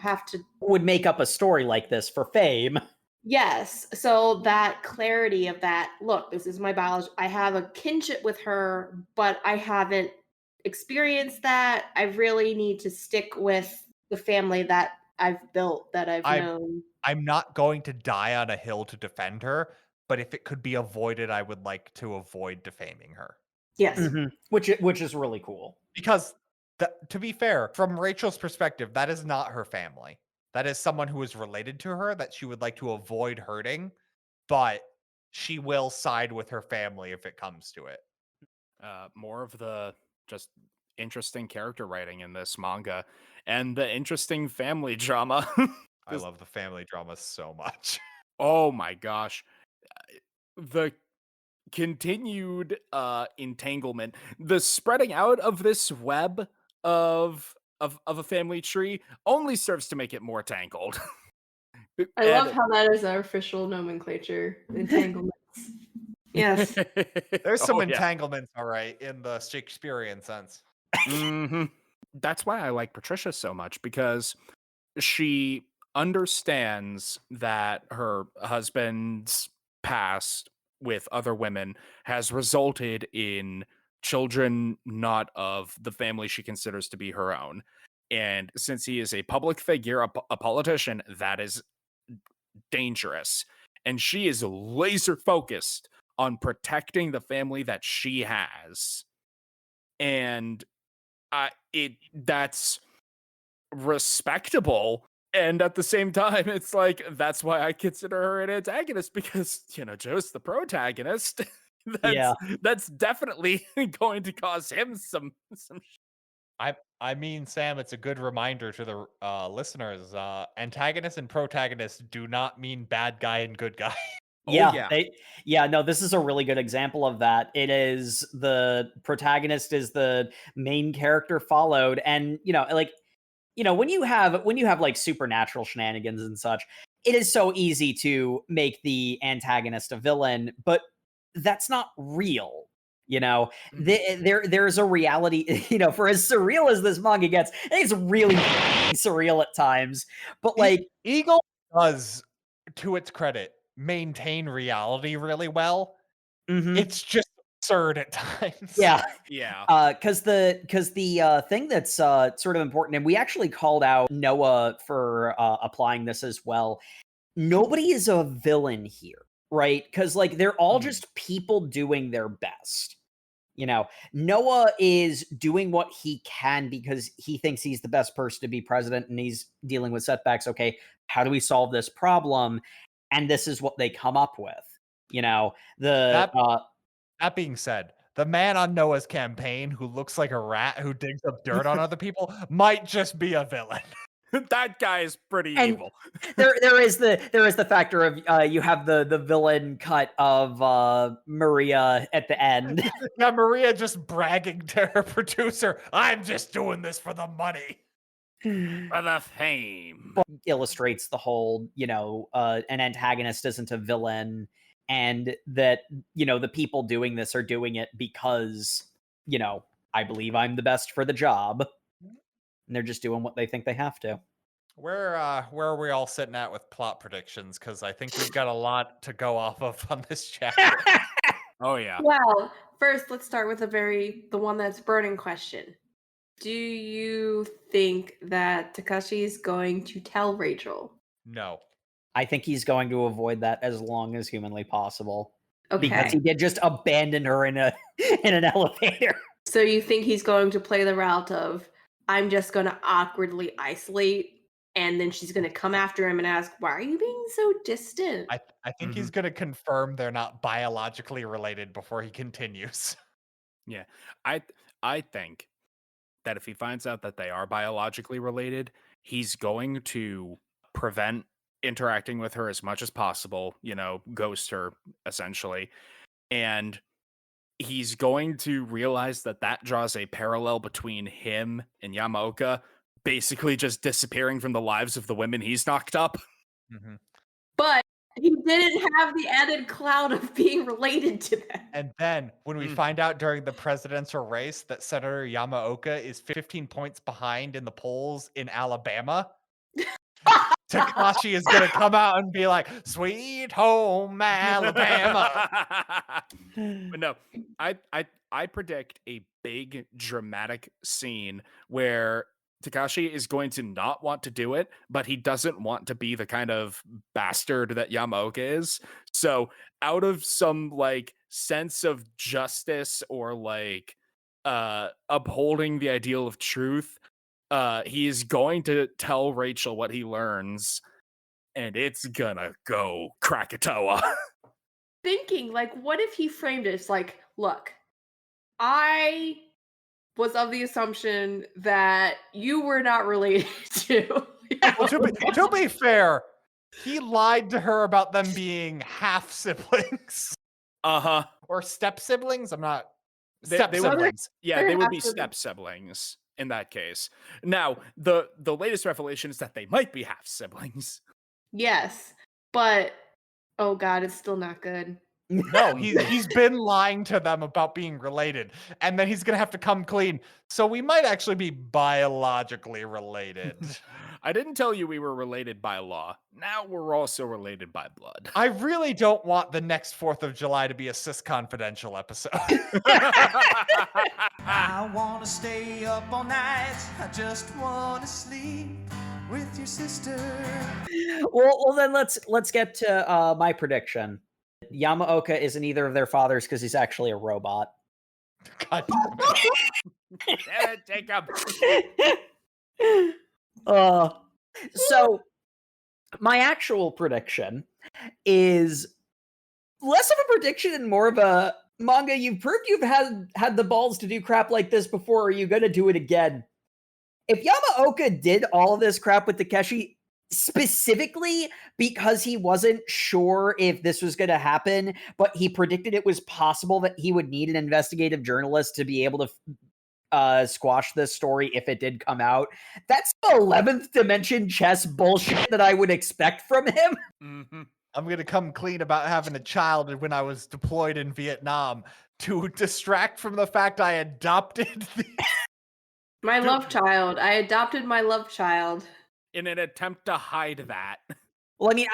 have to would make up a story like this for fame. Yes. So that clarity of that, look, this is my biology. I have a kinship with her, but I haven't experienced that. I really need to stick with the family that I've built, that I've known. I'm not going to die on a hill to defend her, but if it could be avoided, I would like to avoid defaming her. Yes. Which is really cool. Because to be fair, from Rachel's perspective, that is not her family. That is someone who is related to her that she would like to avoid hurting, but she will side with her family if it comes to it. More of the just interesting character writing in this manga and the interesting family drama. I love the family drama so much. Oh my gosh. The continued entanglement, the spreading out of this web of a family tree only serves to make it more tangled. I love how that is our official nomenclature. Entanglements. Yes. There's some entanglements, all right, in the Shakespearean sense. That's why I like Patricia so much, because she understands that her husband's past with other women has resulted in children not of the family she considers to be her own. And since he is a public figure, a politician, that is dangerous. And she is laser focused on protecting the family that she has. And that's respectable. And at the same time, it's like, that's why I consider her an antagonist, because, Joe's the protagonist. That's definitely going to cause him some I mean, Sam, it's a good reminder to the listeners. Antagonist and protagonist do not mean bad guy and good guy. No, this is a really good example of that. It is the protagonist is the main character followed, and when you have like supernatural shenanigans and such, it is so easy to make the antagonist a villain, but that's not real. You know, there's a reality, you know, for as surreal as this manga gets, it's really surreal at times. But like Eagle does, to its credit, maintain reality really well. It's just absurd at times. Yeah. Yeah. Because the thing that's sort of important, and we actually called out Noah for applying this as well. Nobody is a villain here, right? Because like they're all just people doing their best. You know, Noah is doing what he can because he thinks he's the best person to be president and he's dealing with setbacks. Okay, how do we solve this problem? And this is what they come up with. You know, That being said, the man on Noah's campaign who looks like a rat who digs up dirt on other people might just be a villain. That guy is pretty And evil. there is the factor of you have the villain cut of Maria at the end. Yeah, Maria just bragging to her producer, "I'm just doing this for the money." For the fame. Illustrates the whole, you know, an antagonist isn't a villain, and that, you know, the people doing this are doing it because, you know, I believe I'm the best for the job. And they're just doing what they think they have to. Where are we all sitting at with plot predictions? Because I think we've got a lot to go off of on this chapter. Oh yeah. Well, first let's start with the one that's burning question. Do you think that Takashi is going to tell Rachel? No. I think he's going to avoid that as long as humanly possible. Okay. Because he did just abandon her in an elevator. So you think he's going to play the route of, I'm just going to awkwardly isolate, and then she's going to come after him and ask, why are you being so distant? I think he's going to confirm they're not biologically related before he continues. Yeah. I think that if he finds out that they are biologically related, he's going to prevent interacting with her as much as possible, you know, ghost her essentially. And he's going to realize that that draws a parallel between him and Yamaoka basically just disappearing from the lives of the women he's knocked up. Mm-hmm. But he didn't have the added cloud of being related to them. And then when we find out during the presidential race that Senator Yamaoka is 15 points behind in the polls in Alabama, Takashi is going to come out and be like, "Sweet home Alabama." But no, I predict a big dramatic scene where Takashi is going to not want to do it, but he doesn't want to be the kind of bastard that Yamaoka is. So out of some like sense of justice or like upholding the ideal of truth, he is going to tell Rachel what he learns, and it's gonna go Krakatoa. Thinking, like, what if he framed it as like, look, I was of the assumption that you were not related to. Well, to be fair, he lied to her about them being half siblings. Uh-huh. Or step siblings? I'm not. They Step would- siblings. Yeah, They're they would be half siblings. step siblings in that case. Now, the latest revelation is that they might be half siblings. Yes, but oh god, it's still not good. No, he's been lying to them about being related, and then he's gonna have to come clean. So we might actually be biologically related. I didn't tell you we were related by law. Now we're also related by blood. I really don't want the next 4th of July to be a Cis Confidential episode. I wanna stay up all night. I just wanna sleep with your sister. Well, then let's get to my prediction. Yamaoka isn't either of their fathers because he's actually a robot. God damn it. Damn it, Jacob. So my actual prediction is less of a prediction and more of a manga. You've proved you've had the balls to do crap like this before. Are you gonna do it again? If Yamaoka did all of this crap with Takeshi specifically because he wasn't sure if this was going to happen, but he predicted it was possible that he would need an investigative journalist to be able to squash this story if it did come out. That's the 11th dimension chess bullshit that I would expect from him. Mm-hmm. I'm gonna come clean about having a child when I was deployed in Vietnam to distract from the fact I adopted the My love child. I adopted my love child. In an attempt to hide that. Well, I mean,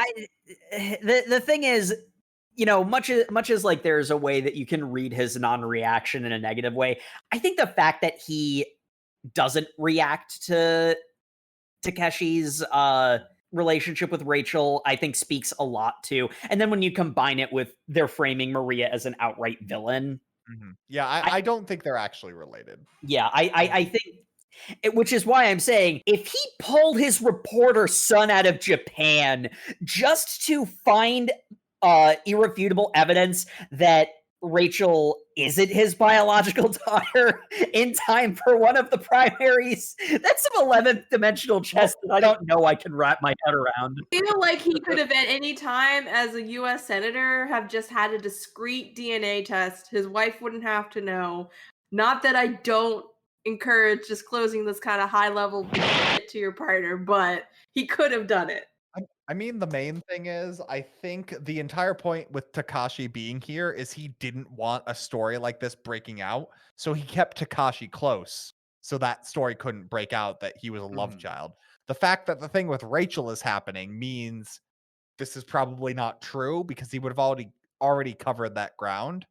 the thing is, much as like there's a way that you can read his non-reaction in a negative way, I think the fact that he doesn't react to Takeshi's relationship with Rachel, I think speaks a lot too. And then when you combine it with their framing Maria as an outright villain, Yeah, I don't think they're actually related. yeah, I think. Which is why I'm saying, if he pulled his reporter son out of Japan just to find irrefutable evidence that Rachel isn't his biological daughter in time for one of the primaries, that's some 11th dimensional chess that I don't know I can wrap my head around. I feel like he could have at any time as a US senator have just had a discreet DNA test. His wife wouldn't have to know. Not that I don't encourage disclosing this kind of high level shit to your partner, but he could have done it. I mean, the main thing is, I think the entire point with Takashi being here is he didn't want a story like this breaking out, so he kept Takashi close, so that story couldn't break out that he was a love child. The fact that the thing with Rachel is happening means this is probably not true because he would have already covered that ground.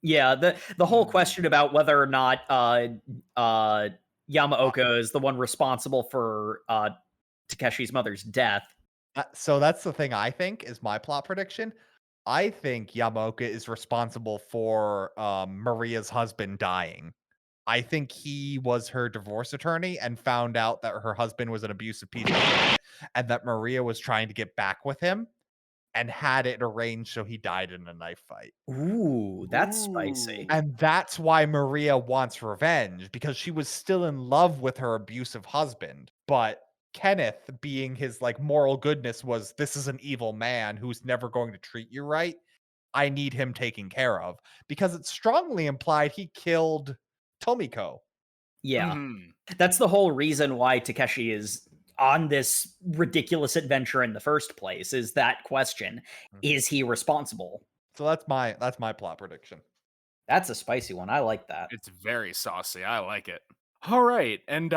Yeah, the whole question about whether or not Yamaoka is the one responsible for Takeshi's mother's death. So that's the thing I think is my plot prediction. I think Yamaoka is responsible for Maria's husband dying. I think he was her divorce attorney and found out that her husband was an abusive piece of shit and that Maria was trying to get back with him and had it arranged so he died in a knife fight. Ooh, that's spicy. And that's why Maria wants revenge, because she was still in love with her abusive husband. But Kenneth, being his like moral goodness, was this is an evil man who's never going to treat you right. I need him taken care of. Because it's strongly implied he killed Tomiko. Yeah. That's the whole reason why Takeshi is on this ridiculous adventure in the first place, is that question. Is he responsible? So that's my plot prediction. That's a spicy one. I like that. It's very saucy. I like it. All right. And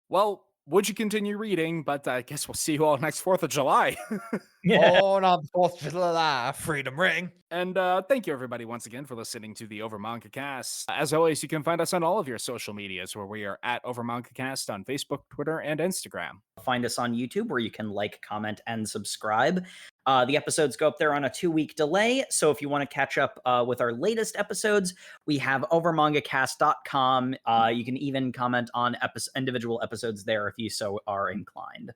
well, would you continue reading? But I guess we'll see you all next 4th of July. On the 4th of July, Freedom Ring. And thank you, everybody, once again for listening to the Over Manga Cast. As always, you can find us on all of your social medias, where we are at Over Manga Cast on Facebook, Twitter, and Instagram. Find us on YouTube, where you can like, comment, and subscribe. The episodes go up there on a 2-week delay, so if you want to catch up with our latest episodes, we have overmangacast.com. You can even comment on individual episodes there if you so are inclined.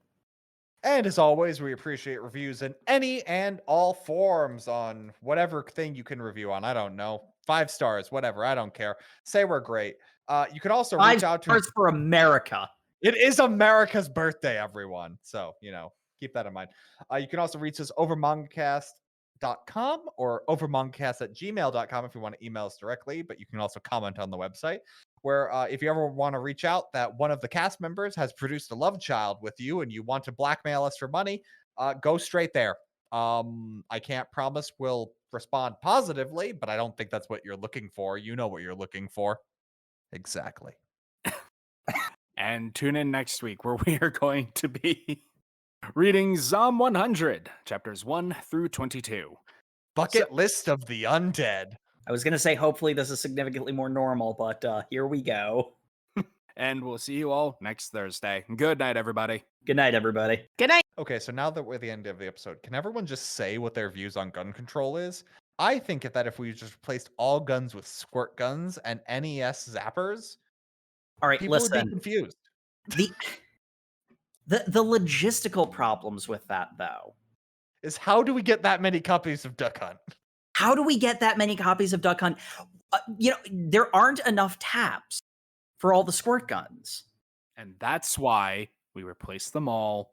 And as always, we appreciate reviews in any and all forms on whatever thing you can review on. I don't know. 5 stars, whatever. I don't care. Say we're great. You can also reach out to us for America. It is America's birthday, everyone. So, keep that in mind. You can also reach us over mangacast.com or overmangacast@gmail.com if you want to email us directly, but you can also comment on the website, where if you ever want to reach out that one of the cast members has produced a love child with you and you want to blackmail us for money, go straight there. I can't promise we'll respond positively, but I don't think that's what you're looking for. You know what you're looking for. Exactly. And tune in next week, where we are going to be reading Zom 100, chapters 1 through 22. Bucket list of the undead. I was going to say, hopefully this is significantly more normal, but here we go. And we'll see you all next Thursday. Good night, everybody. Good night, everybody. Good night. Okay, so now that we're at the end of the episode, can everyone just say what their views on gun control is? I think that if we just replaced all guns with squirt guns and NES zappers, all right, people would be confused. The logistical problems with that, though, is how do we get that many copies of Duck Hunt? How do we get that many copies of Duck Hunt? There aren't enough taps for all the squirt guns. And that's why we replaced them all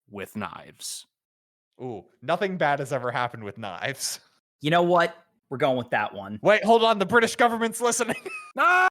with knives. Ooh, nothing bad has ever happened with knives. You know what? We're going with that one. Wait, hold on. The British government's listening. No!